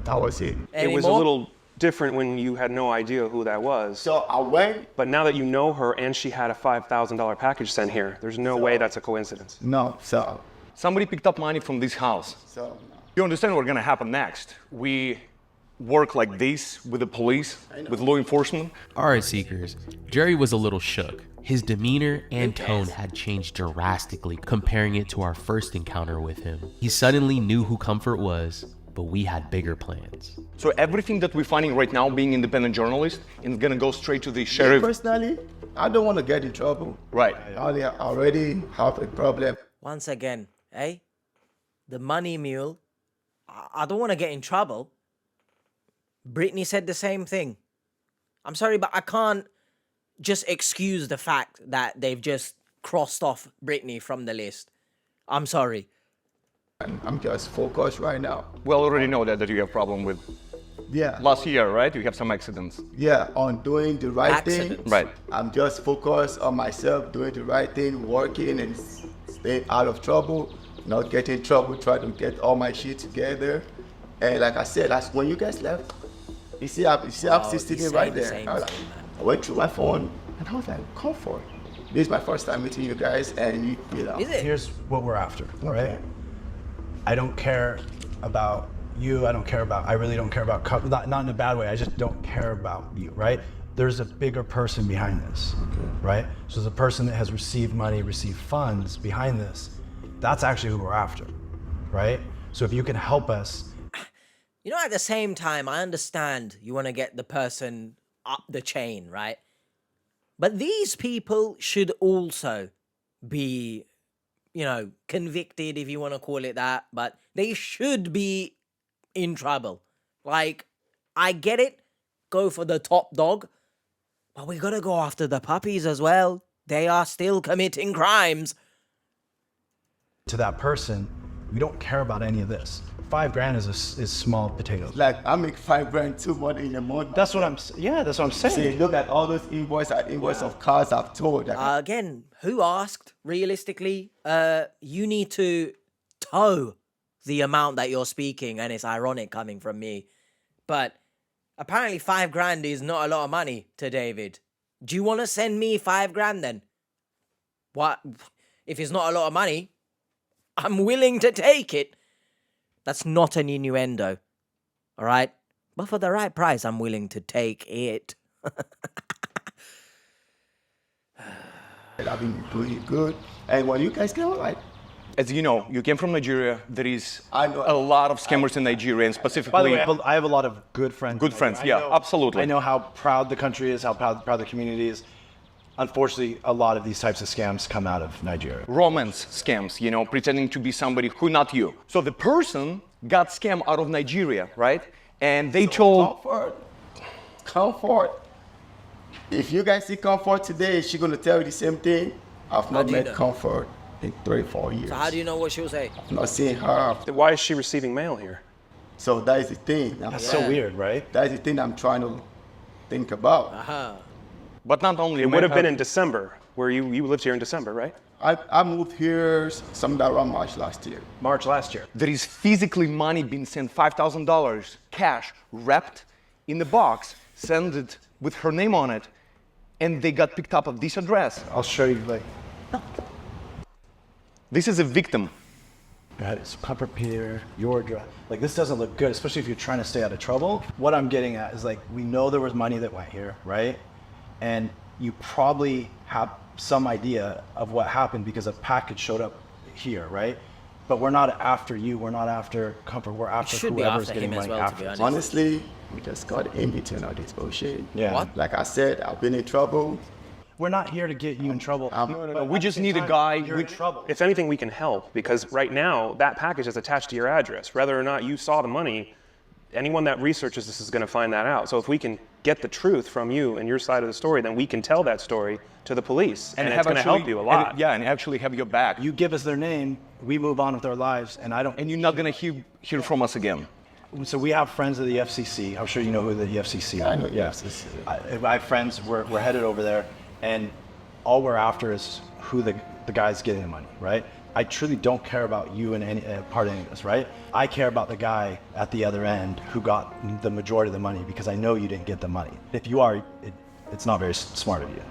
That was it. It was a little different when you had no idea who that was. So I went. But now that you know her and she had a $5,000 package sent here, there's no way that's a coincidence. No, so. Somebody picked up money from this house. So. You understand what's gonna happen next? We work like this with the police, with law enforcement. All right, Seekers. Jerry was a little shook. His demeanor and tone had changed drastically comparing it to our first encounter with him. He suddenly knew who Comfort was, but we had bigger plans. So everything that we're finding right now, being independent journalist, is gonna go straight to the sheriff. Personally, I don't want to get in trouble. Right. I already have a problem. Once again, eh? The money mule. I don't want to get in trouble. Brittany said the same thing. I'm sorry, but I can't just excuse the fact that they've just crossed off Brittany from the list. I'm sorry. I'm just focused right now. We already know that you have problem with last year, right? You have some accidents. Yeah, on doing the right thing. Right. I'm just focused on myself, doing the right thing, working and staying out of trouble, not getting in trouble, trying to get all my shit together. And like I said, that's when you guys left. You see, I'm sitting right there. I went through my phone and I was like, comfort. This is my first time meeting you guys, and you know. Here's what we're after, all right? I don't care about you. I really don't care about, not in a bad way. I just don't care about you, right? There's a bigger person behind this, right? So there's a person that has received money, received funds behind this. That's actually who we're after, right? So if you can help us. You know, at the same time, I understand you want to get the person up the chain, right? But these people should also be, convicted, if you want to call it that, but they should be in trouble. Like, I get it, go for the top dog, but we gotta go after the puppies as well. They are still committing crimes. To that person, we don't care about any of this. $5,000 is small potatoes. Like, I make $5,000 too much in a month. That's what I'm saying. See, look at all those invoices of cars I've told. Again, who asked, realistically? You need to toe the amount that you're speaking, and it's ironic coming from me. But apparently $5,000 is not a lot of money to David. Do you want to send me $5,000 then? What? If it's not a lot of money, I'm willing to take it. That's not an innuendo, all right? But for the right price, I'm willing to take it. I've been doing good. And when you guys came, like, as you know, you came from Nigeria. There is a lot of scammers in Nigeria, and specifically. By the way, I have a lot of good friends. Good friends, yeah, absolutely. I know how proud the country is, how proud the community is. Unfortunately, a lot of these types of scams come out of Nigeria. Romance scams, pretending to be somebody who not you. So the person got scammed out of Nigeria, right? And they told... Comfort. If you guys see Comfort today, is she going to tell you the same thing? I've not met Comfort. in 3-4 years. So how do you know what she'll say? I'm not seeing her. Then why is she receiving mail here? So that is the thing. That's so weird, right? That is the thing I'm trying to think about. But not only it would have been in December, where you lived here in December, right? I moved here sometime around March last year. March last year. There is physically money being sent, $5,000 cash, wrapped in the box, send it with her name on it, and they got picked up at this address. I'll show you like. This is a victim. Got it. So comfort Peter, your address. Like this doesn't look good, especially if you're trying to stay out of trouble. What I'm getting at is like, we know there was money that went here, right? And you probably have some idea of what happened because a package showed up here, right? But we're not after you, we're not after comfort, we're after whoever's getting money after. Honestly, we just got in between all this bullshit. Yeah. What? Like I said, I've been in trouble. We're not here to get you in trouble. No, we just need a guy. You're in trouble. If anything, we can help, because right now that package is attached to your address. Whether or not you saw the money, anyone that researches this is going to find that out. So if we can get the truth from you and your side of the story, then we can tell that story to the police, and it's going to help you a lot. And actually have your back. You give us their name, we move on with our lives, and you're not going to hear from us again. So we have friends at the FCC. I'm sure you know who the FCC are. I know the FCC. I have friends. We're headed over there, and all we're after is who the guy's getting the money, right? I truly don't care about you and any part of any of this, right? I care about the guy at the other end who got the majority of the money, because I know you didn't get the money. If you are, it's not very smart of you.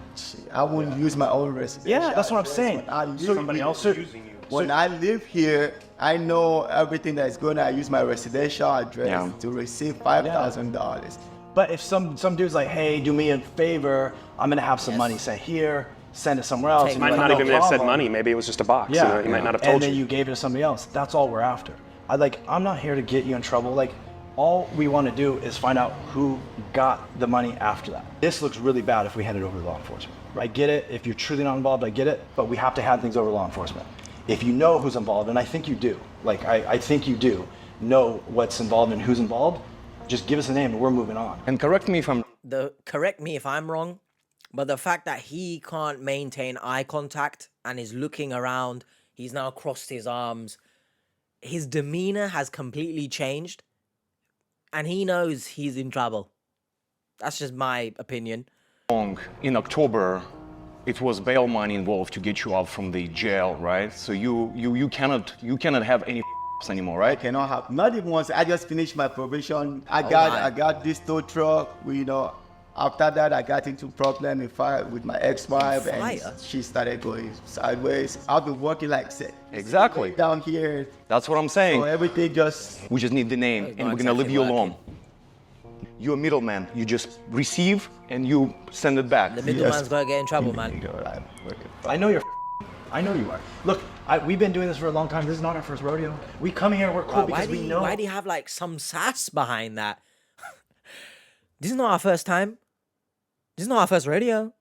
I wouldn't use my own residence. Yeah, that's what I'm saying. Somebody else using you. When I live here, I know everything that's going on. I use my residential address to receive $5,000. But if some dude's like, hey, do me a favor, I'm gonna have some money sent here, send it somewhere else. You might not even have said money. Maybe it was just a box. Yeah, you might not have told and then you gave it to somebody else. That's all we're after. I'm not here to get you in trouble. Like, all we want to do is find out who got the money after that. This looks really bad if we hand it over to law enforcement. I get it. If you're truly not involved, I get it. But we have to hand things over to law enforcement. If you know who's involved, and I think you do, I think you do know what's involved and who's involved, just give us a name and we're moving on. And correct me if I'm wrong, but the fact that he can't maintain eye contact and is looking around, he's now crossed his arms, his demeanor has completely changed, and he knows he's in trouble. That's just my opinion. In October, it was bail money involved to get you out from the jail, right? So you cannot have any anymore, right? I cannot have, not even once. I just finished my probation. I got this tow truck. After that, I got into problem in fire with my ex-wife, and she started going sideways. I've been working like exactly down here. That's what I'm saying. So everything we just need the name, and we're gonna leave you alone. You're a middleman. You just receive and you send it back. The middleman's gonna get in trouble, man. I know I know you are. Look, we've been doing this for a long time. This is not our first rodeo. We come here, we're cool because we know. Why do you have some sass behind that? This is not our first time. This is not our first rodeo.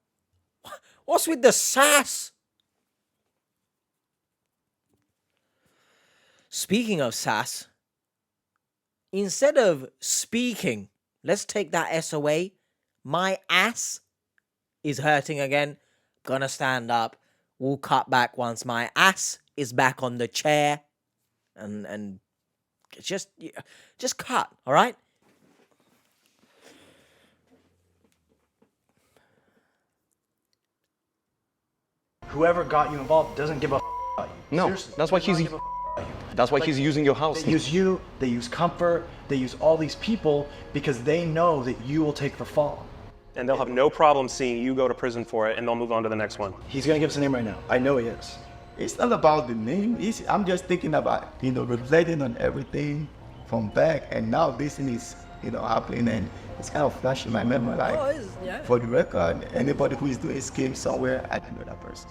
What's with the sass? Speaking of sass, instead of speaking, let's take that S away. My ass is hurting again. Gonna stand up. We'll cut back once my ass is back on the chair. And just cut, all right? Whoever got you involved doesn't give a about you. No, Seriously, that's why he's using your house. They use you, they use comfort, they use all these people because they know that you will take the fall. And they'll have no problem seeing you go to prison for it, and they'll move on to the next one. He's gonna give us a name right now. I know he is. It's not about the name. I'm just thinking about, reflecting on everything from back, and now this thing is, happening, and it's kind of flashing my memory. For the record, anybody who is doing a scheme somewhere, I know that person.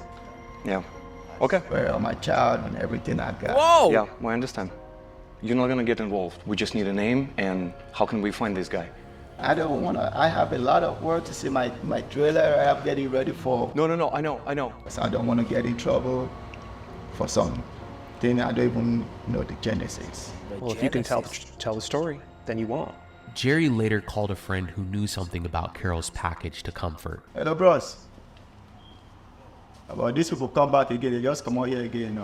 Yeah. Okay. Where my child and everything I got. Whoa! Yeah, well, I understand. You're not gonna get involved. We just need a name, and how can we find this guy? I don't wanna. I have a lot of work to see my trailer. I am getting ready for. No, I know. So I don't want to get in trouble for something I don't even know the genesis. Well, if you can tell the story, then you won't. Jerry later called a friend who knew something about Carol's package to Comfort. Hello, bros. But these people come back again, they just come out here again,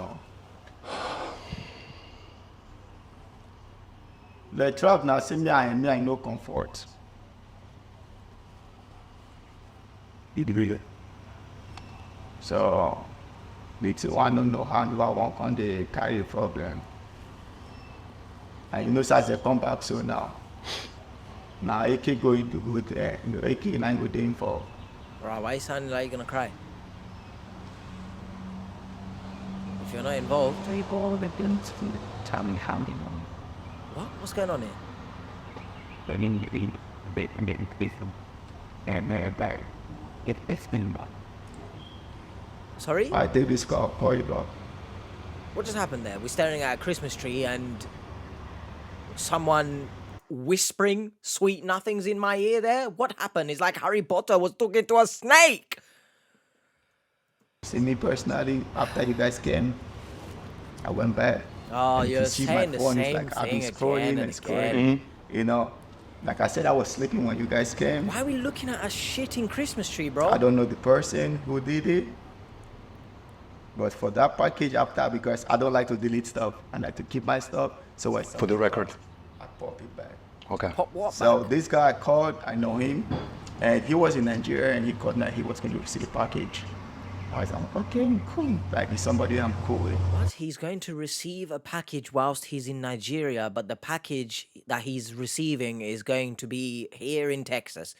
The truck now, see me, I no comfort. So, the two, I don't know how do I walk on the carry problem. And you know, as they come back so now. Now, AK going to go there. AK and I go there for. Bro, why you sounding like you're gonna cry? If you're not involved. What? What's going on here? Sorry? I think this call you, bro. What just happened there? We're staring at a Christmas tree and someone whispering sweet nothings in my ear there? What happened? It's like Harry Potter was talking to a snake. See, me personally, after you guys came, I went back. Oh, and you're see saying my the phone, same it's like I've thing been scrolling again and scrolling. You know, like I said, I was sleeping when you guys came. Why are we looking at a shitting Christmas tree, bro? I don't know the person who did it. But for that package after, because I don't like to delete stuff, I like to keep my stuff. So I For the record. I pop it back. Okay. Pop what So back? this guy called, I know him, and he was in Nigeria, and he called that he was going to receive a package. I was like, okay, cool. Like, he's somebody I'm cool with. What? He's going to receive a package whilst he's in Nigeria, but the package that he's receiving is going to be here in Texas.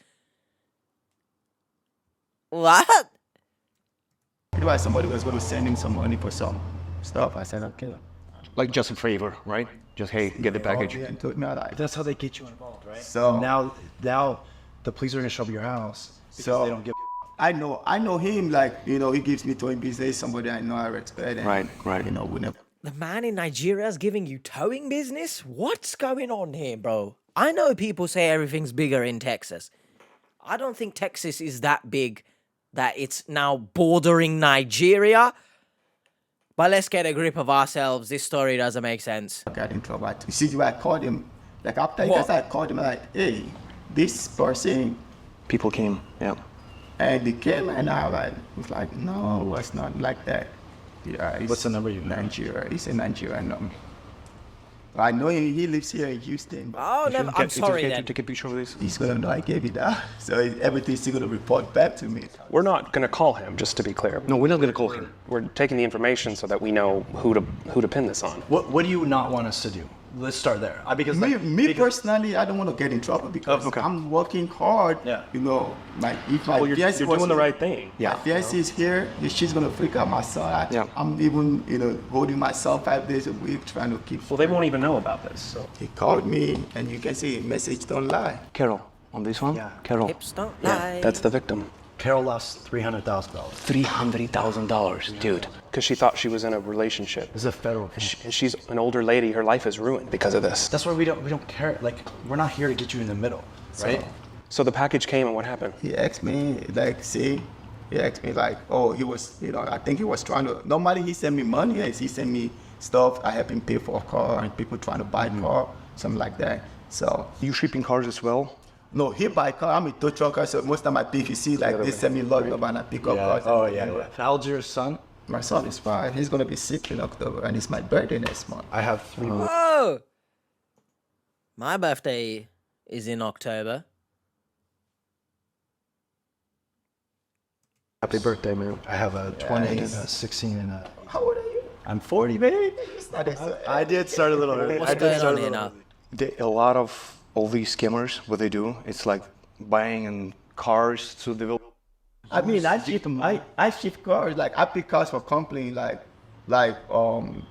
What? Why somebody was going to send him some money for some stuff. I said, okay. Like just a favor, right? Just, hey, get the package. And told me, like, That's how they get you involved, right? So now the police are gonna show up at your house because So they don't give. I know him, like, you know, he gives me towing business, somebody I know, I respect. And, Right. You know, we never. The man in Nigeria is giving you towing business? What's going on here, bro? I know people say everything's bigger in Texas. I don't think Texas is that big that it's now bordering Nigeria. But let's get a grip of ourselves. This story doesn't make sense. I got in trouble. You see, I called him, like, after you What? guys, I called him, like, hey, this person. People came, yeah. And they came, and I was like, no, it's not like that. Yeah, What's the number you know? Nigeria. It's a Nigerian number. I know him, he lives here in Houston. Oh, never. I'm sorry then. Take a picture of this. He's gonna know I gave it that. So everything's still gonna report back to me. We're not going to call him, just to be clear. No, we're not gonna call him. We're taking the information so that we know who to pin this on. What do you not want us to do? Let's start there. Because Me personally, I don't want to get in trouble because I'm working hard. Yeah. You know, if my You're fiancé was doing the here- right thing. My fiancé is here. She's gonna freak out my son. I'm even, you know, holding my son 5 days a week, trying to keep. Well, they won't even know about this. So He called me, and you can see message don't lie. Carol, on this one? Yeah. Carol. Hips don't lie. that's the victim. Carol lost $300,000. $300,000, dude. Because she thought she was in a relationship. This is a federal. And she's an older lady. Her life is ruined because of this. That's why we don't care. Like, we're not here to get you in the middle, right? So the package came, and what happened? He asked me, like, he asked me, like, oh, he was, you know, I think he was trying to, normally he sent me money, he sent me stuff, I help him pay for a car, and people trying to buy a car, something like that. So. You shipping cars as well? No, he buy car, I'm a tow trucker, so most time I pick, you see, like, they send me a lot of and I pick up cars. Oh, yeah. How old's your son? My son is 5, he's gonna be 6 in October, and it's my birthday next month. I have 3 more. Whoa! My birthday is in October. Happy birthday, man. I have a 20, a 16, and a... How old are you? I'm 40, baby. I did start a little early. What's going on here now? A lot of all these scammers, what they do, it's like buying cars to develop. I mean, I ship cars, like, I pick cars for company, like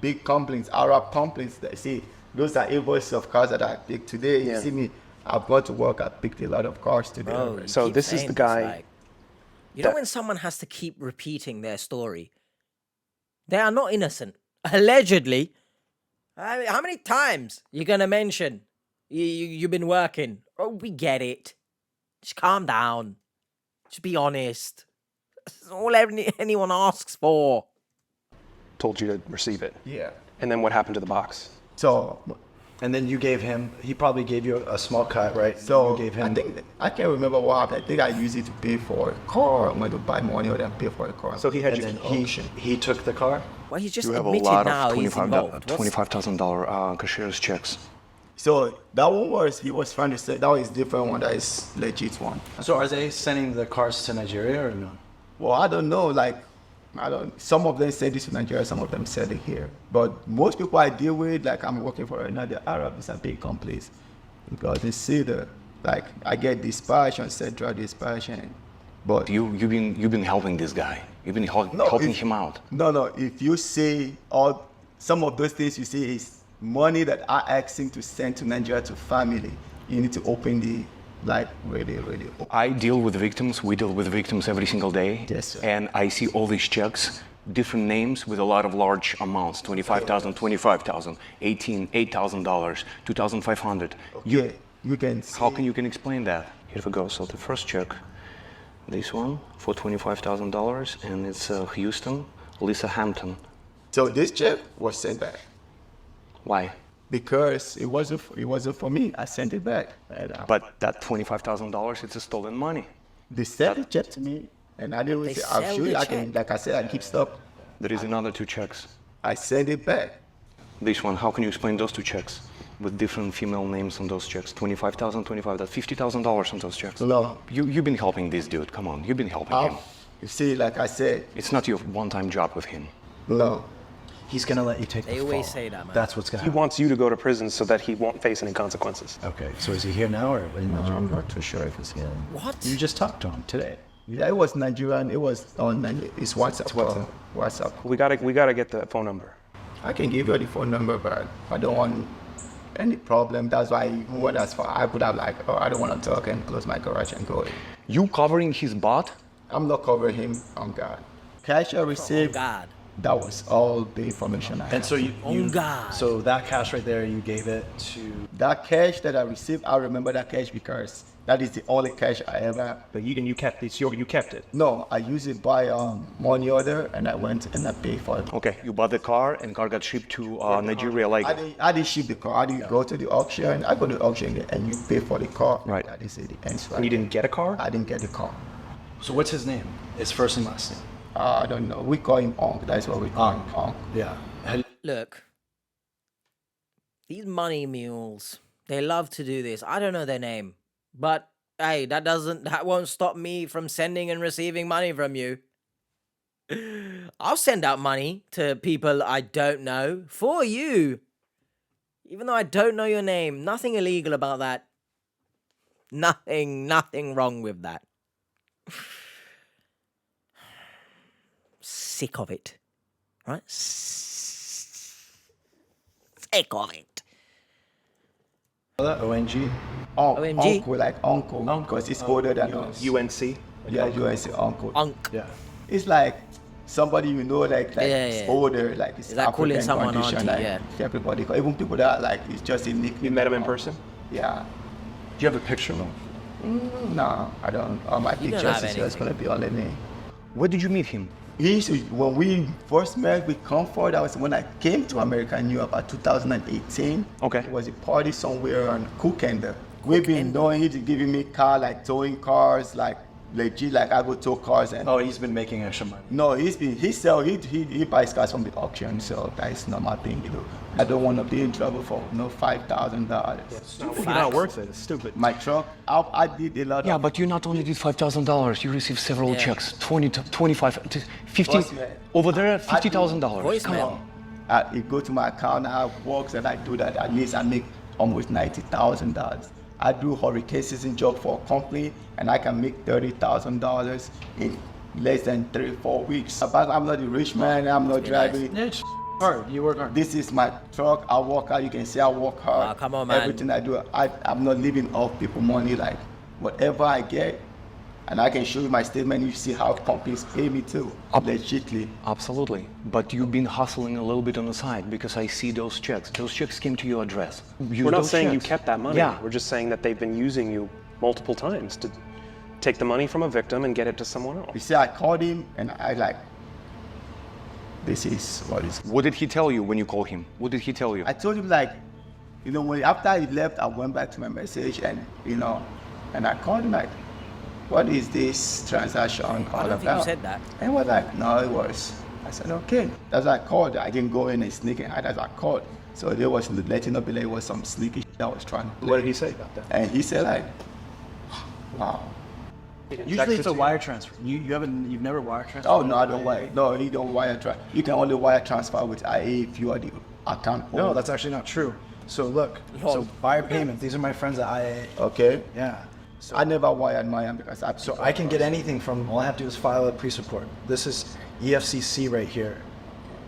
big companies, Arab companies. That see, those are invoices of cars that I picked today. You see me, I've got to work. I picked a lot of cars today. Bro, So keep this is saying the guy. like, you know when someone has to keep repeating their story? They are not innocent. Allegedly. I mean, how many times you gonna mention you've been working? Oh, we get it. Just calm down. Just be honest. That's all anyone asks for. Told you to receive it. Yeah. And then what happened to the box? So And then you gave him, he probably gave you a small cut, right? So you gave him, I can't remember what happened. I think I used it to pay for a car. I'm going to buy money or then pay for a car. So he had and you. then he took the car? Well, he's just You have a admitted lot now of he's involved. $25,000 cashier's checks. So that one was, he was trying to say, that was different one, that is legit one. So are they sending the cars to Nigeria or no? Well, I don't know, some of them send it to Nigeria, some of them send it here. But most people I deal with, like I'm working for another Arab, it's a big company. Because they see I get dispatch on central dispatch but you've been helping this guy. You've been helping him out. No, if you see some of those things you see is money that I ask him to send to Nigeria to family, you need to open the really open. I deal with victims. We deal with victims every single day. Yes, sir. And I see all these checks, different names with a lot of large amounts: $25,000, $25,000, $8,000, $2,500. Okay, you can see. How can you explain that? Here we go. So the first check, this one for $25,000, and it's Houston, Lisa Hampton. So this check was sent back. Why? Because it wasn't for me. I sent it back. But that $25,000, it's a stolen money. They sent the check to me, and I didn't say, I'm sure I can, like I said, I keep stuff. There is another 2 checks. I sent it back. This one, how can you explain those 2 checks with different female names on those checks? $25,000, $25,000, $50,000 on those checks. No. You've been helping this dude. Come on, you've been helping him. You see, like I said. It's not your one-time job with him. No. He's gonna let you take the fall. They always say that, man. That's what's gonna He happen. wants you to go to prison so that he won't face any consequences. Okay, so is he here now or? I'm not too sure if he's here. What? You just talked to him today. Yeah, it was Nigerian. It was on his WhatsApp. WhatsApp. We gotta get the phone number. I can give you the phone number, but I don't want any problem. That's why even went as far. I could have I don't want to talk and close my garage and go. You covering his butt? I'm not covering him. On God. Cash I received. God. That was all the information I had. And so God. So that cash right there, you gave it to. That cash that I received, I remember that cash because that is the only cash I ever. But you kept this. You kept it. No, I used it by money order, and I went and I paid for it. Okay, you bought the car, and car got shipped to Nigeria. I didn't ship the car. I didn't go to the auction. I go to the auction and you pay for the car. Right. That is the answer. And you didn't get a car? I didn't get the car. So what's his name? His first and last name? I don't know. We call him Onk. That's what we call him, Onk. Yeah. Look, these money mules, they love to do this. I don't know their name, but hey, that won't stop me from sending and receiving money from you. I'll send out money to people I don't know for you. Even though I don't know your name, nothing illegal about that. Nothing wrong with that. Sick of it, right? Sick of it. ONG? ONG? Uncle, like uncle, because it's older than us. UNC? Yeah, UNC, uncle. Unc. Yeah. It's like somebody you know, it's older, it's like calling African someone condition, auntie, yeah. Everybody, even people that it's just a nickname. You met him in person? Yeah. Do you have a picture of him? No, I don't. All my You don't pictures have is just gonna be only me. Where did you meet him? When we first met with Comfort, that was when I came to America. I knew about 2018. Okay. It was a party somewhere on Cookender. We've been knowing he's giving me car, towing cars, legit, I go tow cars. And Oh, he's been making extra money. no, he buys cars from the auction, so that's not my thing, I don't want to be in trouble for $5,000. You're not worth it. It's stupid. My truck, I did a lot. Yeah, but you not only did $5,000, you received several checks, 20 to 25 to 50. Over there, $50,000. Come on. You go to my account, I have works and I do that. At least I make almost $90,000. I do hurricane season job for a company, and I can make $30,000 in less than 3-4 weeks. But I'm not a rich man. I'm not driving. It's hard. You work hard. This is my truck. I work hard. You can see I work hard. Oh, come on, man. Everything I do, I'm not living off people money. Whatever I get, and I can show you my statement. You see how companies pay me too, legitly. Absolutely. But you've been hustling a little bit on the side because I see those checks. Those checks came to your address. We're not saying you kept that money. Yeah. We're just saying that they've been using you multiple times to take the money from a victim and get it to someone else. You see, I called him and this is what is. What did he tell you when you called him? What did he tell you? I told him You know, when after he left, I went back to my message and, you know, and I called him like, what is this transaction all about? I don't think you said that. And he was like, no, it was. I said, okay. That's why I called. I didn't go in and sneak and hide. That's why I called. So there was letting up like it was some sneaky shit I was trying to play. What did he say about that? And he said like, wow. Usually it's a wire transfer. You've never wire transferred? Oh no, I don't wire. No, he don't wire transfer. You can only wire transfer with IA if you are the account holder. No, that's actually not true. So look, so wire payment. These are my friends at IA. Okay. Yeah. So I never wired mine because I can get anything from. All I have to do is file a police report. This is EFCC right here.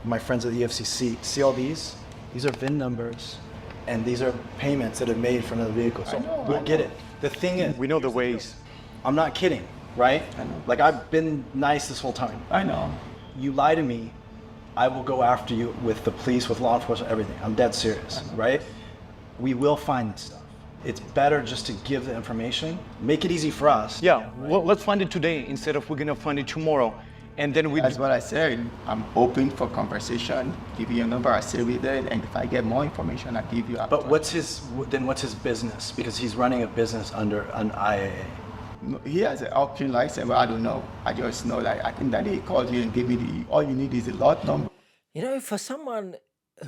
My friends at the EFCC. See all these? These are VIN numbers, and these are payments that are made from the vehicle. So we'll get it. The thing is, we know the ways. I'm not kidding, right? I know. Like I've been nice this whole time. I know. You lie to me, I will go after you with the police, with law enforcement, everything. I'm dead serious, right? We will find this stuff. It's better just to give the information, make it easy for us. Yeah, well, let's find it today instead of we're gonna find it tomorrow. And then we. That's what I said. I'm open for conversation. Give you a number, I say with it, and if I get more information, I give you. But what's his business? Because he's running a business under an IAA. No, he has an option license, but I don't know. I just know, like, I think that he called you and gave me all you need is a lot number. You know, for someone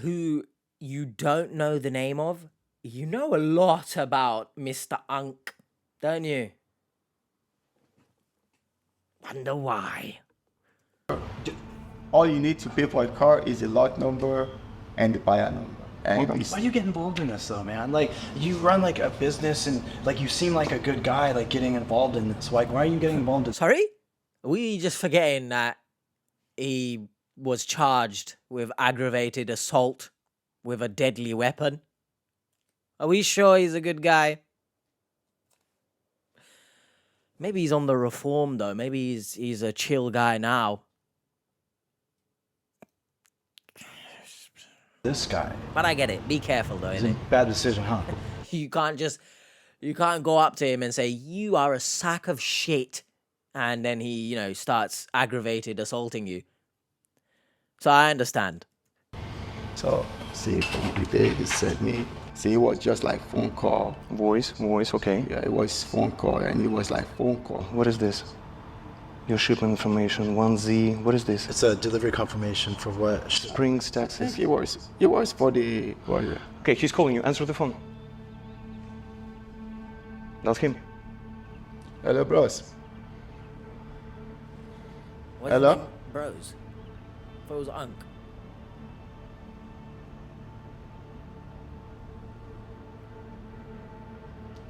who you don't know the name of, you know a lot about Mr. Unk, don't you? Wonder why. All you need to pay for a car is a lot number and the buyer number. And why do you get involved in this though, man? Like, you run like a business and like you seem like a good guy, like getting involved in this. Like, why are you getting involved in this? Sorry? Are we just forgetting that he was charged with aggravated assault with a deadly weapon? Are we sure he's a good guy? Maybe he's on the reform though. Maybe he's a chill guy now. This guy. But I get it. Be careful though, It's innit? a bad decision, huh? You can't go up to him and say, you are a sack of shit. And then he, you know, starts aggravated assaulting you. So I understand. So, see, they sent me. See, it was just like phone call. Voice, okay. Yeah, it was phone call, and it was like phone call. What is this? Your shipment information, 1Z, what is this? It's a delivery confirmation for what? Springs, Texas. It was for the... Okay, he's calling you. Answer the phone. That's him. Hello, bros. What's Hello? his name? Bros. If it was Unk.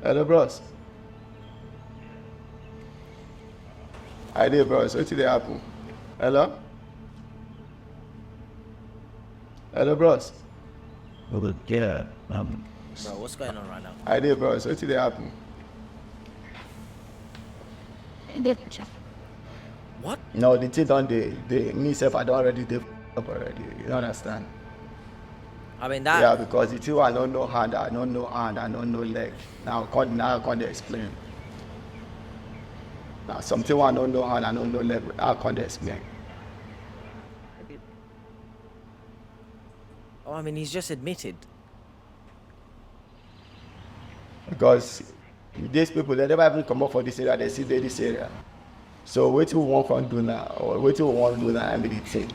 Hello, bros. I did, bros. What did happen? Hello? Hello, bros. Well, yeah. Bro, what's going on right now? I did, bros. What did happen? What? No, the thing done, me self, I don't already did up already. You understand? I mean, that... Yeah, because the two, I don't know hand, I don't know leg. Now I can't explain. Now, something I don't know hand, I don't know leg, I can't explain. Oh, I mean, he's just admitted. Because these people, they never even come up for this area, they see this area. So what do you want from do now? Or what do you want to do now and be the thing?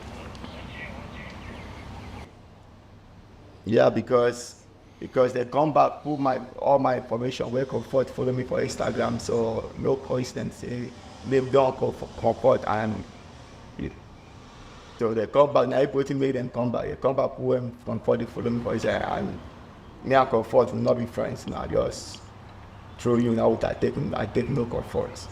Yeah, because they come back, put all my information, where Comfort follow me for Instagram, so no coincidence, say, they don't call for Comfort, and so they come back, now everything made them come back. They come back, put them Comfort, they follow me for Instagram, and me and Comfort will not be friends now, just throw you now, I take no Comfort.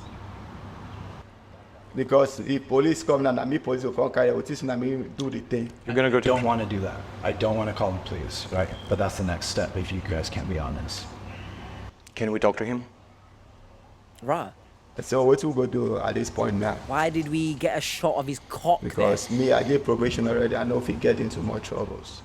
Because if police come now, me police will come carry out, and me do the thing. You're gonna go. Don't want to do that. I don't want to call the police, right? But that's the next step if you guys can't be honest. Can we talk to him? Right. So what we go do at this point now? Why did we get a shot of his cock Because me, I did probation already. I know if he get into more troubles.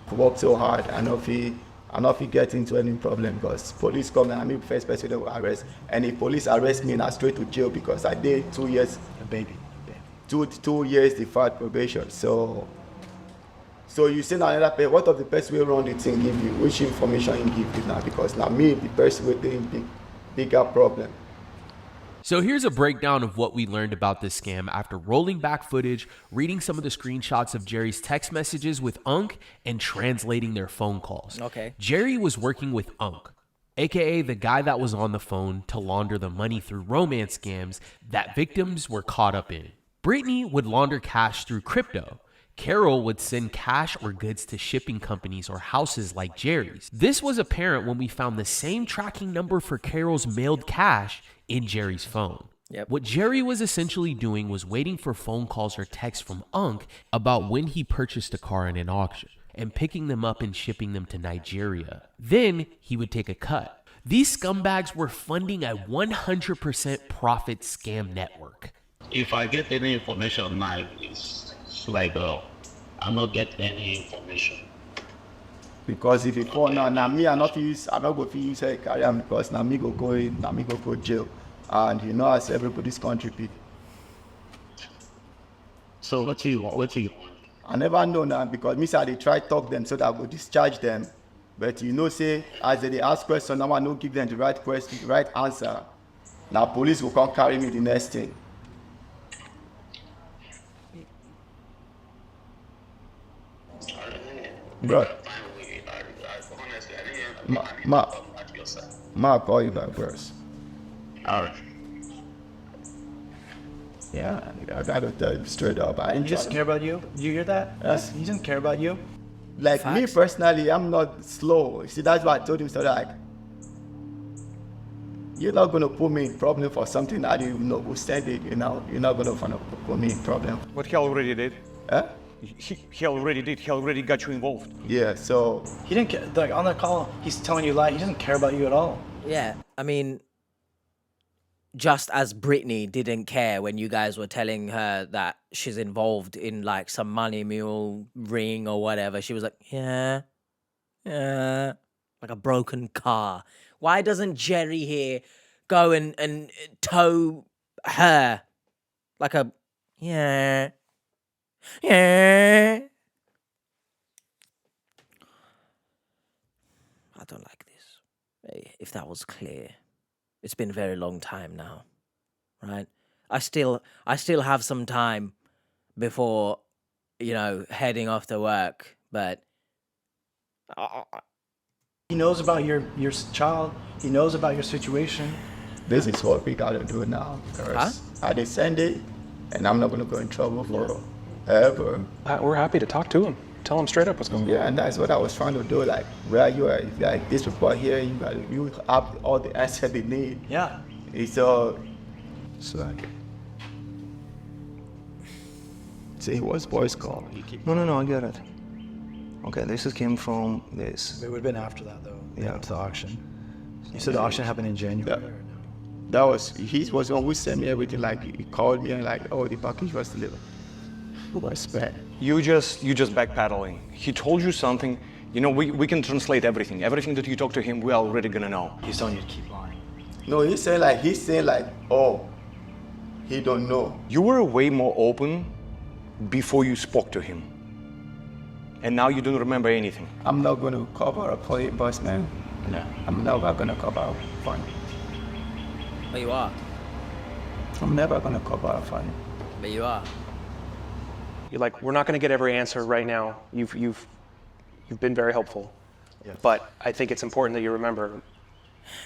I work so hard. I know if he get into any problem because police come and I'm the first person they will arrest. And if police arrest me, now straight to jail because I did 2 years. A baby. 2 years deferred probation. So So you send another person, what of the person will run the thing give you? Which information he give you now? Because now me, the person with the bigger problem. So here's a breakdown of what we learned about this scam after rolling back footage, reading some of the screenshots of Jerry's text messages with Unk, and translating their phone calls. Okay. Jerry was working with Unk, aka the guy that was on the phone to launder the money through romance scams that victims were caught up in. Brittany would launder cash through crypto. Carol would send cash or goods to shipping companies or houses like Jerry's. This was apparent when we found the same tracking number for Carol's mailed cash in Jerry's phone. Yep. What Jerry was essentially doing was waiting for phone calls or texts from Unk about when he purchased a car in an auction and picking them up and shipping them to Nigeria. Then he would take a cut. These scumbags were funding a 100% profit scam network. If I get any information now, it's like I'm not getting any information. Because if you call now me, I'm not going to use a career because now me go jail. And you know, as everybody's contribute. So what do you want? I never know now because me say they try to talk them so that I go discharge them. But you know, say as they ask questions, now I don't give them the right question, the right answer. Now police will come carry me the next thing. Bro, Ma call you back first. Alright. Yeah, I gotta tell you straight up. He doesn't care about you. You hear that? Yes. He doesn't care about you. Like me personally, I'm not slow. See, that's why I told him so like, you're not gonna put me in problem for something I didn't even know who sent it. You know, you're not gonna put me in problem. What he already did. Huh? He already did. He already got you involved. Yeah, so he didn't care. Like on that call, he's telling you lies. He doesn't care about you at all. Yeah, I mean, just as Brittany didn't care when you guys were telling her that she's involved in like some money mule ring or whatever, she was like, yeah, like a broken car. Why doesn't Jerry here go and tow her like a, yeah. I don't like this. If that was clear. It's been a very long time now, right? I still have some time before, you know, heading off to work, but he knows about your child. He knows about your situation. This is what we gotta do now. Because I did send it, and I'm not gonna go in trouble for ever. We're happy to talk to him. Tell him straight up what's going on. Yeah, and that's what I was trying to do. Like, where you are, like this report here, you have all the answers they need. Yeah. It's all. So like, see, what's voice call? No, I get it. Okay, this came from this. It would have been after that though. Yeah. After the auction. You said the auction happened in January. That was he was the one who sent me everything. Like he called me and like, oh, the package was delivered. Respect. You just backpedaling. He told you something. You know, we can translate everything. Everything that you talk to him, we're already gonna know. He's telling you to keep lying. No, he's saying like, oh, he don't know. You were way more open before you spoke to him. And now you don't remember anything. I'm not gonna cover a police bus, man. No, I'm never gonna cover a fund. But you are. I'm never gonna cover a fund. But you are. You're like, we're not going to get every answer right now. You've been very helpful, but I think it's important that you remember,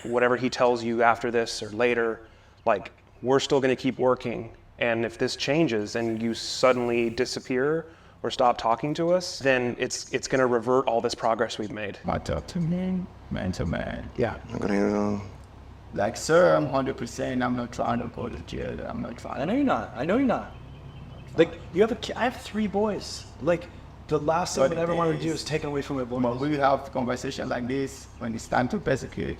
whatever he tells you after this or later, like we're still going to keep working. And if this changes and you suddenly disappear or stop talking to us, then it's going to revert all this progress we've made. I talk to me, man to man. Yeah. I'm gonna. Like, sir, I'm 100%. I'm not trying to go to jail. I'm not trying. I know you're not. Like, you have I have 3 boys. Like, the last thing I would ever want to do is taken away from my boys. But we have conversation like this when it's time to persecute.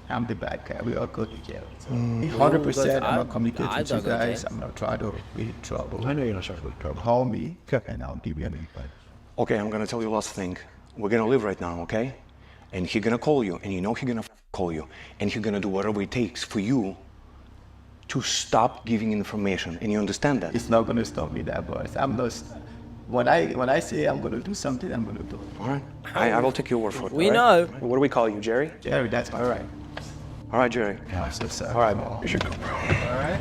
I'm the bad guy. We all go to jail. So 100%. I'm not communicating with you guys. I'm not trying to be in trouble. I know you're not trying to be in trouble. Call me, and I'll give you an invite. Okay, I'm gonna tell you last thing. We're gonna live right now, okay? And he's gonna call you, and you know he's gonna call you, and he's gonna do whatever it takes for you to stop giving information, and you understand that? It's not gonna stop me, that boss. I'm not. when I say I'm gonna do something, I'm gonna do it. All right. I will take your word for it. We all know. right? What do we call you, Jerry? Jerry, that's all right. All right, Jerry. Yeah, so sorry. All right, man. You should go, bro. All right.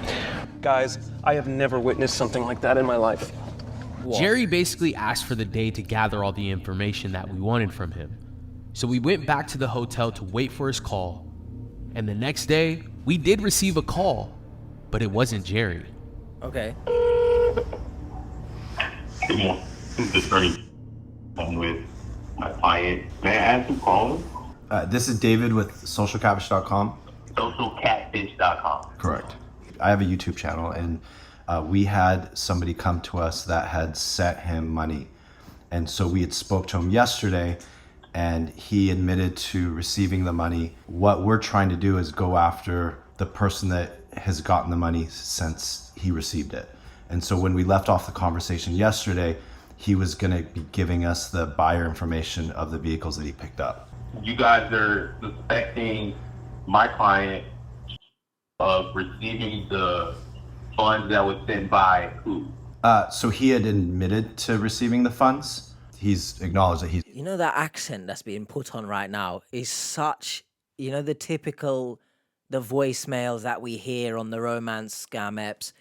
Guys, I have never witnessed something like that in my life. Jerry basically asked for the day to gather all the information that we wanted from him. So we went back to the hotel to wait for his call. And the next day, we did receive a call, but it wasn't Jerry. Okay. Good morning. This is Attorney. I'm with my client. May I ask who's calling? This is David with socialcatfish.com. Socialcatfish.com. Correct. I have a YouTube channel, and we had somebody come to us that had sent him money. And so we had spoke to him yesterday, and he admitted to receiving the money. What we're trying to do is go after the person that has gotten the money since he received it. And so when we left off the conversation yesterday, he was going to be giving us the buyer information of the vehicles that he picked up. You guys are suspecting my client of receiving the funds that was sent by who? So he had admitted to receiving the funds. He's acknowledged that he's... You know, that accent that's being put on right now is such, you know, the typical, the voicemails that we hear on the romance scam apps,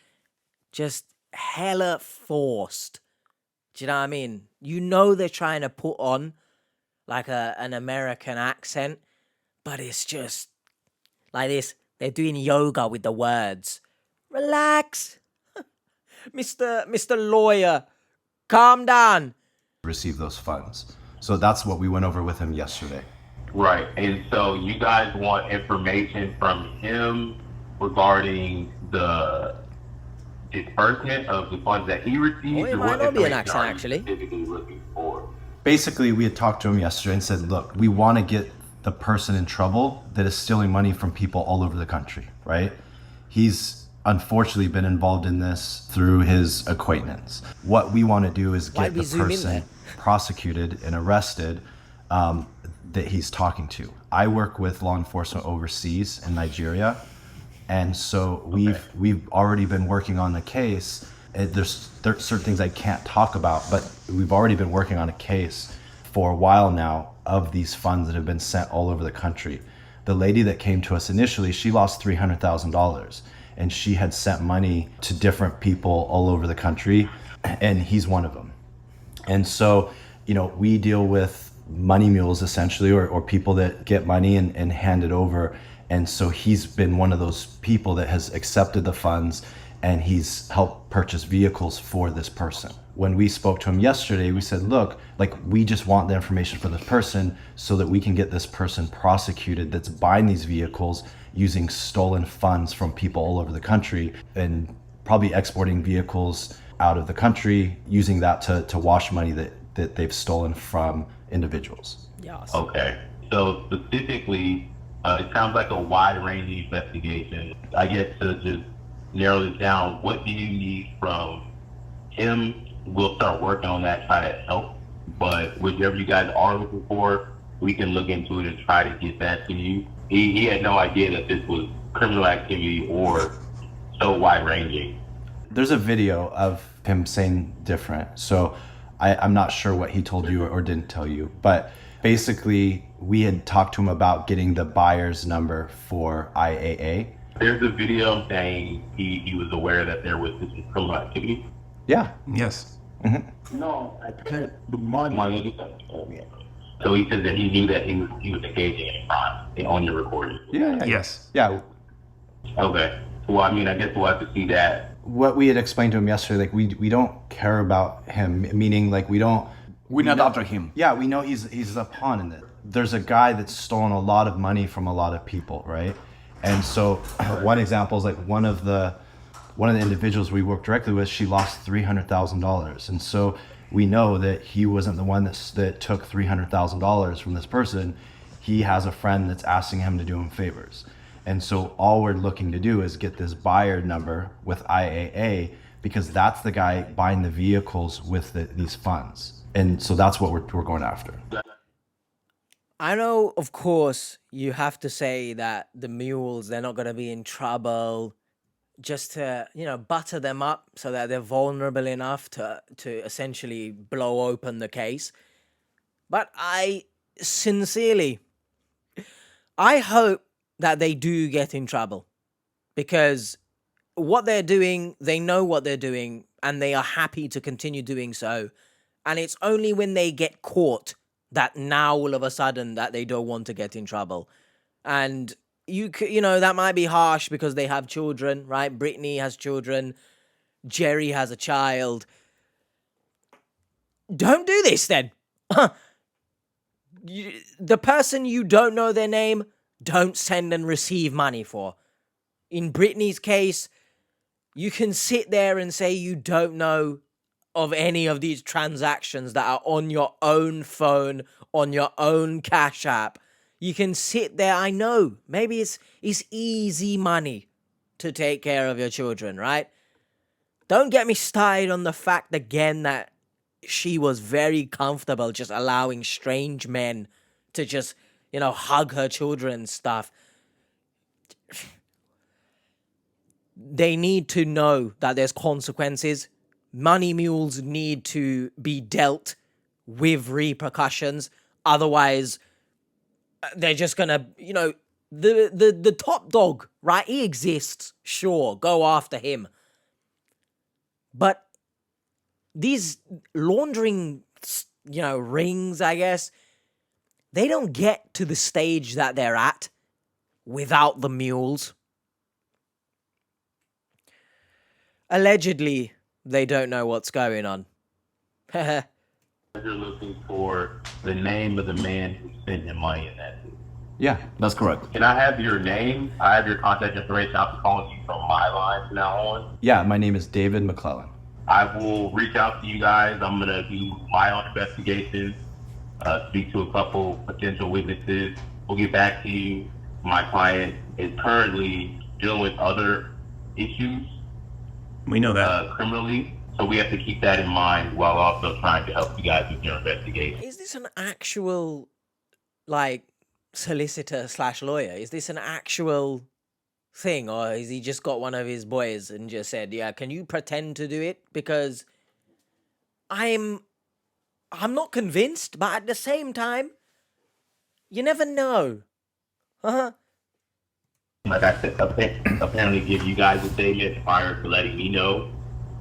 just hella forced. Do you know what I mean? You know they're trying to put on like an American accent, but it's just like this. They're doing yoga with the words. Relax. Mr. Lawyer, calm down. Receive those funds. So that's what we went over with him yesterday. Right. And so you guys want information from him regarding the disbursement of the funds that he received? Well, it might not be an accent, actually. Specifically looking for? Basically, we had talked to him yesterday and said, look, we want to get the person in trouble that is stealing money from people all over the country, right? He's unfortunately been involved in this through his acquaintance. What we want to do is get the person prosecuted and arrested that he's talking to. I work with law enforcement overseas in Nigeria, and so we've already been working on the case. There's certain things I can't talk about, but we've already been working on a case for a while now of these funds that have been sent all over the country. The lady that came to us initially, she lost $300,000, and she had sent money to different people all over the country, and he's one of them. And so, you know, we deal with money mules essentially, or people that get money and hand it over. And so he's been one of those people that has accepted the funds, and he's helped purchase vehicles for this person. When we spoke to him yesterday, we said, look, like, we just want the information for this person so that we can get this person prosecuted that's buying these vehicles using stolen funds from people all over the country, and probably exporting vehicles out of the country, using that to wash money that they've stolen from individuals. Yes. Okay. So specifically, it sounds like a wide-ranging investigation. I guess to just narrow this down, what do you need from him? We'll start working on that, try to help. But whichever you guys are looking for, we can look into it and try to get that to you. He had no idea that this was criminal activity or so wide-ranging. There's a video of him saying different. So I'm not sure what he told you or didn't tell you. But basically, we had talked to him about getting the buyer's number for IAA. There's a video saying he was aware that there was this criminal activity. Yeah. Yes. No, I can't. The money. So he said that he knew that he was engaging in a crime on your recording. Yeah. Yes. Yeah. Okay. Well, I mean, I guess we'll have to see that. What we had explained to him yesterday, like, we don't care about him, meaning like we're not after him. Yeah, we know he's a pawn in it. There's a guy that's stolen a lot of money from a lot of people, right? And so one example is like one of the individuals we work directly with, she lost $300,000. And so we know that he wasn't the one that took $300,000 from this person. He has a friend that's asking him to do him favors. And so all we're looking to do is get this buyer number with IAA, because that's the guy buying the vehicles with these funds. And so that's what we're going after. I know, of course, you have to say that the mules, they're not going to be in trouble. just to, butter them up so that they're vulnerable enough to essentially blow open the case. But I hope that they do get in trouble, because what they're doing, they know what they're doing, and they are happy to continue doing so. And it's only when they get caught that now all of a sudden that they don't want to get in trouble. And that might be harsh because they have children, right? Brittany has children. Jerry has a child. Don't do this then. The person you don't know their name, don't send and receive money for. In Brittany's case, you can sit there and say you don't know of any of these transactions that are on your own phone, on your own Cash App. You can sit there, I know, maybe it's easy money to take care of your children, right? Don't get me started on the fact again that she was very comfortable just allowing strange men to just, hug her children and stuff. They need to know that there's consequences. Money mules need to be dealt with repercussions. Otherwise, they're just gonna, the top dog, right? He exists. Sure, go after him. But these laundering, rings, I guess, they don't get to the stage that they're at without the mules. Allegedly, they don't know what's going on. You're looking for the name of the man who sent him money in that. Yeah, that's correct. Can I have your name? I have your contact information. I'll be calling you from my line from now on. Yeah, my name is David McClellan. I will reach out to you guys. I'm going to do my own investigation, speak to a couple potential witnesses. We'll get back to you. My client is currently dealing with other issues. We know that. Criminally. So we have to keep that in mind while also trying to help you guys with your investigation. Is this an actual, solicitor / lawyer? Is this an actual thing? Or has he just got one of his boys and just said, yeah, can you pretend to do it? Because I'm not convinced, but at the same time, you never know. Like I said, apparently give you guys a statement prior to letting me know.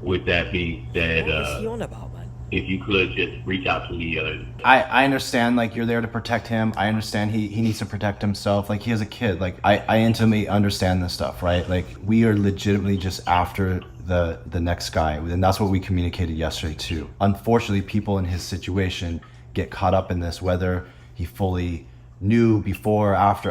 With that being said, what is he on about, man? If you could just reach out to me. I understand, you're there to protect him. I understand he needs to protect himself. He has a kid. I intimately understand this stuff, right? We are legitimately just after the next guy. And that's what we communicated yesterday too. Unfortunately, people in his situation get caught up in this, whether he fully knew before or after.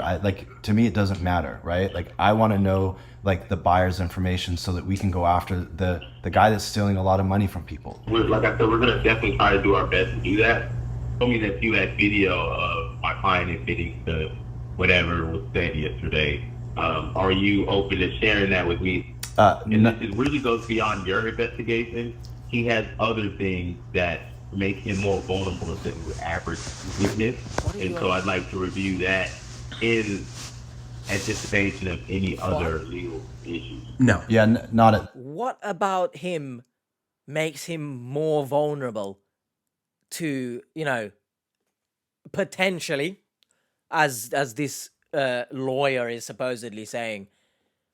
To me, it doesn't matter, right? I want to know the buyer's information so that we can go after the guy that's stealing a lot of money from people. Like I said, we're going to definitely try to do our best to do that. Told me that you had video of my client admitting to whatever was said yesterday. Are you open to sharing that with me? It really goes beyond your investigation. He has other things that make him more vulnerable than the average witness. And so I'd like to review that in anticipation of any other legal issues. No. Yeah, not at... What about him makes him more vulnerable to, potentially, as this lawyer is supposedly saying,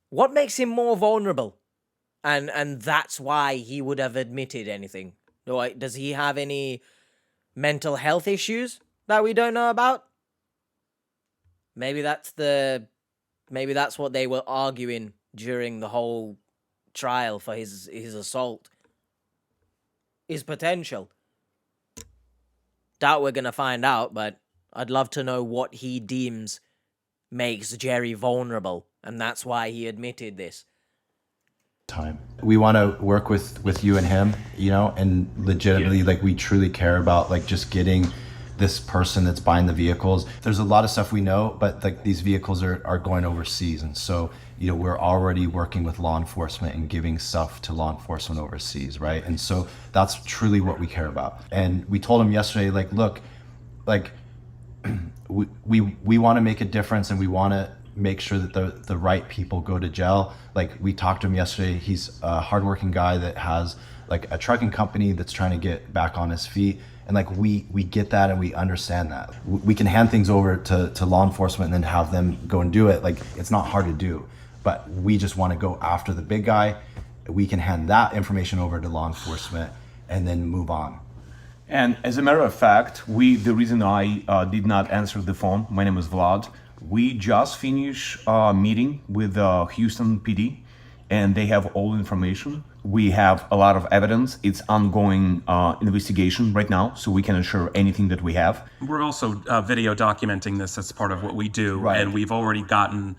what makes him more vulnerable? And that's why he would have admitted anything. Does he have any mental health issues that we don't know about? Maybe that's what they were arguing during the whole trial for his assault. His potential. Doubt we're gonna find out, but I'd love to know what he deems makes Jerry vulnerable, and that's why he admitted this. Time. We want to work with you and him, and legitimately, we truly care about just getting this person that's buying the vehicles. There's a lot of stuff we know, but these vehicles are going overseas, and so we're already working with law enforcement and giving stuff to law enforcement overseas, right? And so that's truly what we care about. And we told him yesterday, look, we want to make a difference, and we want to make sure that the right people go to jail. Like we talked to him yesterday. He's a hardworking guy that has like a trucking company that's trying to get back on his feet. And like we get that and we understand that. We can hand things over to law enforcement and then have them go and do it. Like it's not hard to do, but we just want to go after the big guy. We can hand that information over to law enforcement and then move on. And as a matter of fact, the reason I did not answer the phone, my name is Vlad. We just finished a meeting with Houston PD, and they have all the information. We have a lot of evidence. It's ongoing investigation right now, so we can assure anything that we have. We're also video documenting this as part of what we do, Right. and we've already gotten,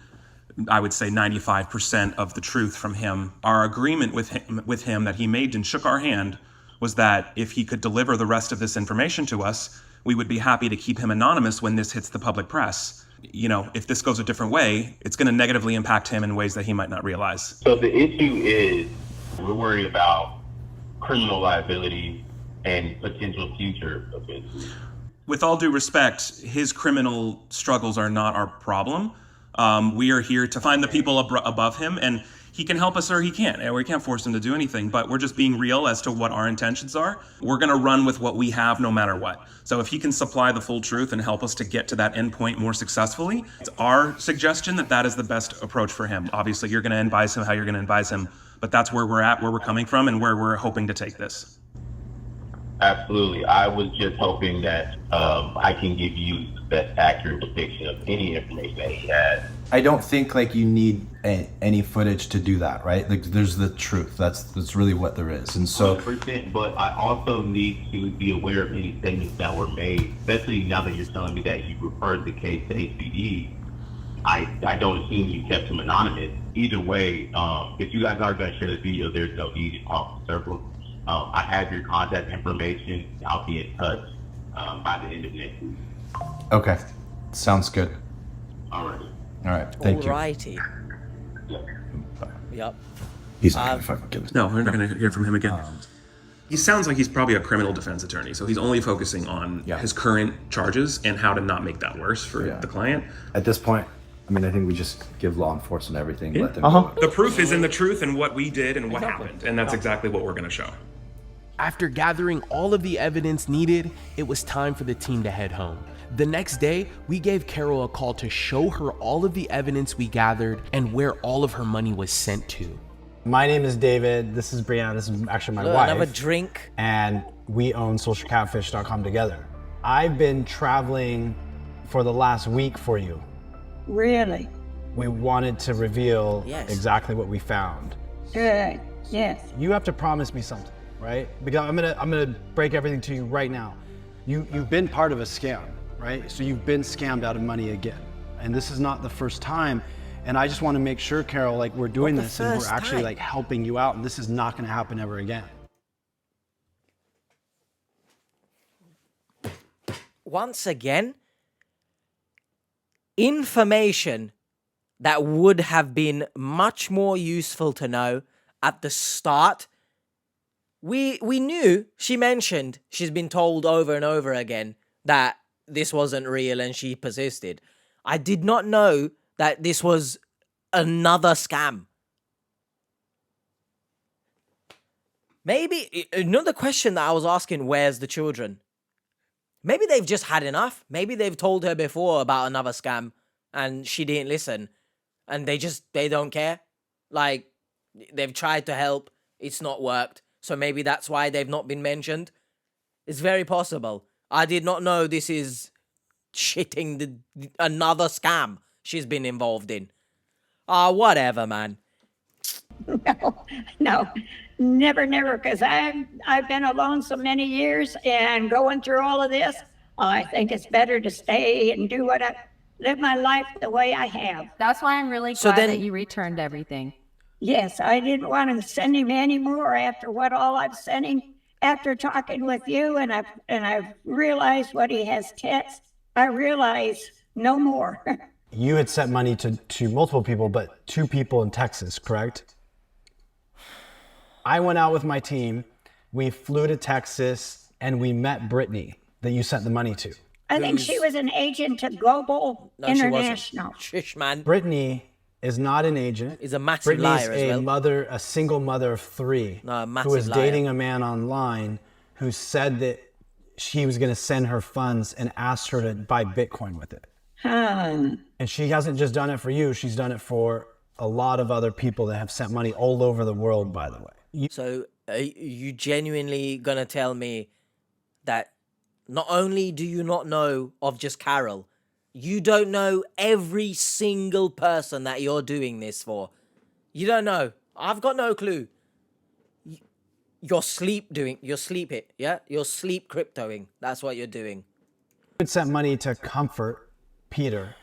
I would say, 95% of the truth from him. Our agreement with him that he made and shook our hand was that if he could deliver the rest of this information to us, we would be happy to keep him anonymous when this hits the public press. You know, if this goes a different way, it's going to negatively impact him in ways that he might not realize. So the issue is we're worried about criminal liability and potential future offenses. With all due respect, his criminal struggles are not our problem. We are here to find the people above him, and he can help us or he can't, and we can't force him to do anything, but we're just being real as to what our intentions are. We're gonna run with what we have no matter what. So if he can supply the full truth and help us to get to that endpoint more successfully, it's our suggestion that that is the best approach for him. Obviously, you're gonna advise him how you're gonna advise him, but that's where we're at, where we're coming from, and where we're hoping to take this. Absolutely. I was just hoping that I can give you the best accurate depiction of any information that he has. I don't think like you need any footage to do that, right? Like there's the truth. That's really what there is. And so 100%, but I also need to be aware of any statements that were made, especially now that you're telling me that you referred the case to HPD. I don't assume you kept him anonymous. Either way, if you guys are going to share the video, there's no need to talk in circles. I have your contact information. I'll be in touch by the end of next week. okay, sounds good. All right. All right, thank you. Alrighty. Yep. He's not gonna fucking give us. No, we're not going to hear from him again. He sounds like he's probably a criminal defense attorney, so he's only focusing on his current charges and how to not make that worse for the client. At this point, I mean, I think we just give law enforcement everything. Yeah. Let them go. The proof is in the truth and what we did and what happened, and that's exactly what we're going to show. After gathering all of the evidence needed, it was time for the team to head home. The next day, we gave Carol a call to show her all of the evidence we gathered and where all of her money was sent to. My name is David. This is Brianna. This is actually my Look, wife. another drink. And we own socialcatfish.com together. I've been traveling for the last week for you. Really? We wanted to reveal exactly what we found. Good. Yes. You have to promise me something, right? Because I'm gonna break everything to you right now. You've been part of a scam, right? So you've been scammed out of money again. And this is not the first time. And I just want to make sure, Carol, like we're doing this and we're actually like helping you out, and this is not gonna happen ever again. Once again, information that would have been much more useful to know at the start. We knew, she mentioned, she's been told over and over again that this wasn't real and she persisted. I did not know that this was another scam. Maybe, another question that I was asking, where's the children? Maybe they've just had enough. Maybe they've told her before about another scam and she didn't listen. And they don't care. Like, they've tried to help. It's not worked. So maybe that's why they've not been mentioned. It's very possible. I did not know this is another scam she's been involved in. Whatever, man. No, never, because I've been alone so many years and going through all of this. I think it's better to stay and live my life the way I have. That's why I'm really glad that you returned everything. Yes, I didn't want to send him anymore after what all I've sent him. After talking with you, and I've realized what he has text, I realize no more. You had sent money to multiple people, but 2 people in Texas, correct? I went out with my team. We flew to Texas and we met Brittany that you sent the money to. I think she was an agent to Global International. Shush, man. Brittany is not an agent. Is a massive Brittany's liar as well. a single mother of 3 No, a massive who is liar. dating a man online who said that she was going to send her funds and asked her to buy Bitcoin with it. And she hasn't just done it for you. She's done it for a lot of other people that have sent money all over the world, by the way. So are you genuinely going to tell me that not only do you not know of just Carol, you don't know every single person that you're doing this for? You don't know. I've got no clue. You're sleep it, yeah? You're sleep cryptoing. That's what you're doing. You sent money to Comfort, Peter.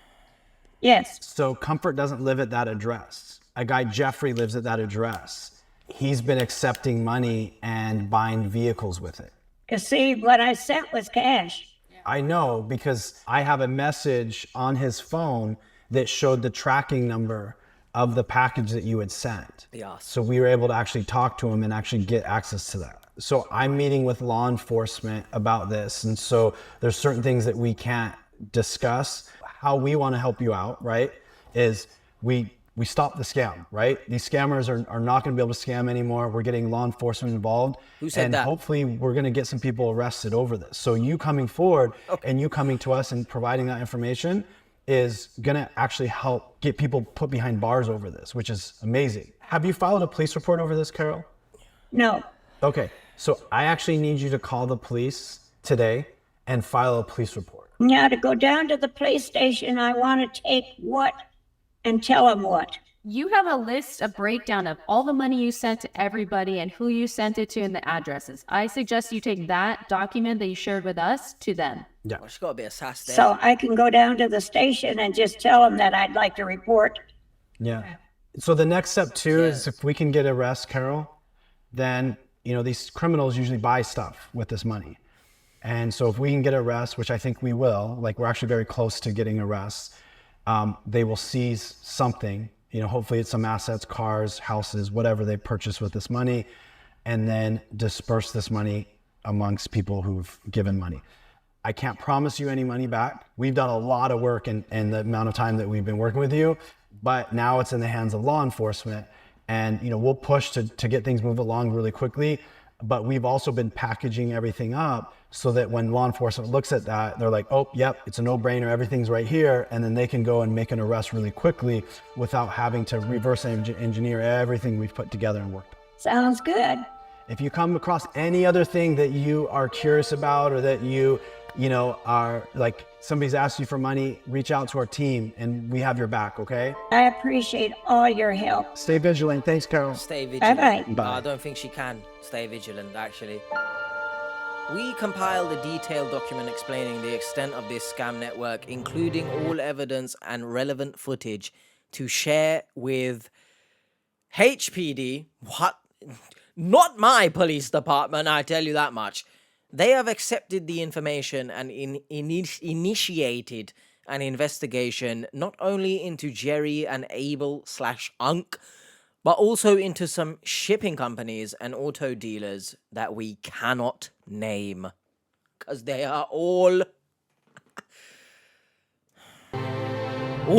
Yes. So Comfort doesn't live at that address. A guy, Jeffrey, lives at that address. He's been accepting money and buying vehicles with it. You see, what I sent was cash. I know because I have a message on his phone that showed the tracking number of the package that you had sent. Yeah. So we were able to actually talk to him and actually get access to that. So I'm meeting with law enforcement about this. And so there's certain things that we can't discuss. How we want to help you out, right, is we stop the scam, right? These scammers are not going to be able to scam anymore. We're getting law enforcement involved. Who said and that? Hopefully we're going to get some people arrested over this. So you coming forward and you coming to us and providing that information is going to actually help get people put behind bars over this, which is amazing. Have you filed a police report over this, Carol? No. Okay, so I actually need you to call the police today and file a police report. Now, to go down to the police station, I want to take what and tell them what. You have a list, a breakdown of all the money you sent to everybody and who you sent it to and the addresses. I suggest you take that document that you shared with us to them. Yeah. Well, she's got a bit of sass there. So I can go down to the station and just tell them that I'd like to report. Yeah. So the next step too is if we can get arrest Carol, then, you know, these criminals usually buy stuff with this money. And so if we can get arrest, which I think we will, like we're actually very close to getting arrests, they will seize something, you know, hopefully it's some assets, cars, houses, whatever they purchased with this money, and then disperse this money amongst people who've given money. I can't promise you any money back. We've done a lot of work in the amount of time that we've been working with you, but now it's in the hands of law enforcement. And, you know, we'll push to get things moved along really quickly, but we've also been packaging everything up so that when law enforcement looks at that, they're like, oh, yep, it's a no-brainer, everything's right here. And then they can go and make an arrest really quickly without having to reverse engineer everything we've put together and worked. Sounds good. If you come across any other thing that you are curious about or that you know, are like somebody's asked you for money, reach out to our team and we have your back, okay? I appreciate all your help. Stay vigilant. Thanks, Carol. Stay vigilant. Bye-bye. Bye. I don't think she can stay vigilant, actually. We compiled a detailed document explaining the extent of this scam network, including all evidence and relevant footage to share with HPD. What? Not my police department, I tell you that much. They have accepted the information and initiated an investigation not only into Jerry and Abel/Unc, but also into some shipping companies and auto dealers that we cannot name. Because they are all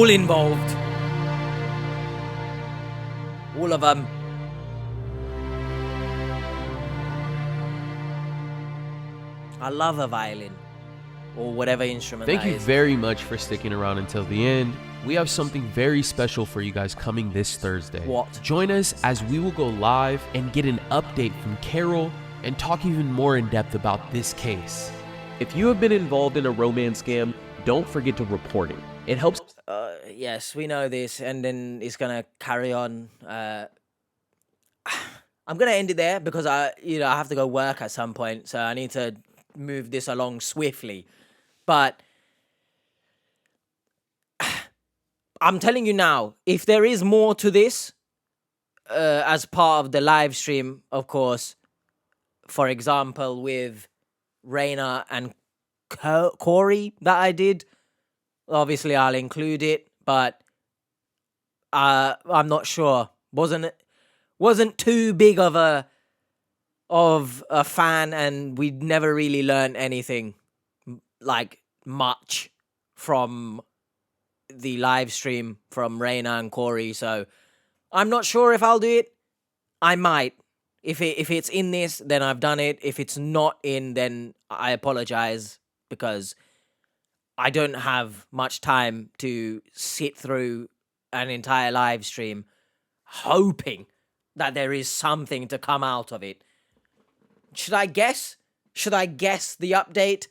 involved. All of them. I love a violin. Or whatever instrument Thank that you is. very much for sticking around until the end. We have something very special for you guys coming this Thursday. What? Join us as we will go live and get an update from Carol and talk even more in depth about this case. If you have been involved in a romance scam, don't forget to report it. It helps. Yes, we know this, and then it's gonna carry on. I'm gonna end it there because I have to go work at some point, so I need to move this along swiftly. But I'm telling you now, if there is more to this, as part of the live stream, of course, for example, with Raina and Corey that I did, obviously I'll include it, but I'm not sure. Wasn't too big of a fan, and we never really learned anything. Like, much from the live stream from Reina and Corey, so I'm not sure if I'll do it. I might. If it's in this, then I've done it. If it's not in, then I apologize, because I don't have much time to sit through an entire live stream hoping that there is something to come out of it. Should I guess? Should I guess the update?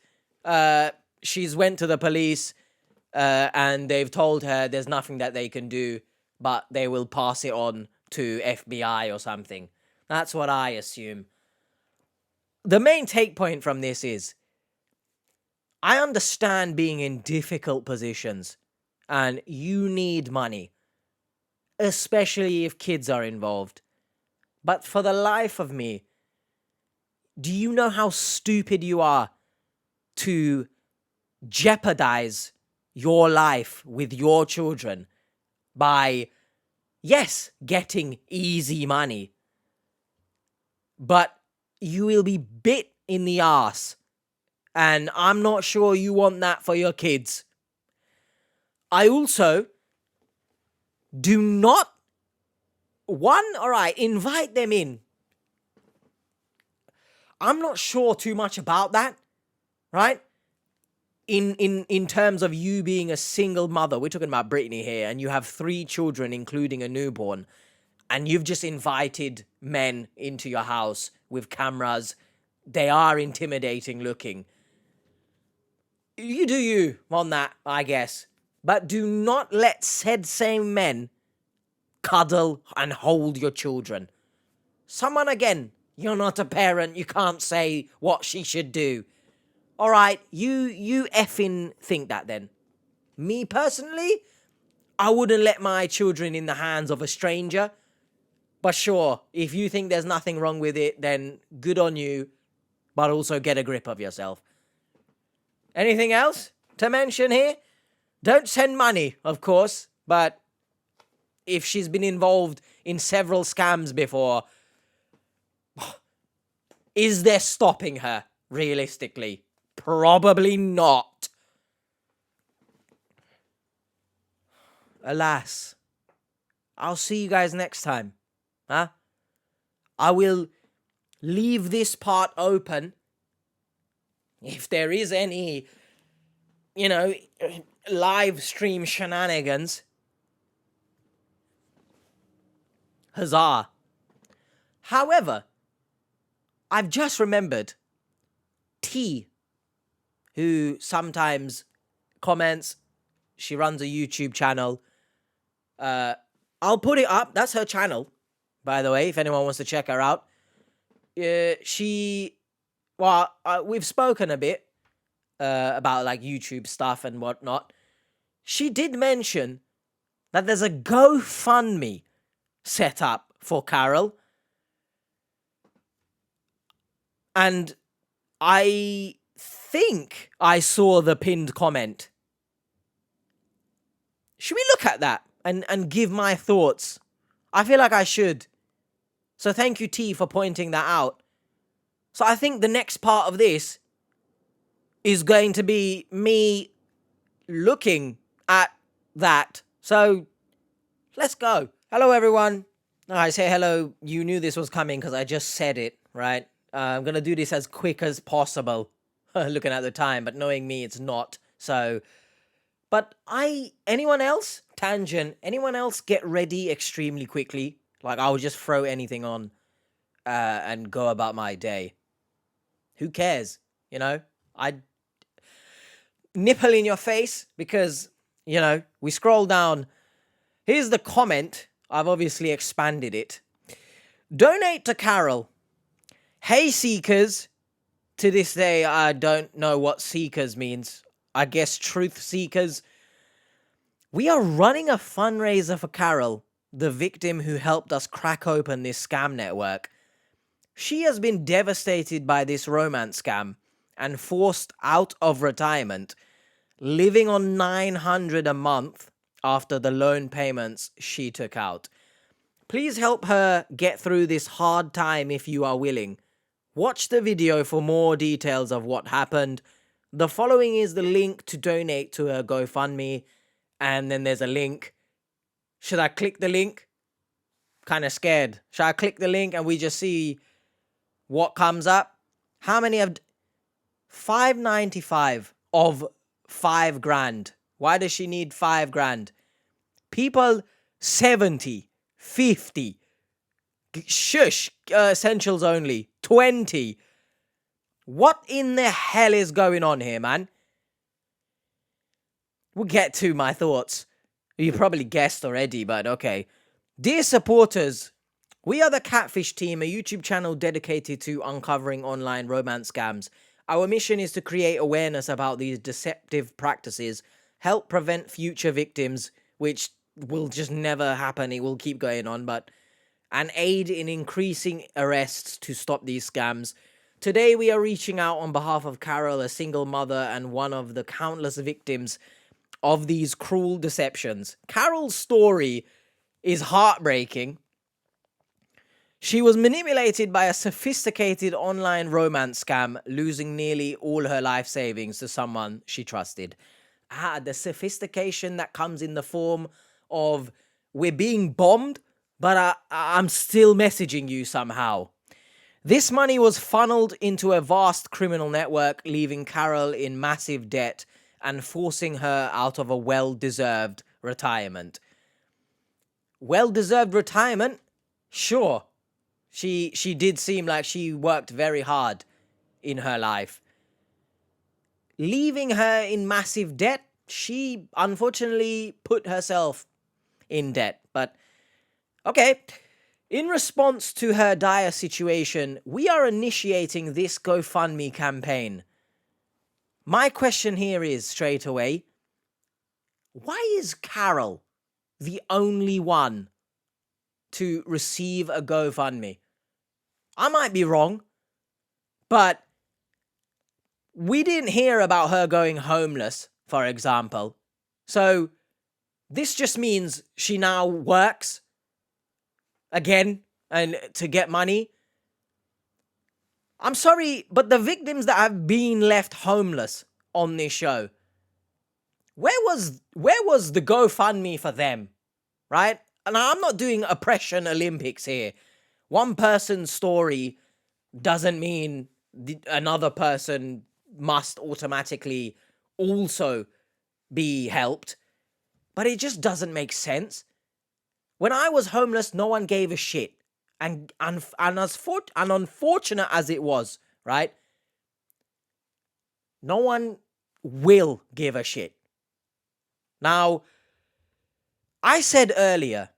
She's went to the police and they've told her there's nothing that they can do, but they will pass it on to FBI or something. That's what I assume. The main take point from this is, I understand being in difficult positions and you need money, especially if kids are involved. But for the life of me, do you know how stupid you are to jeopardize your life with your children by, yes, getting easy money, but you will be bit in the ass, and I'm not sure you want that for your kids. I also do not, invite them in. I'm not sure too much about that, right? In terms of you being a single mother, we're talking about Brittany here, and you have 3 children, including a newborn, and you've just invited men into your house with cameras. They are intimidating looking. You do you on that, I guess. But do not let said same men cuddle and hold your children. Someone, again, you're not a parent, you can't say what she should do. Alright, you effing think that then. Me personally, I wouldn't let my children in the hands of a stranger. But sure, if you think there's nothing wrong with it, then good on you. But also get a grip of yourself. Anything else to mention here? Don't send money, of course. But if she's been involved in several scams before, is there stopping her, realistically? Probably not. Alas, I'll see you guys next time. Huh? I will leave this part open. If there is any, live stream shenanigans. Huzzah. However, I've just remembered T, who sometimes comments. She runs a YouTube channel. I'll put it up. That's her channel, by the way, if anyone wants to check her out. We've spoken a bit about like YouTube stuff and whatnot. She did mention that there's a GoFundMe set up for Carol. And I think I saw the pinned comment. Should we look at that and give my thoughts? I feel like I should. So thank you, T, for pointing that out. So I think the next part of this is going to be me looking at that. So let's go. Hello, everyone. I say hello. You knew this was coming because I just said it, right? I'm going to do this as quick as possible, looking at the time, but knowing me, it's not. So, but anyone else? Tangent. Anyone else get ready extremely quickly? Like, I'll just throw anything on and go about my day. Who cares? I'd nipple in your face because, we scroll down. Here's the comment. I've obviously expanded it. Donate to Carol. Hey, Seekers. To this day, I don't know what Seekers means. I guess truth seekers. We are running a fundraiser for Carol, the victim who helped us crack open this scam network. She has been devastated by this romance scam and forced out of retirement, living on $900 a month after the loan payments she took out. Please help her get through this hard time if you are willing. Watch the video for more details of what happened. The following is the link to donate to her GoFundMe, and then there's a link. Should I click the link? Kind of scared. Should I click the link and we just see what comes up? How many have... 595 of 5 grand. Why does she need 5 grand? People 70, 50. Shush, essentials only. 20. What in the hell is going on here, man? We'll get to my thoughts. You probably guessed already, but okay. Dear supporters, we are the Catfish Team, a YouTube channel dedicated to uncovering online romance scams. Our mission is to create awareness about these deceptive practices, help prevent future victims, which will just never happen, it will keep going on, and aid in increasing arrests to stop these scams. Today we are reaching out on behalf of Carol, a single mother and one of the countless victims of these cruel deceptions. Carol's story is heartbreaking. She was manipulated by a sophisticated online romance scam, losing nearly all her life savings to someone she trusted. The sophistication that comes in the form of, we're being bombed, but I'm still messaging you somehow. This money was funneled into a vast criminal network, leaving Carol in massive debt and forcing her out of a well-deserved retirement. Well-deserved retirement? Sure. She did seem like she worked very hard in her life. Leaving her in massive debt, she unfortunately put herself in debt. But, okay, in response to her dire situation, we are initiating this GoFundMe campaign. My question here is, straight away, why is Carol the only one to receive a GoFundMe? I might be wrong, but we didn't hear about her going homeless, for example. So this just means she now works again and to get money. I'm sorry, but the victims that have been left homeless on this show, where was the GoFundMe for them, right? And I'm not doing oppression Olympics here. One person's story doesn't mean another person must automatically also be helped. But it just doesn't make sense. When I was homeless, no one gave a shit. And unfortunate as it was, right? No one will give a shit. Now, I said earlier,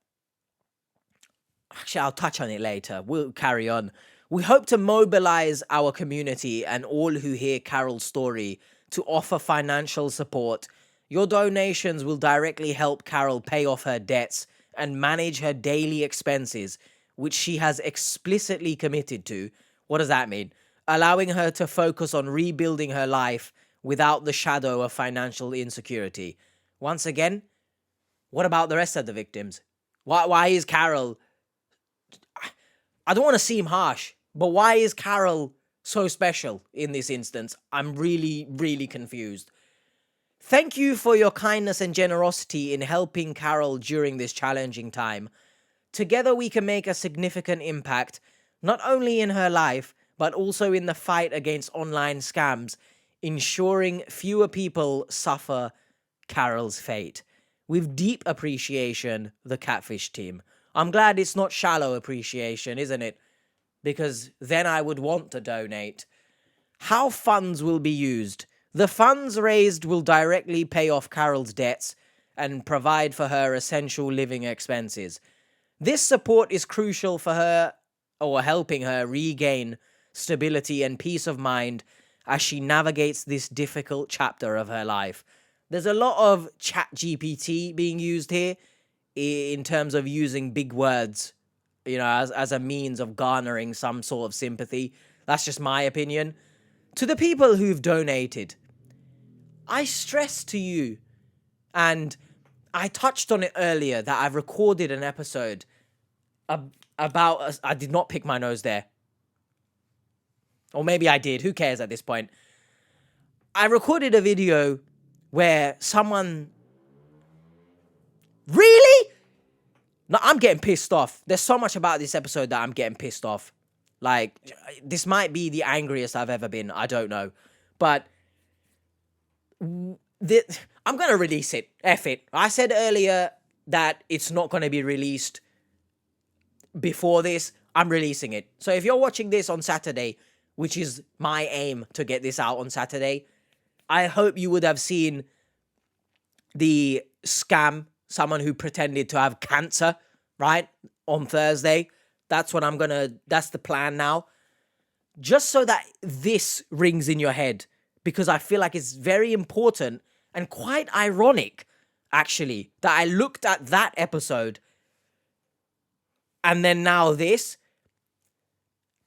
actually, I'll touch on it later. We'll carry on. We hope to mobilize our community and all who hear Carol's story to offer financial support. Your donations will directly help Carol pay off her debts and manage her daily expenses, which she has explicitly committed to. What does that mean? Allowing her to focus on rebuilding her life without the shadow of financial insecurity. Once again, what about the rest of the victims? Why is Carol... I don't want to seem harsh, but why is Carol so special in this instance? I'm really, really confused. Thank you for your kindness and generosity in helping Carol during this challenging time. Together we can make a significant impact, not only in her life, but also in the fight against online scams, ensuring fewer people suffer Carol's fate. With deep appreciation, the Catfish Team. I'm glad it's not shallow appreciation, isn't it? Because then I would want to donate. How funds will be used? The funds raised will directly pay off Carol's debts and provide for her essential living expenses. This support is crucial for her, or helping her regain stability and peace of mind as she navigates this difficult chapter of her life. There's a lot of ChatGPT being used here in terms of using big words, you know, as a means of garnering some sort of sympathy. That's just my opinion. To the people who've donated, I stress to you, and I touched on it earlier, that I've recorded an episode about... I did not pick my nose there. Or maybe I did. Who cares at this point? I recorded a video where someone... Really? No, I'm getting pissed off. There's so much about this episode that I'm getting pissed off. Like, this might be the angriest I've ever been. I don't know. But I'm going to release it. F it. I said earlier that it's not going to be released before this. I'm releasing it. So if you're watching this on Saturday, which is my aim to get this out on Saturday, I hope you would have seen the scam, someone who pretended to have cancer, right, on Thursday. That's what that's the plan now. Just so that this rings in your head, because I feel like it's very important and quite ironic, actually, that I looked at that episode and then now this.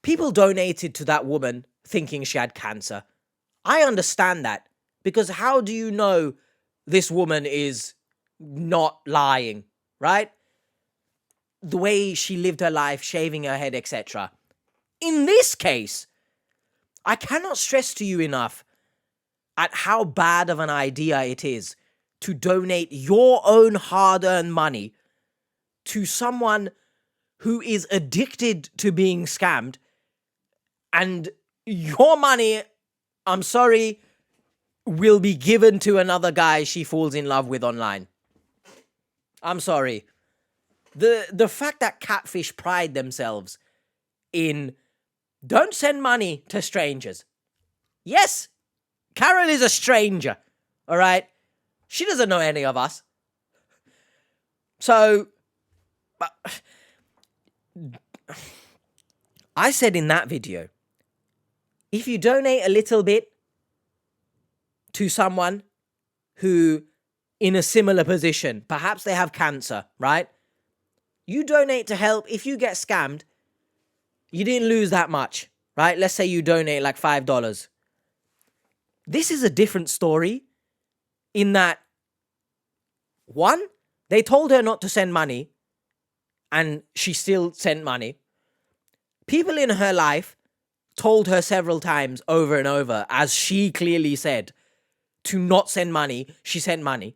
People donated to that woman thinking she had cancer. I understand that, because how do you know this woman is not lying, right? The way she lived her life, shaving her head, etc. In this case, I cannot stress to you enough at how bad of an idea it is to donate your own hard-earned money to someone who is addicted to being scammed, and your money, I'm sorry, will be given to another guy she falls in love with online. I'm sorry. The fact that Catfish pride themselves in don't send money to strangers. Yes, Carol is a stranger, all right? She doesn't know any of us. So, I said in that video, if you donate a little bit to someone who in a similar position, perhaps they have cancer, right? You donate to help. If you get scammed, you didn't lose that much, right? Let's say you donate like $5. This is a different story in that, one, they told her not to send money and she still sent money. People in her life told her several times over and over, as she clearly said, to not send money. She sent money.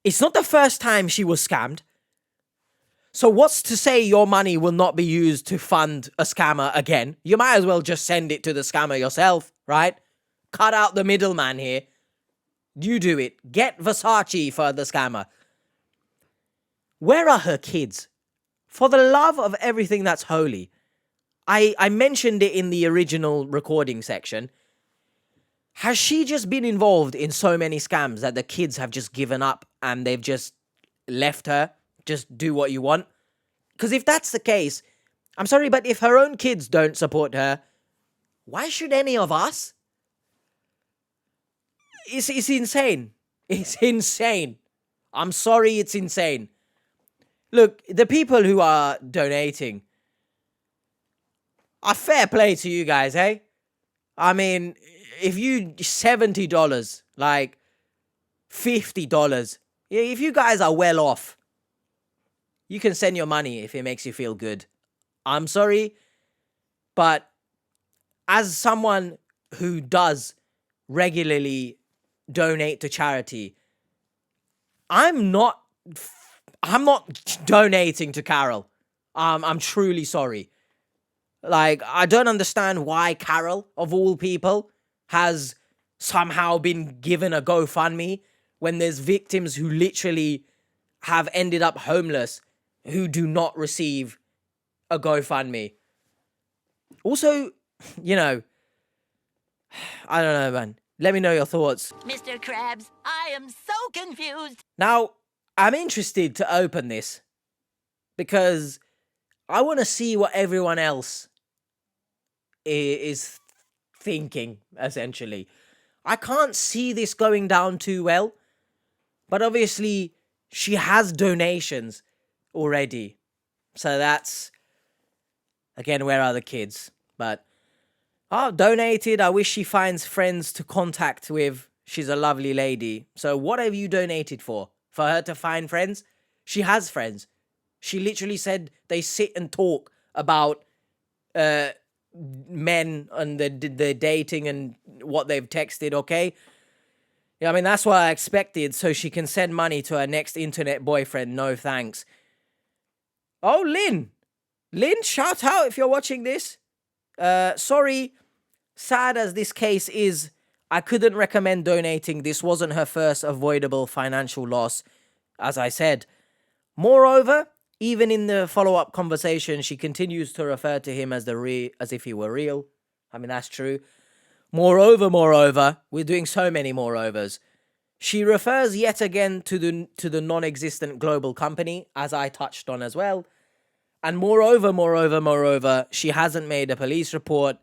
It's not the first time she was scammed. So what's to say your money will not be used to fund a scammer again? You might as well just send it to the scammer yourself, right? Cut out the middleman here. You do it. Get Versace for the scammer. Where are her kids? For the love of everything that's holy. I mentioned it in the original recording section. Has she just been involved in so many scams that the kids have just given up and they've just left her? Just do what you want? Because if that's the case, I'm sorry, but if her own kids don't support her, why should any of us? It's insane. It's insane. I'm sorry, it's insane. Look, the people who are donating, a fair play to you guys, eh? I mean, if you $70, like $50, if you guys are well off, you can send your money if it makes you feel good. I'm sorry, but as someone who does regularly donate to charity, I'm not donating to Carol. I'm truly sorry. Like, I don't understand why Carol, of all people, has somehow been given a GoFundMe when there's victims who literally have ended up homeless who do not receive a GoFundMe. Also, you know, I don't know, man. Let me know your thoughts. Mr. Krabs, I am so confused. Now, I'm interested to open this because I want to see what everyone else is thinking, essentially. I can't see this going down too well, but obviously she has donations already. So that's, again, where are the kids? But, donated. I wish she finds friends to contact with. She's a lovely lady. So what have you donated for? For her to find friends? She has friends. She literally said they sit and talk about men and the dating and what they've texted, okay? Yeah, I mean, that's what I expected, so she can send money to her next internet boyfriend. No thanks. Oh, Lynn. Lynn, shout out if you're watching this. Sorry, sad as this case is, I couldn't recommend donating. This wasn't her first avoidable financial loss, as I said. Moreover, even in the follow-up conversation, she continues to refer to him as as if he were real. I mean, that's true. Moreover, we're doing so many moreovers. She refers yet again to the non-existent global company, as I touched on as well. And moreover, she hasn't made a police report.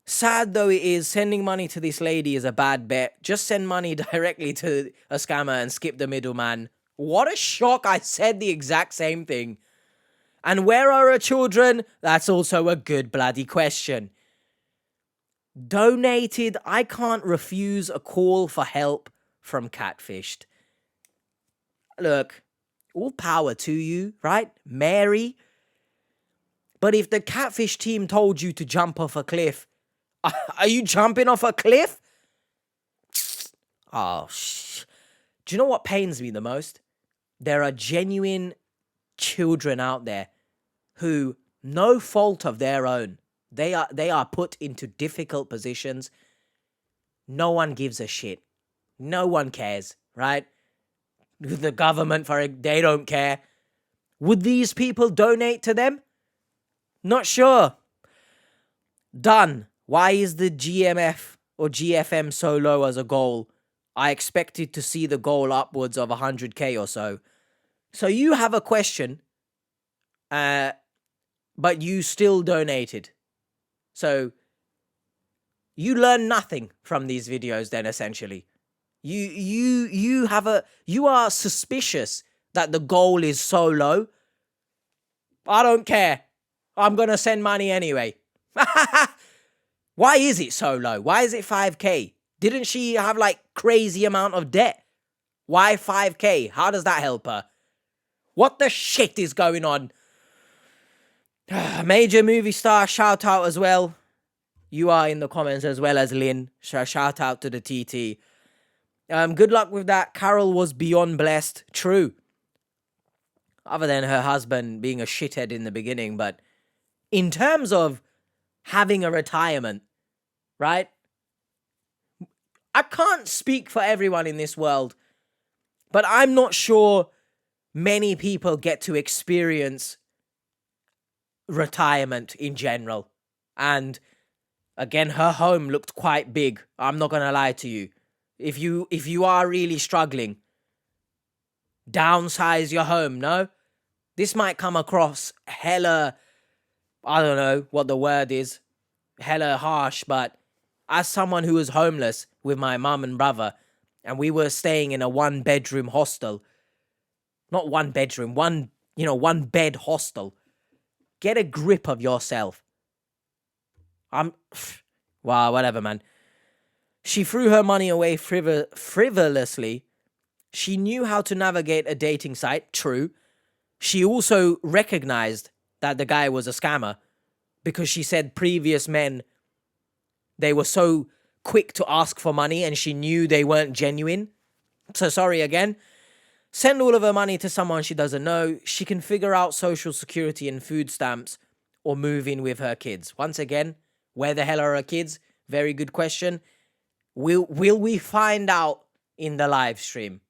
Sad though it is, sending money to this lady is a bad bet. Just send money directly to a scammer and skip the middleman. What a shock, I said the exact same thing. And where are her children? That's also a good bloody question. Donated, I can't refuse a call for help from CATFISHED. Look, all power to you, right, Mary? But if the Catfish team told you to jump off a cliff, are you jumping off a cliff? Oh, do you know what pains me the most? There are genuine children out there who, no fault of their own, they are put into difficult positions. No one gives a shit. No one cares, right? The government, they don't care. Would these people donate to them? Not sure. Done. Why is the GMF or GFM so low as a goal? I expected to see the goal upwards of 100k or so. So you have a question, but you still donated. So you learn nothing from these videos then, essentially. You are suspicious that the goal is so low. I don't care. I'm going to send money anyway. Why is it so low? Why is it 5k? Didn't she have like crazy amount of debt? Why 5k? How does that help her? What the shit is going on? Major movie star, shout out as well. You are in the comments as well as Lynn. Shout out to the TT. Good luck with that. Carol was beyond blessed. True. Other than her husband being a shithead in the beginning. But in terms of having a retirement, right? I can't speak for everyone in this world. But I'm not sure many people get to experience retirement in general. And again, her home looked quite big. I'm not going to lie to you. If you are really struggling, downsize your home, no? This might come across hella, I don't know what the word is, hella harsh, but as someone who was homeless with my mum and brother, and we were staying in a one-bedroom hostel, not one bedroom, one bed hostel, get a grip of yourself. Wow, whatever, man. She threw her money away frivolously. She knew how to navigate a dating site, true. She also recognized that the guy was a scammer because she said previous men, they were so quick to ask for money and she knew they weren't genuine. So sorry again. Send all of her money to someone she doesn't know. She can figure out social security and food stamps or move in with her kids. Once again, where the hell are her kids? Very good question. Will we find out in the live stream?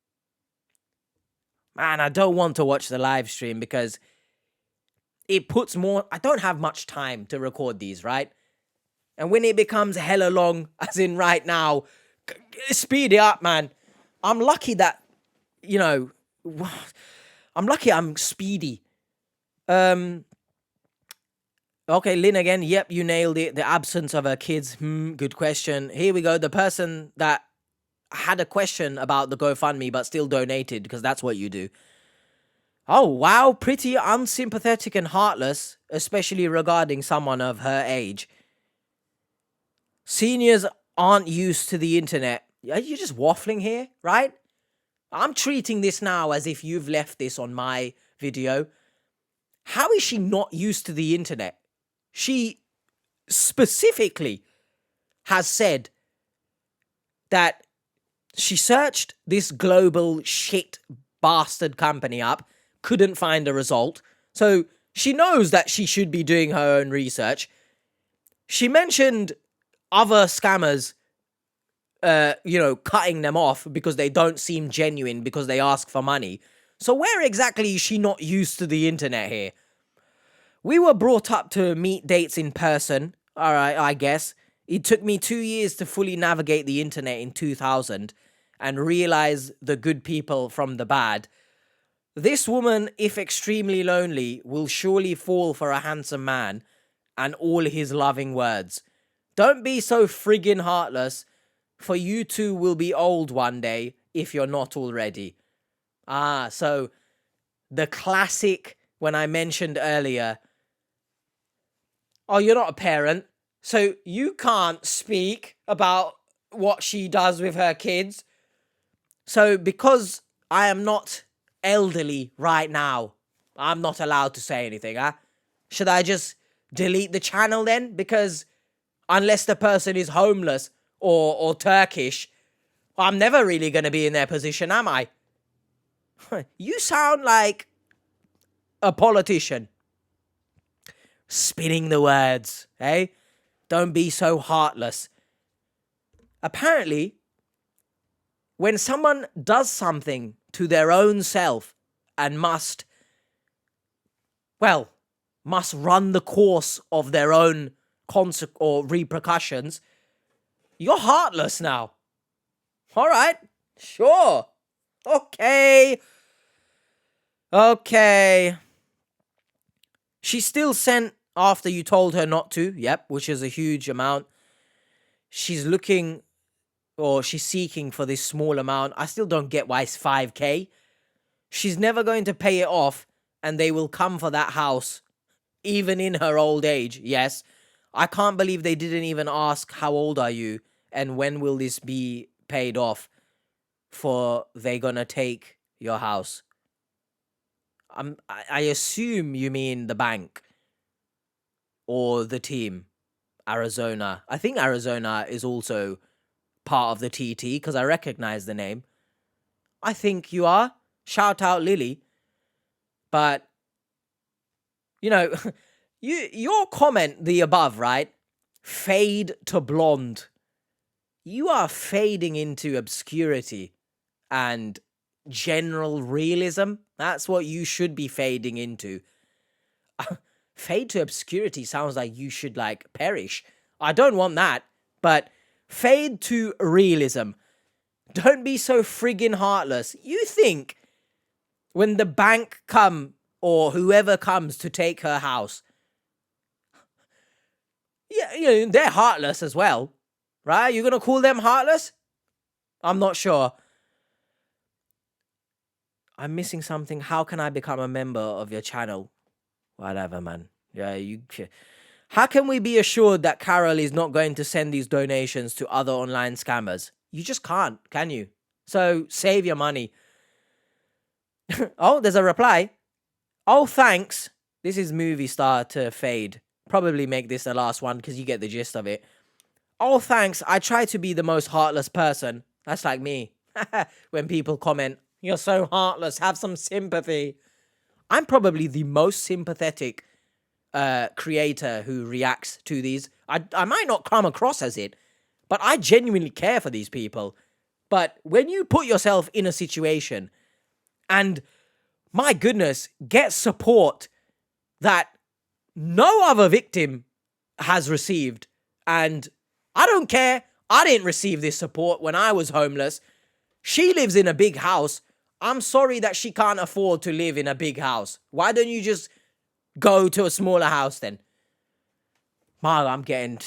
Man, I don't want to watch the live stream because it puts more... I don't have much time to record these, right? And when it becomes hella long, as in right now, speed it up, man. I'm lucky that, I'm lucky I'm speedy. Okay, Lynn again. Yep, you nailed it. The absence of her kids. Good question. Here we go. The person that had a question about the GoFundMe but still donated, because that's what you do. Oh, wow. Pretty unsympathetic and heartless, especially regarding someone of her age. Seniors aren't used to the internet. Are you just waffling here, right? I'm treating this now as if you've left this on my video. How is she not used to the internet? She specifically has said that she searched this global shit bastard company up, couldn't find a result. So she knows that she should be doing her own research. She mentioned other scammers, cutting them off because they don't seem genuine because they ask for money. So where exactly is she not used to the internet here? We were brought up to meet dates in person, alright, I guess. It took me 2 years to fully navigate the internet in 2000 and realize the good people from the bad. This woman, if extremely lonely, will surely fall for a handsome man and all his loving words. Don't be so friggin' heartless, for you too will be old one day if you're not already. So the classic when I mentioned earlier, oh, you're not a parent, so you can't speak about what she does with her kids. So because I am not elderly right now, I'm not allowed to say anything, huh? Should I just delete the channel then? Because unless the person is homeless or Turkish, I'm never really going to be in their position, am I? You sound like a politician. Spinning the words, eh? Don't be so heartless. Apparently, when someone does something to their own self and must run the course of their own repercussions, you're heartless now. All right, sure. Okay. She still sent after you told her not to, yep, which is a huge amount. She's seeking for this small amount. I still don't get why it's 5K. She's never going to pay it off, and they will come for that house, even in her old age, yes. I can't believe they didn't even ask, how old are you, and when will this be paid off, for they gonna take your house. I assume you mean the bank or the team, Arizona. I think Arizona is also part of the TT because I recognize the name. I think you are. Shout out Lily. But, your comment, the above, right? Fade to blonde. You are fading into obscurity and general realism. That's what you should be fading into. Fade to obscurity sounds like you should, perish. I don't want that, but fade to realism. Don't be so friggin' heartless. You think when the bank come or whoever comes to take her house, yeah, they're heartless as well, right? You're gonna call them heartless? I'm not sure. I'm missing something. How can I become a member of your channel? Whatever, man. Yeah, how can we be assured that Carol is not going to send these donations to other online scammers? You just can't, can you? So save your money. Oh, there's a reply. Oh, thanks. This is movie star to fade. Probably make this the last one because you get the gist of it. Oh, thanks. I try to be the most heartless person. That's like me. When people comment, you're so heartless, have some sympathy. I'm probably the most sympathetic creator who reacts to these. I might not come across as it, but I genuinely care for these people. But when you put yourself in a situation and, my goodness, get support that no other victim has received, and I don't care, I didn't receive this support when I was homeless. She lives in a big house. I'm sorry that she can't afford to live in a big house. Why don't you just go to a smaller house then? I'm getting...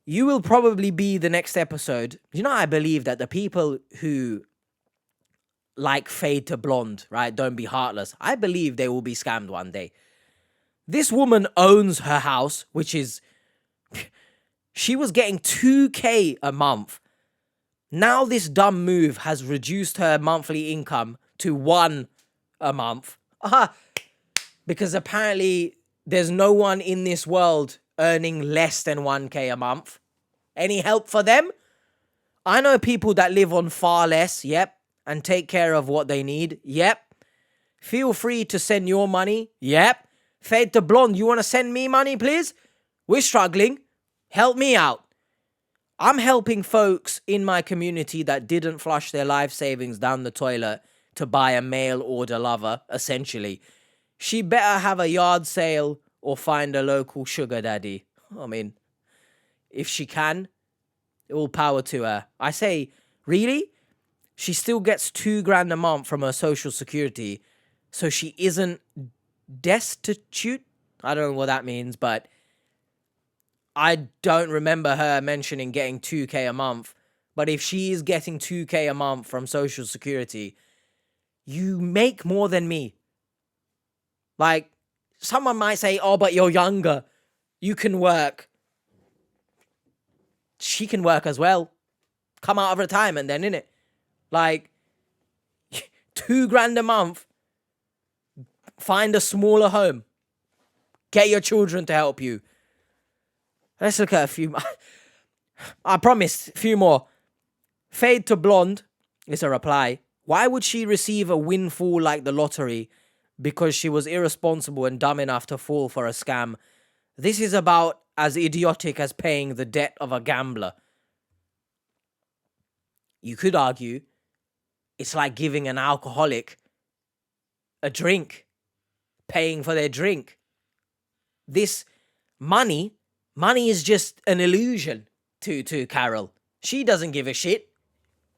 you will probably be the next episode. I believe that the people who fade to blonde, right, don't be heartless, I believe they will be scammed one day. This woman owns her house, which is... she was getting 2K a month. Now this dumb move has reduced her monthly income to 1 a month. Because apparently there's no one in this world earning less than 1K a month? Any help for them? I know people that live on far less, yep, and take care of what they need, yep. Feel free to send your money, yep. Fade to Blonde, you want to send me money, please? We're struggling. Help me out. I'm helping folks in my community that didn't flush their life savings down the toilet to buy a mail order lover, essentially. She better have a yard sale or find a local sugar daddy. I mean, if she can, all power to her. I say, really? She still gets $2,000 a month from her social security, so she isn't destitute? I don't know what that means, but I don't remember her mentioning getting 2K a month. But if she is getting 2K a month from social security, you make more than me. Like, someone might say, oh, but you're younger. You can work. She can work as well. Come out of retirement then, innit? Like, $2,000 a month. Find a smaller home. Get your children to help you. Let's look at a few. I promised a few more. Fade to Blonde is a reply. Why would she receive a windfall like the lottery? Because she was irresponsible and dumb enough to fall for a scam. This is about as idiotic as paying the debt of a gambler. You could argue it's like giving an alcoholic a drink, paying for their drink. This money is just an illusion to Carol. She doesn't give a shit.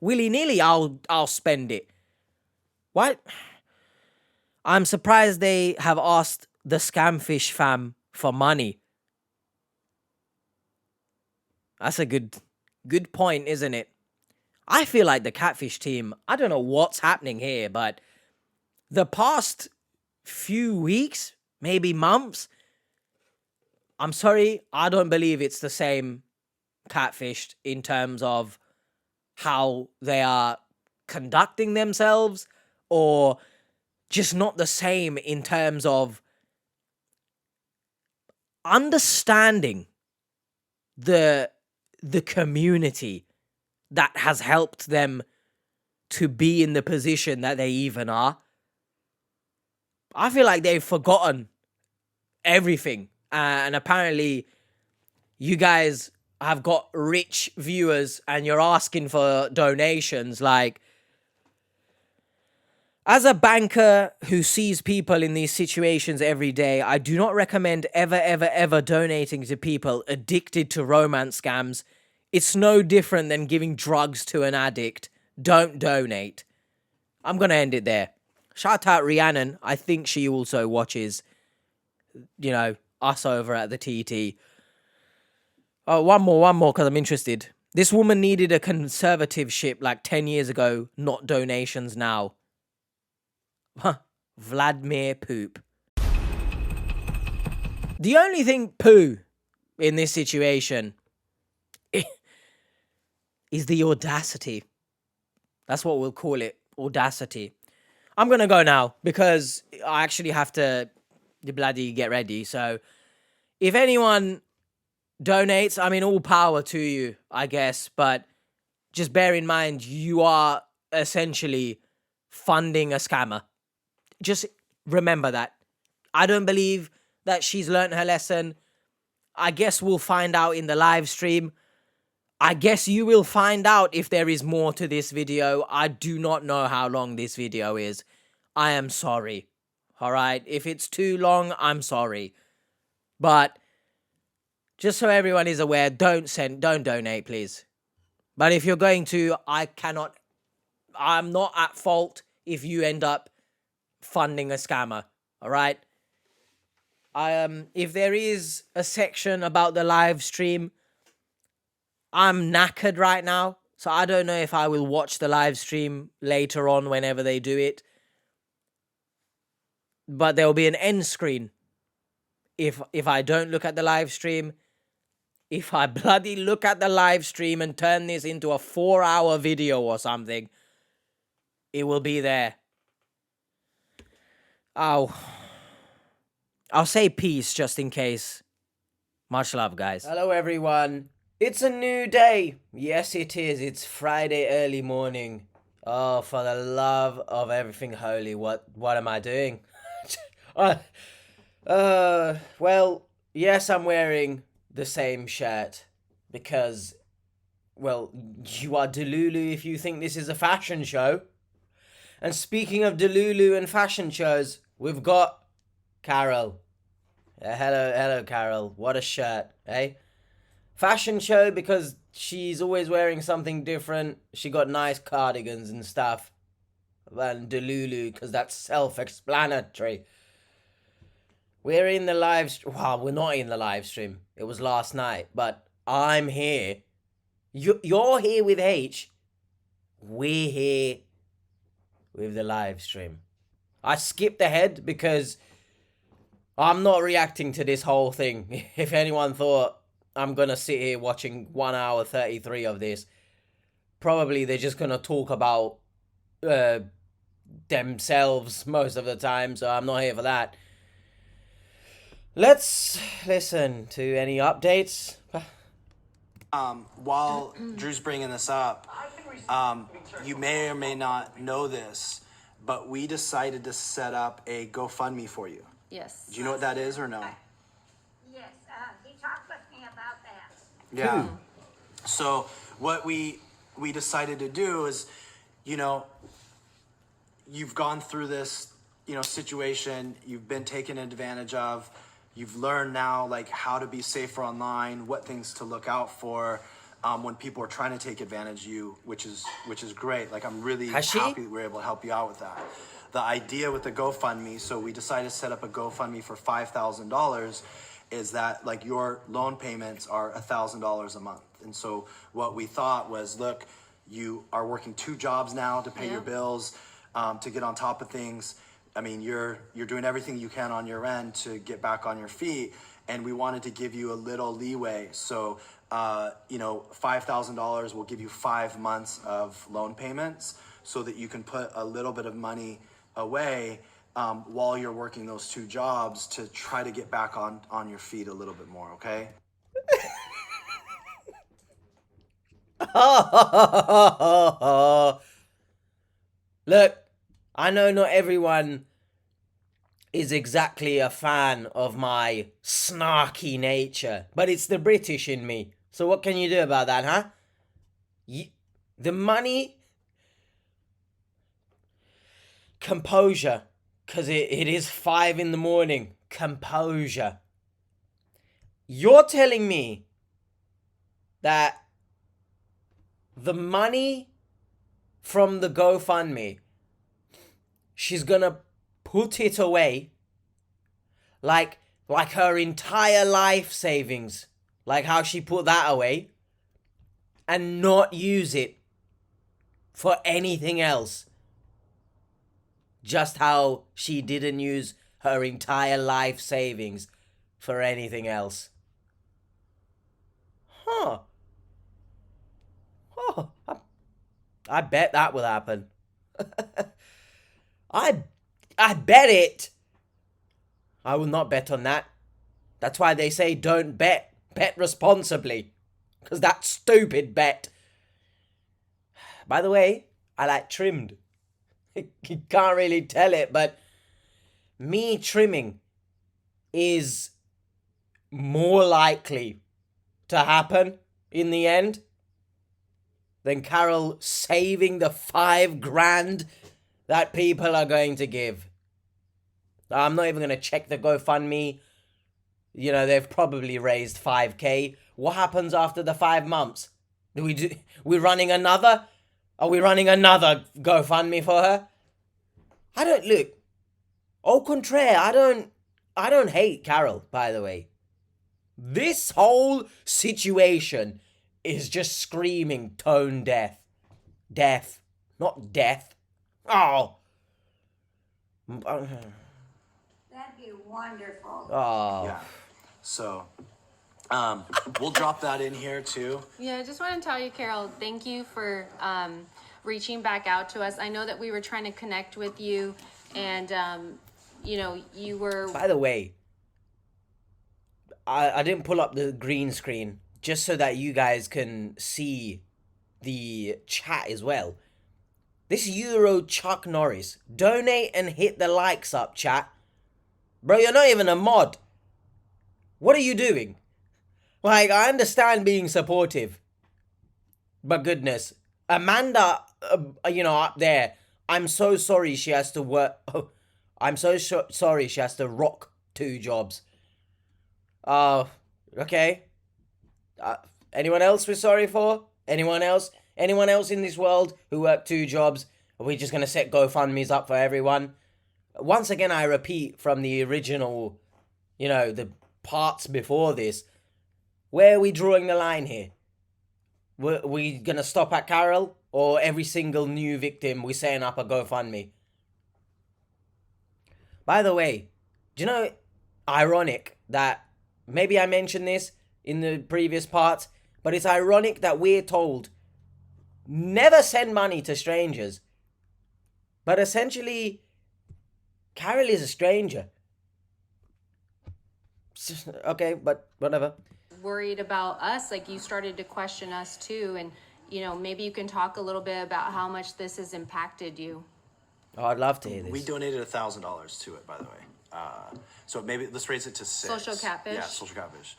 Willy-nilly, I'll spend it. What? I'm surprised they have asked the Scamfish fam for money. That's a good point, isn't it? I feel like the Catfish team, I don't know what's happening here, but the past few weeks, maybe months, I'm sorry, I don't believe it's the same Catfished in terms of how they are conducting themselves, or just not the same in terms of understanding the community that has helped them to be in the position that they even are. I feel like they've forgotten everything. And apparently you guys have got rich viewers and you're asking for donations. Like, as a banker who sees people in these situations every day, I do not recommend ever donating to people addicted to romance scams. It's no different than giving drugs to an addict. Don't donate. I'm going to end it there. Shout out Rhiannon. I think she also watches, us over at the TT. Oh, one more, because I'm interested. This woman needed a conservativeship like 10 years ago, not donations now. Vladimir Poop. The only thing poo in this situation is the audacity. That's what we'll call it, audacity. I'm going to go now because I actually have to bloody get ready. So if anyone donates, I mean, all power to you, I guess. But just bear in mind, you are essentially funding a scammer. Just remember that. I don't believe that she's learned her lesson. I guess we'll find out in the live stream. I guess you will find out if there is more to this video. I do not know how long this video is. I am sorry. All right? If it's too long, I'm sorry. But just so everyone is aware, don't donate, please. But if you're going to, I'm not at fault if you end up funding a scammer. All right? If there is a section about the live stream, I'm knackered right now, so I don't know if I will watch the live stream later on whenever they do it. But there will be an end screen if I don't look at the live stream. If I bloody look at the live stream and turn this into a 4-hour video or something, it will be there. I'll say peace just in case Much love, guys. Hello, everyone. It's a new day. Yes, it is. It's Friday early morning. Oh, for the love of everything holy, what am I doing? Well, yes, I'm wearing the same shirt because, well, you are Delulu if you think this is a fashion show. And speaking of Delulu and fashion shows, we've got Carol. Hello, Carol. What a shirt, eh? Fashion show because she's always wearing something different. She got nice cardigans and stuff. And Delulu because that's self-explanatory. We're in the live stream. Well, we're not in the live stream. It was last night, but I'm here. You're here with H. We're here with the live stream. I skipped ahead because I'm not reacting to this whole thing. If anyone thought I'm going to sit here watching 1 hour 33 of this, probably they're just going to talk about themselves most of the time, so I'm not here for that. Let's listen to any updates. While Drew's bringing this up, you may or may not know this, but we decided to set up a GoFundMe for you. Yes. Do you know what that is or no? Yes, he talked with me about that. Yeah. So what we decided to do is, you've gone through this, situation, you've been taken advantage of, you've learned now like how to be safer online, what things to look out for when people are trying to take advantage of you, which is great. Like I'm really happy that we're able to help you out with that. The idea with the GoFundMe, so we decided to set up a GoFundMe for $5,000, is that like your loan payments are $1,000 a month. And so what we thought was, look, you are working 2 jobs now to pay your bills, to get on top of things. I mean, you're doing everything you can on your end to get back on your feet, and we wanted to give you a little leeway. So, $5,000 will give you 5 months of loan payments so that you can put a little bit of money away while you're working those 2 jobs to try to get back on your feet a little bit more, okay? Look, I know not everyone is exactly a fan of my snarky nature, but it's the British in me. So what can you do about that, huh? The money, composure, because it is 5 in the morning. Composure. You're telling me that the money from the GoFundMe, she's gonna put it away like her entire life savings, like how she put that away, and not use it for anything else. Just how she didn't use her entire life savings for anything else. Huh. Oh, I bet that will happen. I bet it. I will not bet on that. That's why they say don't bet. Bet responsibly. Because that's stupid bet. By the way, I like trimmed. You can't really tell it, but me trimming is more likely to happen in the end than Carol saving the $5,000 that people are going to give. I'm not even going to check the GoFundMe. They've probably raised $5,000. What happens after the 5 months? We're running another? Are we running another GoFundMe for her? Au contraire, I don't hate Carol, by the way. This whole situation is just screaming tone deaf. Deaf, not death. Oh. That'd be wonderful. Oh. Yeah. So, we'll drop that in here too. Yeah, I just want to tell you, Carol, thank you for reaching back out to us. I know that we were trying to connect with you, and you were... By the way, I didn't pull up the green screen just so that you guys can see the chat as well. This Euro Chuck Norris. Donate and hit the likes up, chat. Bro, you're not even a mod. What are you doing? Like, I understand being supportive. But goodness. Amanda, up there. I'm so sorry she has to work. Oh, I'm so sorry she has to rock 2 jobs. Okay. Anyone else we're sorry for? Anyone else? Anyone else in this world who worked 2 jobs? Are we just going to set GoFundMes up for everyone? Once again, I repeat from the original, the parts before this. Where are we drawing the line here? Were we going to stop at Carol? Or every single new victim we're setting up a GoFundMe? By the way, do you know, ironic that, maybe I mentioned this in the previous parts, but it's ironic that we're told, never send money to strangers. But essentially, Carol is a stranger. Okay, but whatever. Worried about us, like you started to question us too, and maybe you can talk a little bit about how much this has impacted you. Oh, I'd love to hear this. We donated $1,000 to it, by the way. So maybe let's raise it to 6. Social Catfish. Yeah, Social Catfish.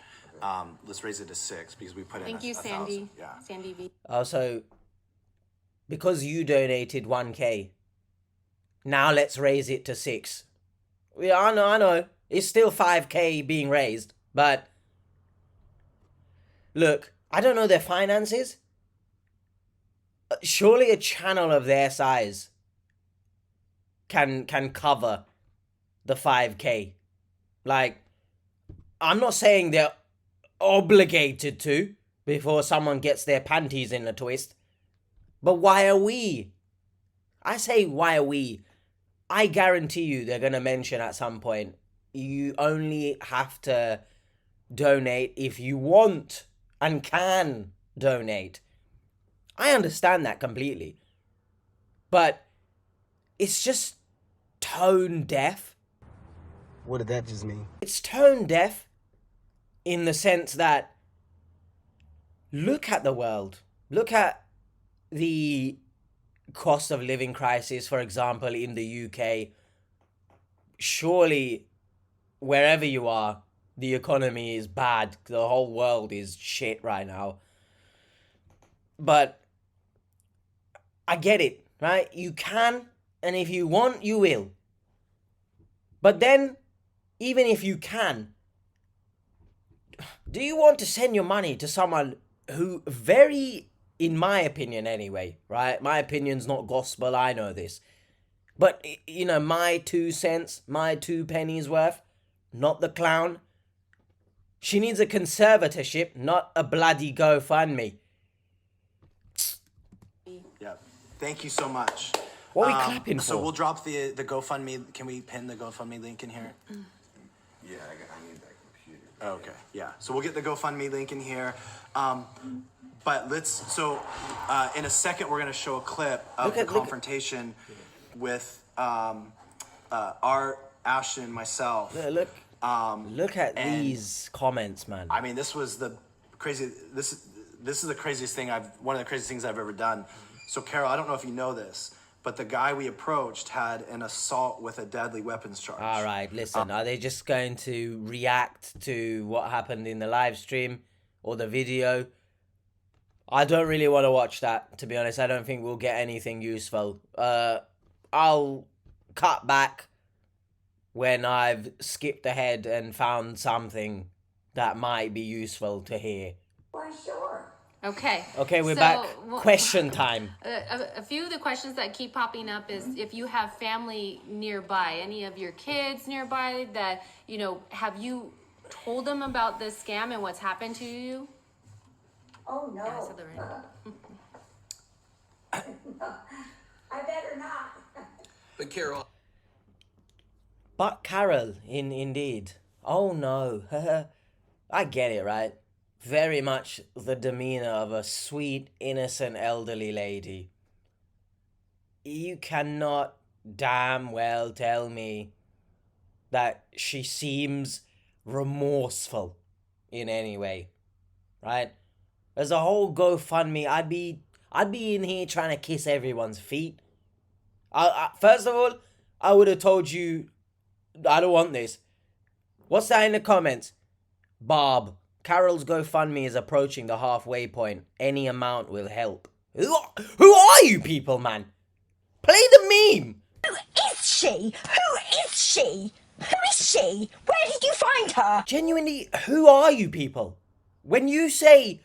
Let's raise it to 6 because we put Thank in you, Sandy. 1,000. Yeah. Sandy V. So, because you donated 1K, now let's raise it to 6. Yeah, I know. It's still 5K being raised, but look, I don't know their finances. Surely a channel of their size can cover the 5K. Like, I'm not saying they're obligated to before someone gets their panties in a twist. But why are we? I say, why are we? I guarantee you they're going to mention at some point, you only have to donate if you want and can donate. I understand that completely. But it's just tone deaf. What did that just mean? It's tone deaf in the sense that look at the world. Look at the cost of living crisis, for example, in the UK. Surely, wherever you are, the economy is bad. The whole world is shit right now. But I get it, right? You can, and if you want, you will. But then, even if you can, do you want to send your money to someone who in my opinion anyway, right? My opinion's not gospel, I know this. But, my 2 cents, my 2 pennies worth, not the clown. She needs a conservatorship, not a bloody GoFundMe. Yeah, thank you so much. What are we clapping for? So we'll drop the GoFundMe. Can we pin the GoFundMe link in here? Yeah, I need that computer. Okay, yeah. So we'll get the GoFundMe link in here. But in a second, we're going to show a clip of the confrontation with Art, Ashton, myself. Look at these comments, man. I mean, this was the crazy. This is the craziest thing one of the craziest things I've ever done. So, Carol, I don't know if you know this, but the guy we approached had an assault with a deadly weapons charge. All right, listen. Are they just going to react to what happened in the live stream or the video? I don't really want to watch that, to be honest. I don't think we'll get anything useful. I'll cut back when I've skipped ahead and found something that might be useful to hear. Why, sure. Okay. Okay, we're back. Question time. A few of the questions that keep popping up is if you have family nearby, any of your kids nearby that, have you told them about this scam and what's happened to you? Oh, no. Yeah, so they're I better not. But Carol. But Carol, indeed. Oh no. I get it, right? Very much the demeanor of a sweet, innocent, elderly lady. You cannot damn well tell me that she seems remorseful in any way, right? As a whole GoFundMe, I'd be in here trying to kiss everyone's feet. First of all, I would have told you, I don't want this. What's that in the comments? Bob, Carol's GoFundMe is approaching the halfway point. Any amount will help. Who are you people, man? Play the meme. Who is she? Who is she? Who is she? Where did you find her? Genuinely, who are you people? When you say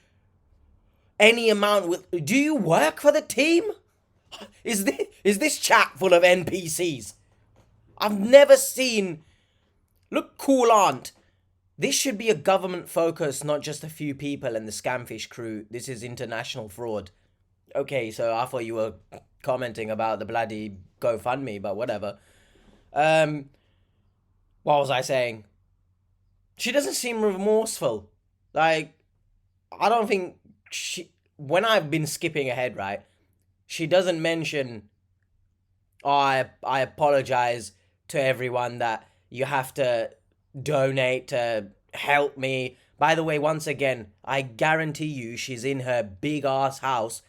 any amount will... Do you work for the team? Is this chat full of NPCs? I've never seen... Look, cool aunt. This should be a government focus, not just a few people and the Scamfish crew. This is international fraud. Okay, so I thought you were commenting about the bloody GoFundMe, but whatever. What was I saying? She doesn't seem remorseful. Like, I don't think she... When I've been skipping ahead, right? She doesn't mention, oh, I apologize to everyone that you have to donate to help me. By the way, once again, I guarantee you she's in her big ass house.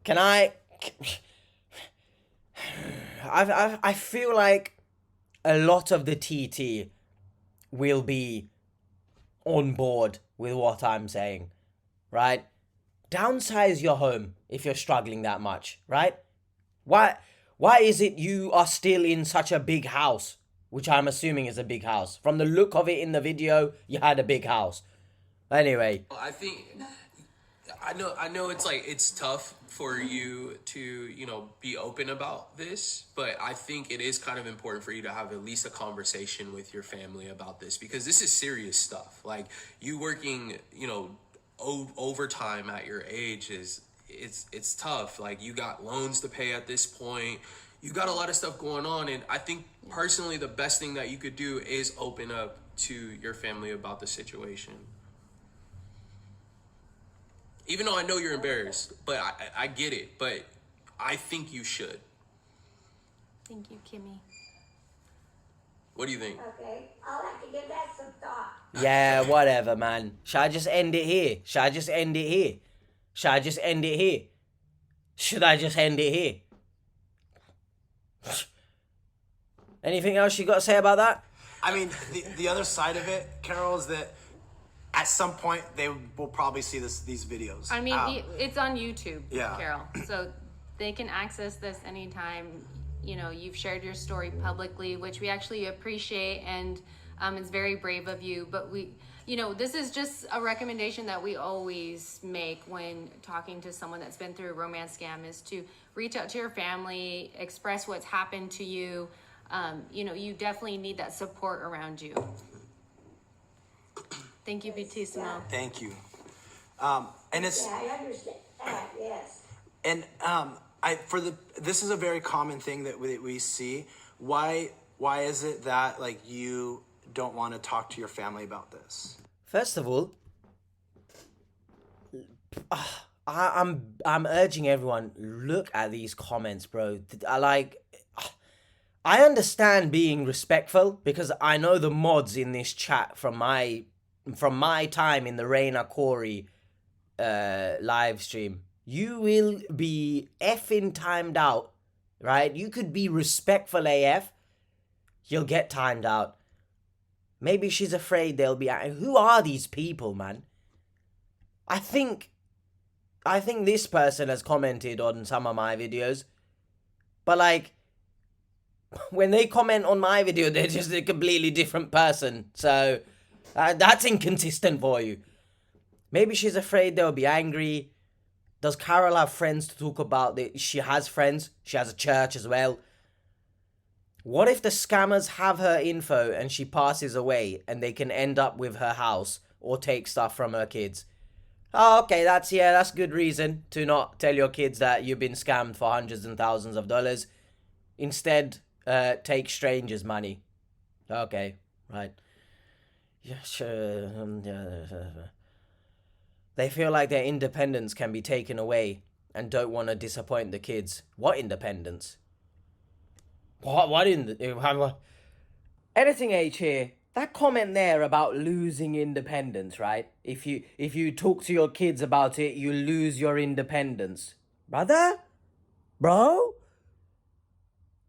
Can I feel like a lot of the TT will be on board with what I'm saying, right? Downsize your home if you're struggling that much, right? Why is it you are still in such a big house? Which I'm assuming is a big house. From the look of it in the video, you had a big house. Anyway. I think, I know it's like, it's tough for you to, you know, be open about this, but I think it is kind of important for you to have at least a conversation with your family about this, because this is serious stuff. Like, you working, you know, overtime at your age it's tough. Like, you got loans to pay at this point. You got a lot of stuff going on, and I think personally the best thing that you could do is open up to your family about the situation. Even though I know you're embarrassed, but I get it, but I think you should. Thank you, Kimmy. What do you think? Okay, I'll have to give that some thought. Yeah, whatever, man. Should I just end it here? Should I just end it here? Should I just end it here? Should I just end it here? Anything else you got to say about that? I mean, the other side of it, Carol, is that at some point they will probably see these videos. I mean, it's on YouTube, Yeah. Carol. So they can access this anytime. You know, you've shared your story publicly, which we actually appreciate, and it's very brave of you. But you know, this is just a recommendation that we always make when talking to someone that's been through a romance scam, is to reach out to your family, express what's happened to you. You know, you definitely need that support around you. Thank you, Baptissimo. Thank you. And it's... Yeah, I understand that, yes. And this is a very common thing that we see. Why is it that, like, you don't want to talk to your family about this? First of all, I'm urging everyone, look at these comments, bro. I understand being respectful, because I know the mods in this chat from my time in the Reina Corey live stream. You will be effing timed out, right? You could be respectful AF. You'll get timed out. Maybe she's afraid they'll be... Who are these people, man? I think this person has commented on some of my videos. But, like, when they comment on my video, they're just a completely different person. So, that's inconsistent for you. Maybe she's afraid they'll be angry. Does Carol have friends to talk about this? She has friends. She has a church as well. What if the scammers have her info and she passes away and they can end up with her house or take stuff from her kids? Oh, okay, that's good reason to not tell your kids that you've been scammed for hundreds and thousands of dollars. Instead, take strangers' money. Okay, right. Yeah, sure. They feel like their independence can be taken away and don't want to disappoint the kids. What independence? What in the... Anything H here That comment there about losing independence, right? If you talk to your kids about it, you lose your independence. Brother? Bro?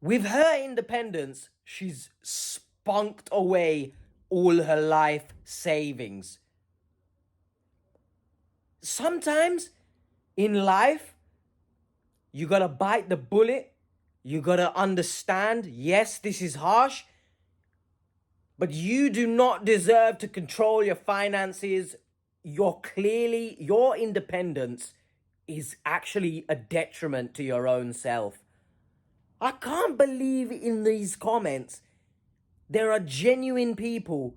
With her independence, she's spunked away all her life savings. Sometimes in life, you gotta bite the bullet. You gotta understand, yes, this is harsh, but you do not deserve to control your finances. Your independence is actually a detriment to your own self. I can't believe in these comments there are genuine people.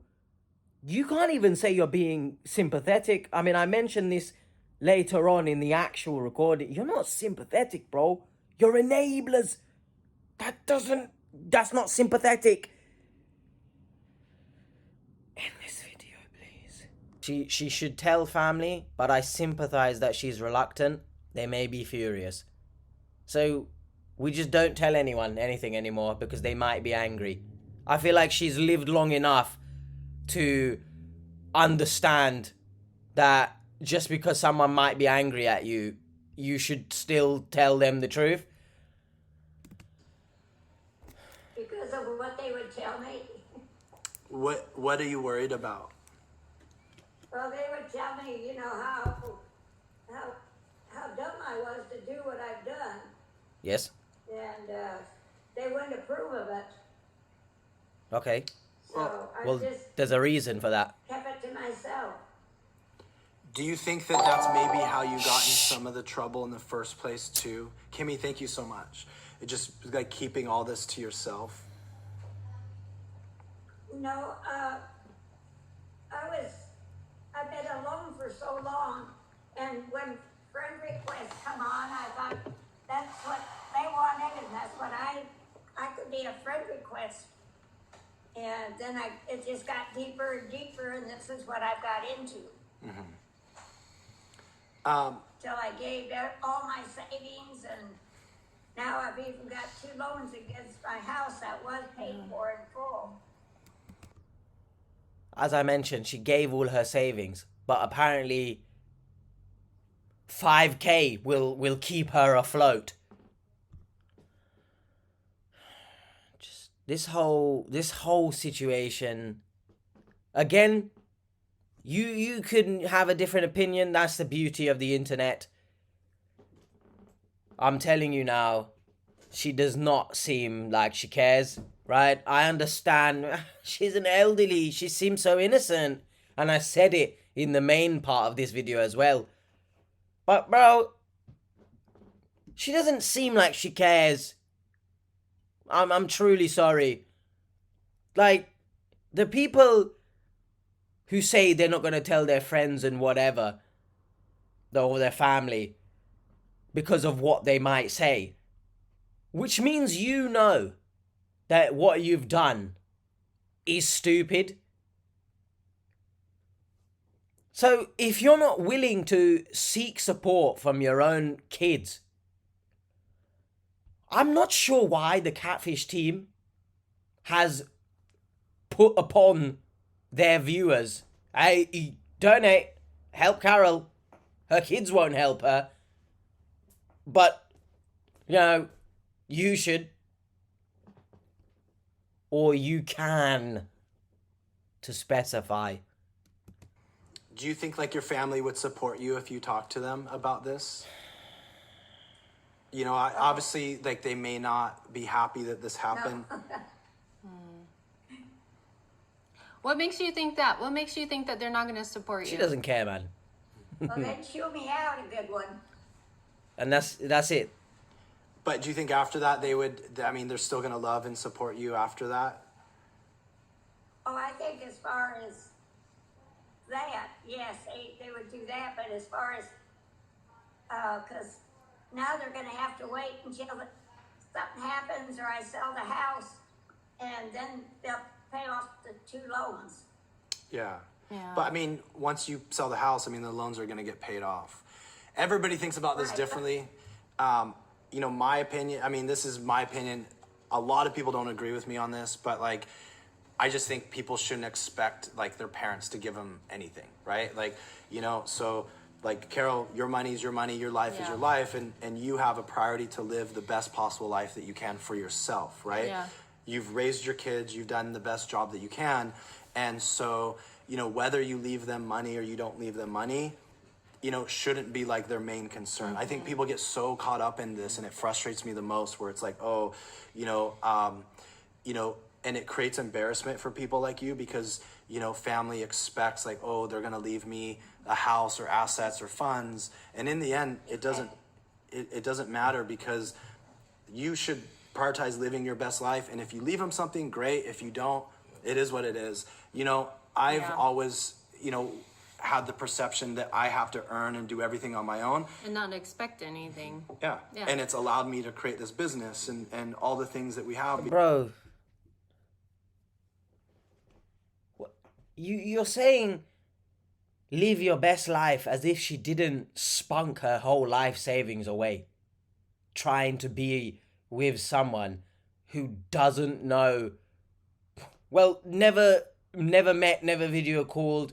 You can't even say you're being sympathetic. I mean, I mentioned this later on in the actual recording. You're not sympathetic, bro. You're enablers. That's not sympathetic. End this video, please. She should tell family, but I sympathize that she's reluctant. They may be furious. So we just don't tell anyone anything anymore because they might be angry. I feel like she's lived long enough to understand that just because someone might be angry at you, you should still tell them the truth. Because of what they would tell me. What are you worried about? Well, they would tell me, you know, how dumb I was to do what I've done. Yes. And they wouldn't approve of it. Okay. So Well, just there's a reason for that. kept it to myself. Do you think that that's maybe how you got in some of the trouble in the first place too? Kimmy, thank you so much. It just like keeping all this to yourself. No, I've been alone for so long, and when friend requests come on, I thought that's what they wanted, and that's what I could be a friend request. And then it just got deeper and deeper, and this is what I've got into. Till I gave all my savings, and now I've even got 2 loans against my house that was paid for in full. As I mentioned, she gave all her savings, but apparently 5K will keep her afloat. Just this whole situation. Again, you couldn't have a different opinion. That's the beauty of the internet. I'm telling you now, she does not seem like she cares, right? I understand. She's an elderly. She seems so innocent. And I said it in the main part of this video as well. But, bro, she doesn't seem like she cares. I'm truly sorry. Like, the people who say they're not going to tell their friends and whatever, or their family, because of what they might say. Which means you know that what you've done is stupid. So if you're not willing to seek support from your own kids, I'm not sure why the Catfish team has put upon their viewers, hey, donate, help Carol, her kids won't help her, but, you know, you should, or you can, to specify. Do you think like your family would support you if you talked to them about this? You know, obviously, like they may not be happy that this happened. What makes you think that? What makes you think that they're not going to support you? She doesn't care, man. Well, then chew me out a good one. And that's it. But do you think after that they would, I mean, they're still going to love and support you after that? Oh, I think as far as that, yes, they would do that. But as far as, because now they're going to have to wait until something happens or I sell the house, and then they'll pay off the 2 loans. Yeah. But I mean, once you sell the house, I mean, the loans are going to get paid off. Everybody thinks about this differently. You know, my opinion, I mean, this is my opinion. A lot of people don't agree with me on this, but like, I just think people shouldn't expect like their parents to give them anything, right? Like, you know, so like Carol, your money is your money, your life is your life, and you have a priority to live the best possible life that you can for yourself, right? Yeah. You've raised your kids, you've done the best job that you can, and so, you know, whether you leave them money or you don't leave them money, you know, shouldn't be like their main concern. I think people get so caught up in this, and it frustrates me the most, where it's like, oh, you know, and it creates embarrassment for people like you because, you know, family expects like, oh, they're gonna leave me a house or assets or funds, and in the end, it doesn't matter because you should prioritize living your best life, and if you leave them something, great. If you don't, it is what it is. You know, I've always, you know, had the perception that I have to earn and do everything on my own. And not expect anything. Yeah. And it's allowed me to create this business and all the things that we have. Bro. You're saying live your best life as if she didn't spunk her whole life savings away trying to be with someone who doesn't know, well, never met, never video called.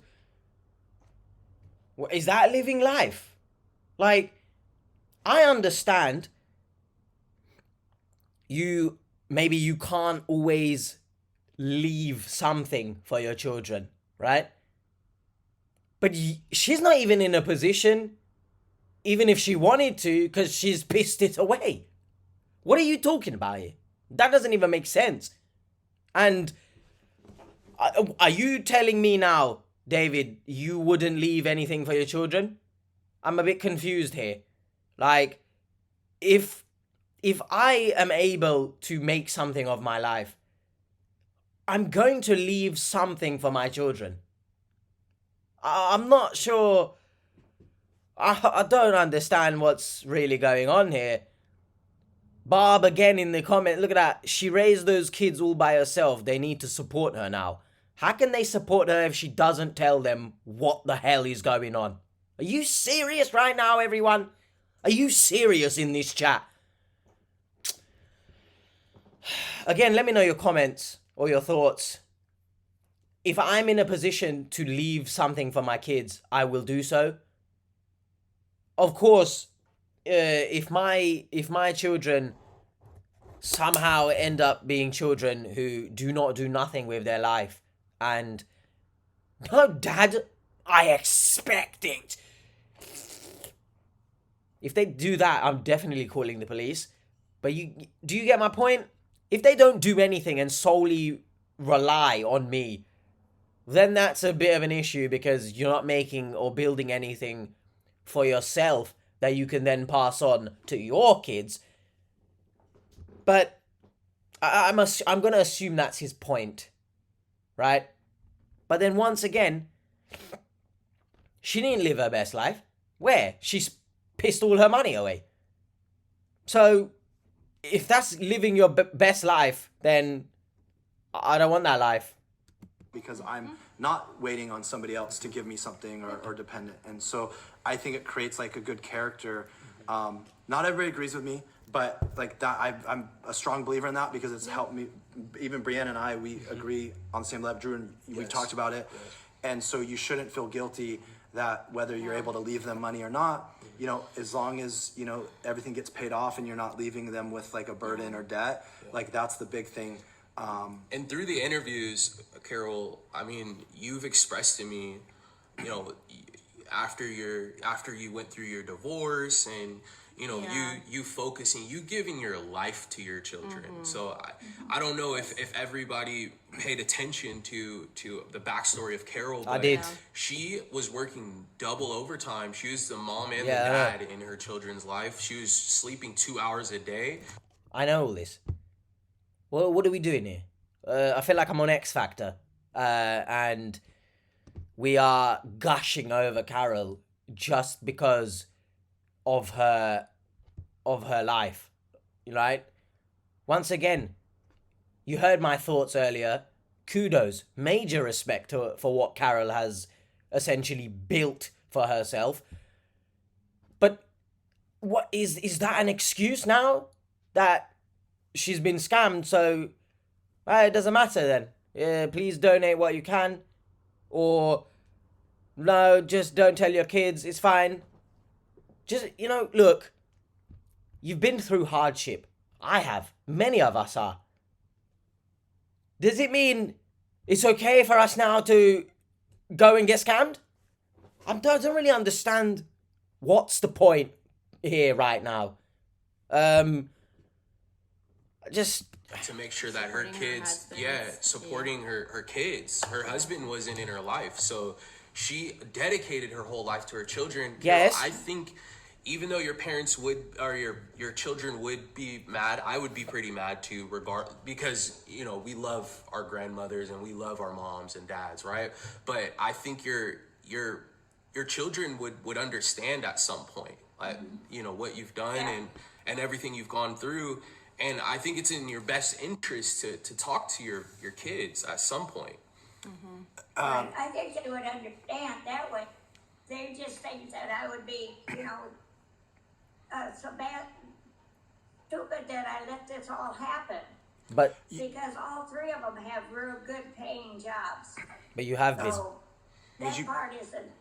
Is that living life? Like, I understand maybe you can't always leave something for your children, right? But she's not even in a position, even if she wanted to, because she's pissed it away. What are you talking about here? That doesn't even make sense. And are you telling me now, David, you wouldn't leave anything for your children? I'm a bit confused here. Like, if I am able to make something of my life, I'm going to leave something for my children. I'm not sure. I don't understand what's really going on here. Barb again in the comment, look at that. She raised those kids all by herself. They need to support her now. How can they support her if she doesn't tell them what the hell is going on? Are you serious right now, everyone? Are you serious in this chat? Again, let me know your comments or your thoughts. If I'm in a position to leave something for my kids, I will do so. Of course, if my children somehow end up being children who do not do nothing with their life, and no, Dad, I expect it. If they do that, I'm definitely calling the police. But do you get my point? If they don't do anything and solely rely on me, then that's a bit of an issue because you're not making or building anything for yourself that you can then pass on to your kids. But I'm going to assume that's his point, right? But then once again, she didn't live her best life. Where? She's pissed all her money away. So if that's living your best life, then I don't want that life. Because I'm not waiting on somebody else to give me something or dependent. And so I think it creates like a good character. Not everybody agrees with me, but like that, I'm a strong believer in that because it's helped me. Even Brienne and I, we agree on the same level. Drew and we talked about it. And so you shouldn't feel guilty that whether you're able to leave them money or not, you know, as long as, you know, everything gets paid off and you're not leaving them with like a burden or debt, like that's the big thing. And through the interviews, Carol, I mean, you've expressed to me, you know, after you went through your divorce and, you know, you focusing, you giving your life to your children. So I don't know if everybody paid attention to the backstory of Carol, but I did. She was working double overtime. She was the mom and the dad in her children's life. She was sleeping 2 hours a day. I know all this. Well, what are we doing here? I feel like I'm on X Factor. And we are gushing over Carol just because of her life, right? Once again, you heard my thoughts earlier. Kudos, major respect for what Carol has essentially built for herself. But what is that an excuse now that she's been scammed? So it doesn't matter then. please donate what you can. Or, no, just don't tell your kids, it's fine. Just, look, you've been through hardship. I have. Many of us are. Does it mean it's okay for us now to go and get scammed? I don't really understand what's the point here right now. Just to make sure that her kids, supporting her kids. Her husband wasn't in her life, so she dedicated her whole life to her children. Yes. I think even though your parents would, or your children would be mad, I would be pretty mad too, because we love our grandmothers and we love our moms and dads, right? But I think your children would understand at some point, like what you've done and everything you've gone through. And I think it's in your best interest to talk to your kids at some point. Right. I think they would understand that way. They just think that I would be, so bad, stupid that I let this all happen. But because all three of them have real good paying jobs. But you have been. So that part isn't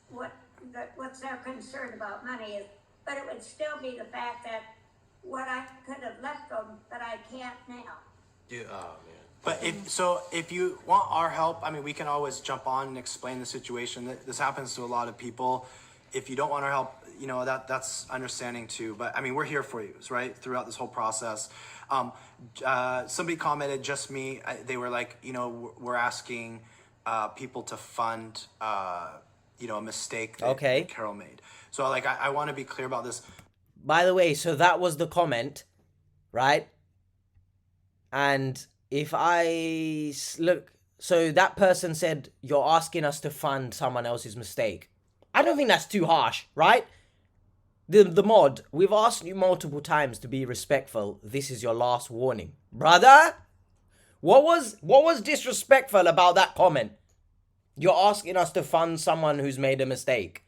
what's their concern about money is, but it would still be the fact that what I could have left them, but I can't now. Yeah, oh man. But if you want our help, I mean, we can always jump on and explain the situation. This happens to a lot of people. If you don't want our help, that's understanding too. But I mean, we're here for you, right? Throughout this whole process. Somebody commented, just me. They were like, we're asking people to fund, a mistake that Carol made. So I want to be clear about this. By the way, so that was the comment, right? And if I look, so that person said, you're asking us to fund someone else's mistake. I don't think that's too harsh, right? The mod, we've asked you multiple times to be respectful. This is your last warning. Brother, what was disrespectful about that comment? You're asking us to fund someone who's made a mistake.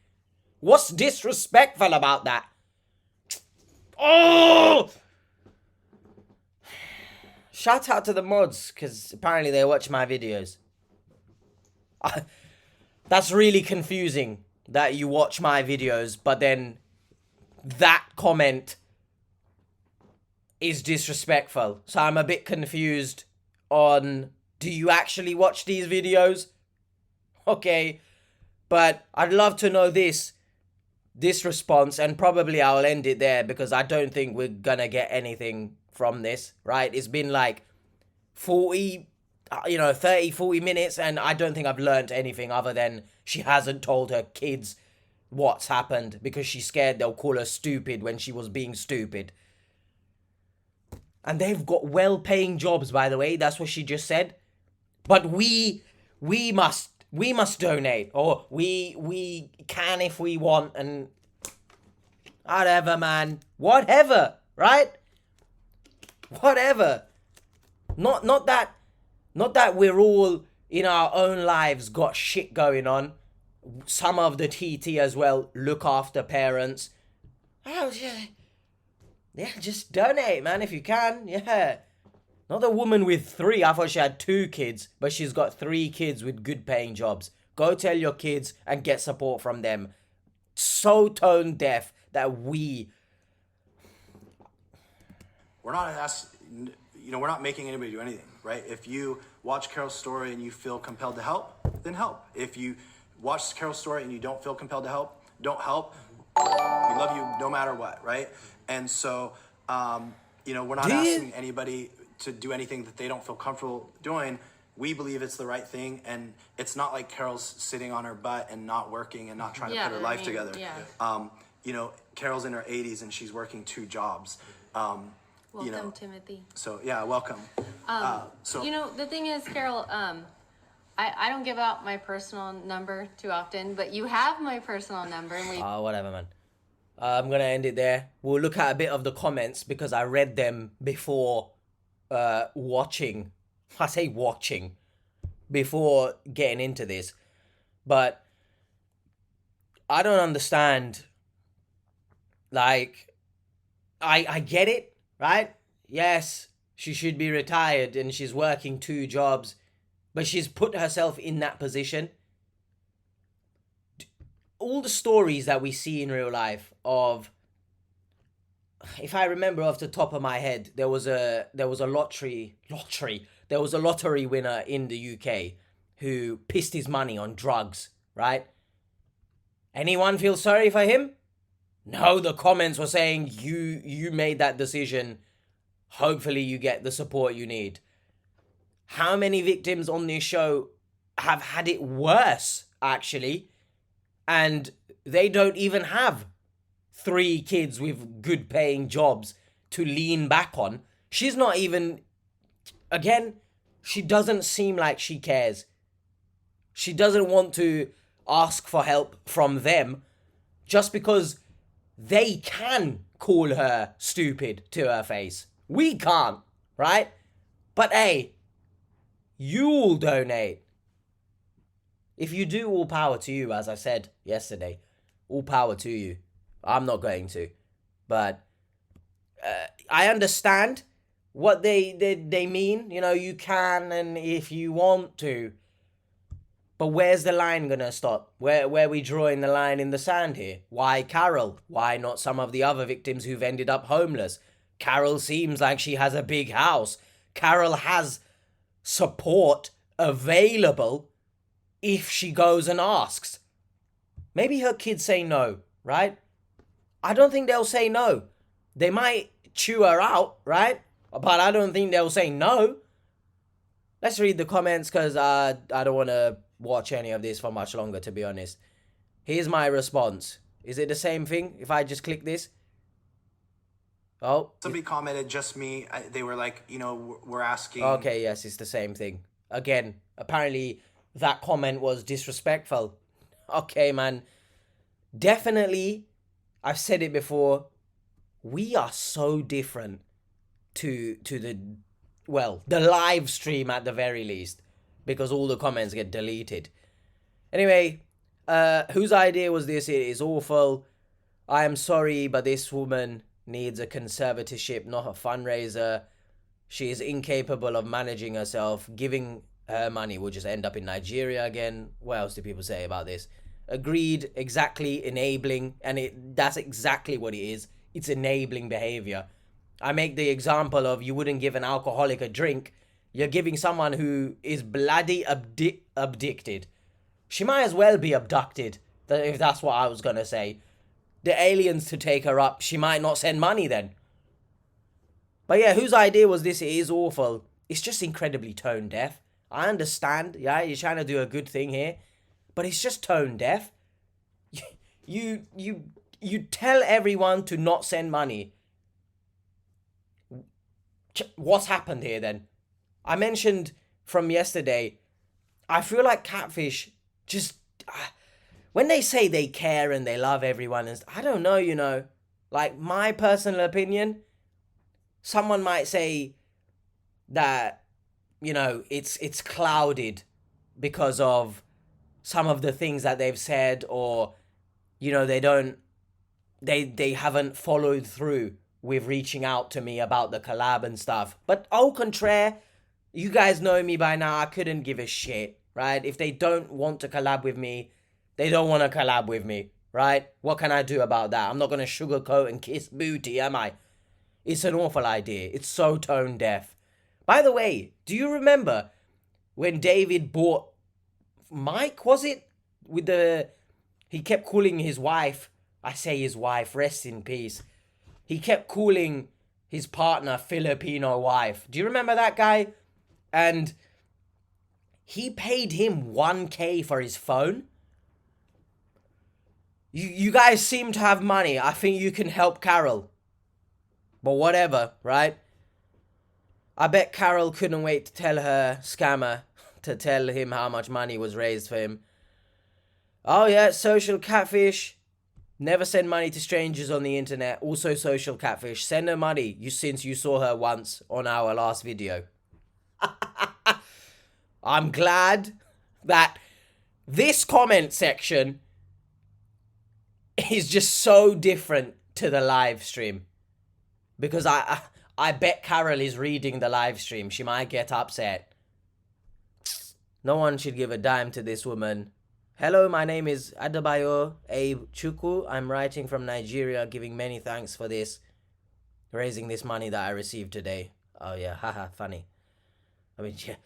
What's disrespectful about that? Oh! Shout out to the mods, because apparently they watch my videos. That's really confusing that you watch my videos, but then that comment is disrespectful. So I'm a bit confused on, do you actually watch these videos? Okay, but I'd love to know this response, and probably I'll end it there because I don't think we're gonna get anything from this, right? It's been like 30, 40 minutes, and I don't think I've learned anything other than she hasn't told her kids what's happened because she's scared they'll call her stupid when she was being stupid. And they've got well-paying jobs, by the way. That's what she just said. But we must donate, or we can if we want, and whatever, man. Whatever, right? Whatever. Not that we're all in our own lives got shit going on. Some of the TT as well look after parents. Oh, yeah, just donate, man, if you can. Yeah. Not the woman with 3. I thought she had 2 kids, but she's got 3 kids with good paying jobs. Go tell your kids and get support from them. So tone deaf that we're not making anybody do anything, right? If you watch Carol's story and you feel compelled to help, then help. If you watch Carol's story and you don't feel compelled to help, don't help. We love you no matter what, right? And so, we're not asking anybody to do anything that they don't feel comfortable doing. We believe it's the right thing, and it's not like Carol's sitting on her butt and not working and not trying to put her life together. Yeah. Carol's in her 80s and she's working 2 jobs. Welcome, Timothy. So yeah, welcome. The thing is, Carol, I don't give out my personal number too often, but you have my personal number, and whatever, man. I'm gonna end it there. We'll look at a bit of the comments because I read them before watching. I say watching before getting into this, but I don't understand. Like, I get it, right? Yes, she should be retired and she's working 2 jobs, but she's put herself in that position. All the stories that we see in real life of, if I remember off the top of my head, there was a lottery winner in the UK who pissed his money on drugs, right? Anyone feel sorry for him? No, the comments were saying you made that decision. Hopefully you get the support you need. How many victims on this show have had it worse, actually? And they don't even have 3 kids with good paying jobs to lean back on. She's not even, again, she doesn't seem like she cares. She doesn't want to ask for help from them just because they can call her stupid to her face. We can't, right? But hey, you'll donate. If you do, all power to you, as I said yesterday. All power to you. I'm not going to. But I understand what they mean. You know, you can and if you want to. But where's the line gonna stop? Where are we drawing the line in the sand here? Why Carol? Why not some of the other victims who've ended up homeless? Carol seems like she has a big house. Carol has support available if she goes and asks. Maybe her kids say no, right? I don't think they'll say no. They might chew her out, right? But I don't think they'll say no. Let's read the comments because I don't want to watch any of this for much longer, to be honest. Here's my response. Is it the same thing if I just click this? Oh. Somebody commented, just me. They were like, you know, we're asking. Okay, yes, it's the same thing. Again, apparently that comment was disrespectful. Okay, man. Definitely, I've said it before, we are so different to the live stream at the very least, because all the comments get deleted. Anyway, whose idea was this? It is awful. I am sorry, but this woman needs a conservatorship, not a fundraiser. She is incapable of managing herself. Giving her money will just end up in Nigeria again. What else do people say about this? Agreed, exactly, enabling, and that's exactly what it is. It's enabling behavior. I make the example of you wouldn't give an alcoholic a drink. You're giving someone who is bloody abducted. She might as well be abducted, if that's what I was going to say. The aliens to take her up, she might not send money then. But yeah, whose idea was this? It is awful. It's just incredibly tone deaf. I understand, yeah, you're trying to do a good thing here, but it's just tone deaf. You tell everyone to not send money. What's happened here then? I mentioned from yesterday, I feel like Catfish just, when they say they care and they love everyone, and I don't know, you know, like my personal opinion, someone might say that, you know, it's clouded because of some of the things that they've said, or, you know, they haven't followed through with reaching out to me about the collab and stuff. But au contraire, you guys know me by now, I couldn't give a shit, right? If they don't want to collab with me, they don't want to collab with me, right? What can I do about that? I'm not going to sugarcoat and kiss booty, am I? It's an awful idea. It's so tone deaf. By the way, do you remember when David bought Mike, was it? He kept calling his wife, I say his wife, rest in peace. He kept calling his partner Filipino wife. Do you remember that guy? And he paid him 1K for his phone. You guys seem to have money. I think you can help Carol. But whatever, right? I bet Carol couldn't wait to tell her scammer to tell him how much money was raised for him. Oh yeah, social catfish. Never send money to strangers on the internet. Also social catfish. Send her money since you saw her once on our last video. I'm glad that this comment section is just so different to the live stream. Because I bet Carol is reading the live stream. She might get upset. No one should give a dime to this woman. Hello, my name is Adebayo Abe Chukwu. I'm writing from Nigeria, giving many thanks for this, raising this money that I received today. Oh yeah, haha, funny. I mean, yeah.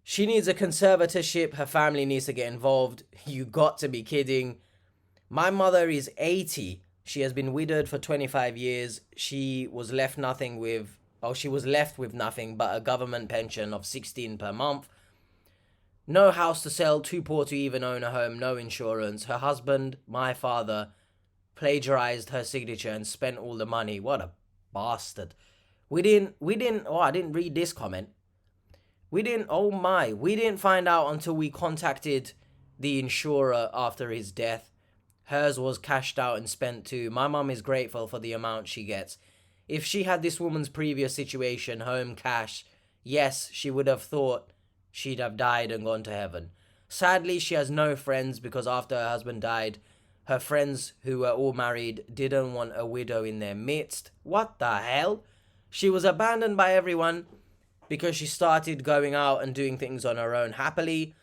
She needs a conservatorship. Her family needs to get involved. You got to be kidding. My mother is 80. She has been widowed for 25 years. She was left she was left with nothing but a government pension of $16 per month. No house to sell, too poor to even own a home, no insurance. Her husband, my father, plagiarized her signature and spent all the money. What a bastard. I didn't read this comment. We didn't find out until we contacted the insurer after his death. Hers was cashed out and spent too. My mum is grateful for the amount she gets. If she had this woman's previous situation, home, cash, yes, she would have thought she'd have died and gone to heaven. Sadly, she has no friends because after her husband died, her friends who were all married didn't want a widow in their midst. What the hell? She was abandoned by everyone because she started going out and doing things on her own happily.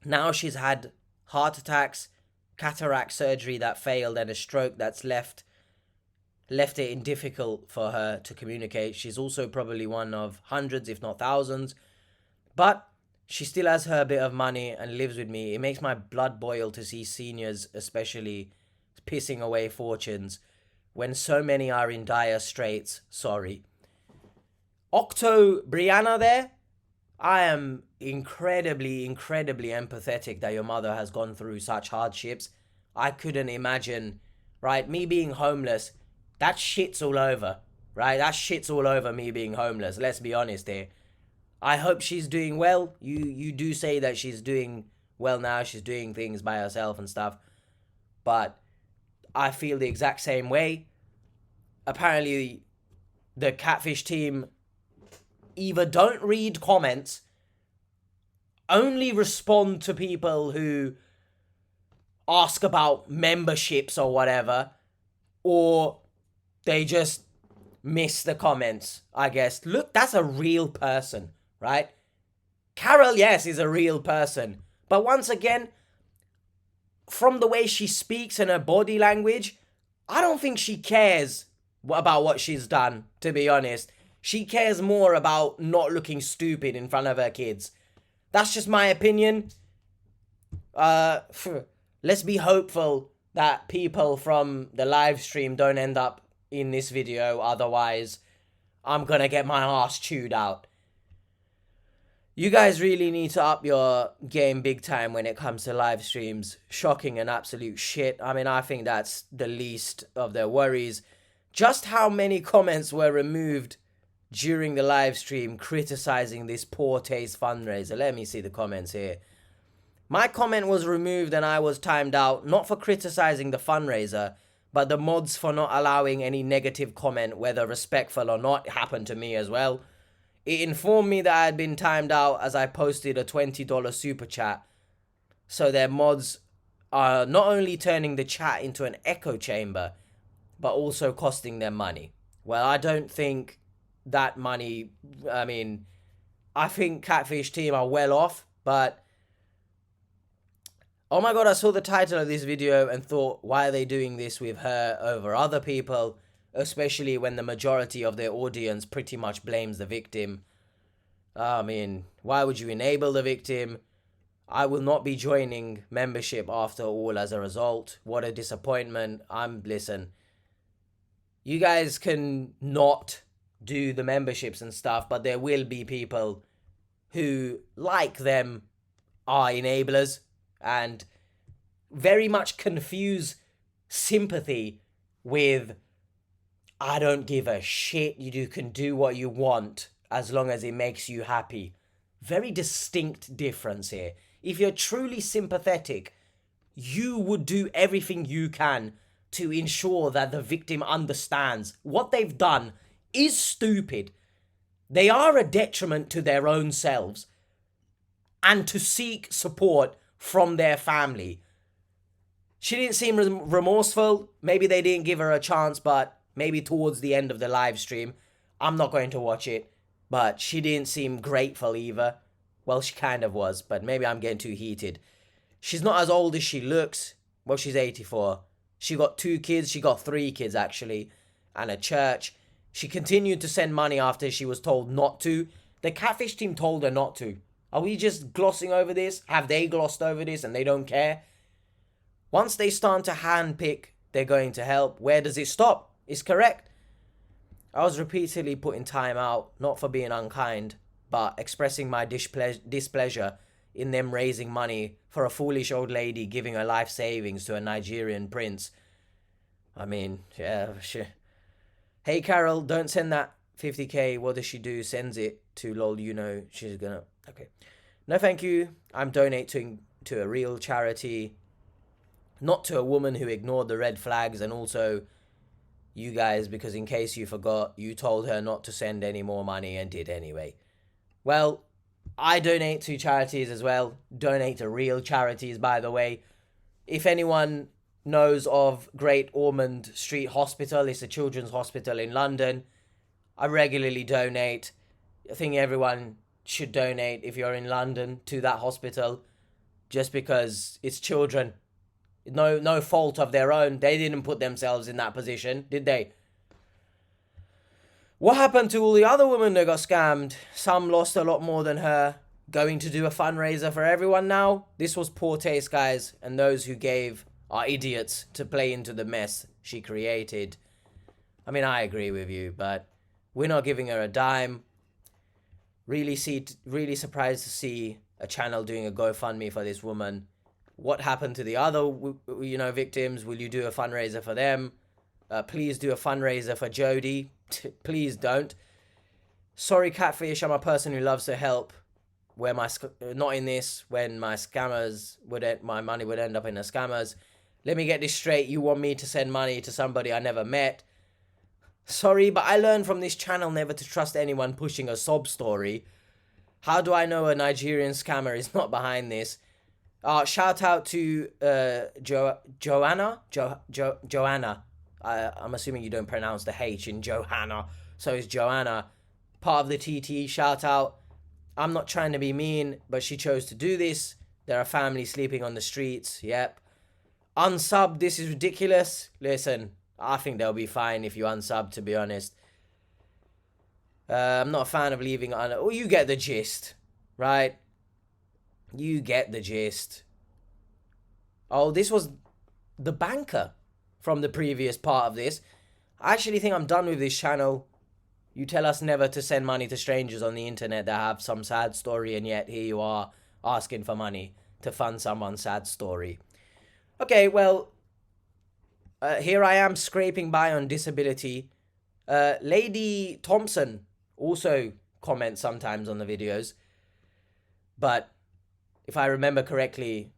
Now she's had heart attacks, cataract surgery that failed, and a stroke that's left it difficult for her to communicate. She's also probably one of hundreds, if not thousands. But she still has her bit of money and lives with me. It makes my blood boil to see seniors, especially, pissing away fortunes when so many are in dire straits. Sorry. Octo Brianna there, I am incredibly empathetic that your mother has gone through such hardships. I couldn't imagine, right? Me being homeless, that shit's all over, right? That shit's all over me being homeless. Let's be honest here. I hope she's doing well. You do say that she's doing well now. She's doing things by herself and stuff. But I feel the exact same way. Apparently, the Catfish team either don't read comments, only respond to people who ask about memberships or whatever, or they just miss the comments, I guess. Look, that's a real person, right? Carol, yes, is a real person. But once again, from the way she speaks and her body language, I don't think she cares about what she's done, to be honest. She cares more about not looking stupid in front of her kids. That's just my opinion. Let's be hopeful that people from the live stream don't end up in this video. Otherwise, I'm gonna get my ass chewed out. You guys really need to up your game big time when it comes to live streams. Shocking and absolute shit. I mean, I think that's the least of their worries. Just how many comments were removed during the live stream criticizing this poor taste fundraiser? Let me see the comments here. My comment was removed and I was timed out, not for criticizing the fundraiser, but the mods for not allowing any negative comment, whether respectful or not, happened to me as well. It informed me that I had been timed out as I posted a $20 super chat. So their mods are not only turning the chat into an echo chamber, but also costing them money. Well, I don't think that money, I mean, I think Catfish team are well off, but oh my god, I saw the title of this video and thought, why are they doing this with her over other people, especially when the majority of their audience pretty much blames the victim. I mean, why would you enable the victim? I will not be joining membership after all as a result. What a disappointment. Listen, you guys can not do the memberships and stuff, but there will be people who, like them, are enablers and very much confuse sympathy with I don't give a shit, you can do what you want as long as it makes you happy. Very distinct difference here. If you're truly sympathetic, you would do everything you can to ensure that the victim understands what they've done is stupid. They are a detriment to their own selves, and to seek support from their family. She didn't seem remorseful. Maybe they didn't give her a chance, but maybe towards the end of the live stream. I'm not going to watch it, but she didn't seem grateful either. Well, she kind of was, but maybe I'm getting too heated. She's not as old as she looks. Well, she's 84. She got 2 kids. She got 3 kids, actually, and a church. She continued to send money after she was told not to. The Catfish team told her not to. Are we just glossing over this? Have they glossed over this and they don't care? Once they start to handpick, they're going to help. Where does it stop? It's correct. I was repeatedly put in time out, not for being unkind, but expressing my displeasure in them raising money for a foolish old lady giving her life savings to a Nigerian prince. I mean, yeah, shit. Hey, Carol, don't send that 50k. What does she do? Sends it to lol, you know, she's gonna... Okay. No, thank you. I'm donating to a real charity, not to a woman who ignored the red flags, and also you guys, because in case you forgot, you told her not to send any more money and did anyway. Well, I donate to charities as well. Donate to real charities, by the way. If anyone knows of Great Ormond Street Hospital, it's a children's hospital in London. I regularly donate. I think everyone should donate if you're in London to that hospital, just because it's children. No fault of their own. They didn't put themselves in that position, did they? What happened to all the other women that got scammed? Some lost a lot more than her. Going to do a fundraiser for everyone now? This was poor taste, guys, and those who gave are idiots to play into the mess she created. I mean, I agree with you, but we're not giving her a dime. Really surprised to see a channel doing a GoFundMe for this woman. What happened to the other, victims? Will you do a fundraiser for them? Please do a fundraiser for Jody. Please don't. Sorry, Catfish. I'm a person who loves to help. Where not in this. When my money would end up in the scammers. Let me get this straight. You want me to send money to somebody I never met? Sorry, but I learned from this channel never to trust anyone pushing a sob story. How do I know a Nigerian scammer is not behind this? Shout out to Joanna. Joanna. I'm assuming you don't pronounce the H in Johanna. So it's Joanna. Part of the TT. Shout out. I'm not trying to be mean, but she chose to do this. There are families sleeping on the streets. Yep. Unsub. This is ridiculous. Listen. I think they'll be fine if you unsub, to be honest. I'm not a fan of leaving on... Oh, you get the gist, right? You get the gist. Oh, this was the banker from the previous part of this. I actually think I'm done with this channel. You tell us never to send money to strangers on the internet that have some sad story, and yet here you are asking for money to fund someone's sad story. Okay, well... here I am scraping by on disability. Lady Thompson also comments sometimes on the videos. But if I remember correctly,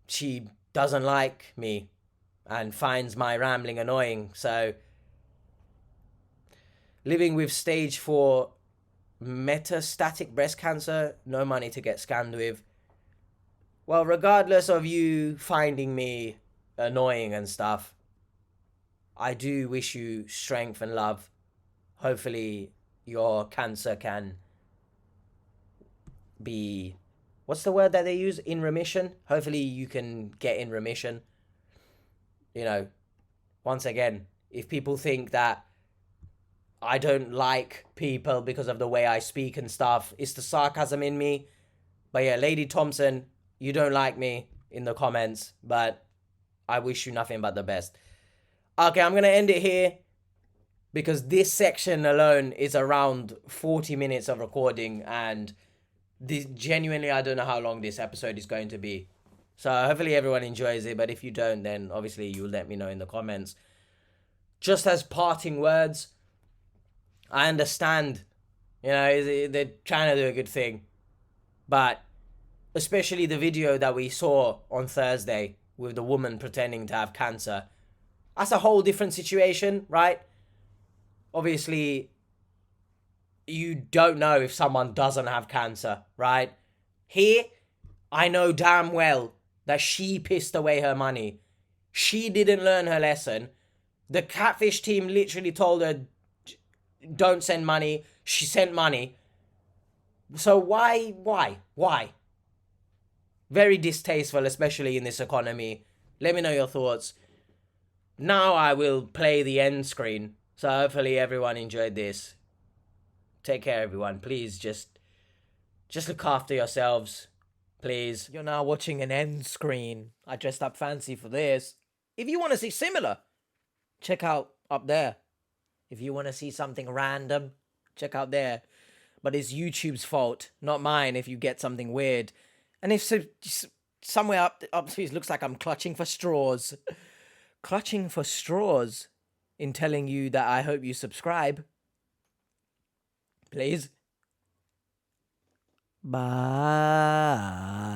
she doesn't like me and finds my rambling annoying. So, living with stage 4 metastatic breast cancer, no money to get scammed with. Well, regardless of you finding me annoying and stuff, I do wish you strength and love. Hopefully your cancer can be... What's the word that they use? In remission? Hopefully you can get in remission. You know, once again, if people think that I don't like people because of the way I speak and stuff, it's the sarcasm in me. But yeah, Lady Thompson, you don't like me in the comments, but I wish you nothing but the best. Okay, I'm going to end it here because this section alone is around 40 minutes of recording, and genuinely, I don't know how long this episode is going to be. So hopefully everyone enjoys it, but if you don't, then obviously you'll let me know in the comments. Just as parting words, I understand, they're trying to do a good thing, but especially the video that we saw on Thursday with the woman pretending to have cancer, that's a whole different situation, right? Obviously, you don't know if someone doesn't have cancer, right? Here, I know damn well that she pissed away her money. She didn't learn her lesson. The Catfish team literally told her, don't send money. She sent money. So why? Very distasteful, especially in this economy. Let me know your thoughts. Now I will play the end screen. So hopefully everyone enjoyed this. Take care, everyone. Please just look after yourselves. Please. You're now watching an end screen. I dressed up fancy for this. If you want to see similar, check out up there. If you want to see something random, check out there. But it's YouTube's fault, not mine, if you get something weird. And if so, somewhere up it looks like I'm clutching for straws. Clutching for straws in telling you that I hope you subscribe. Please. Bye.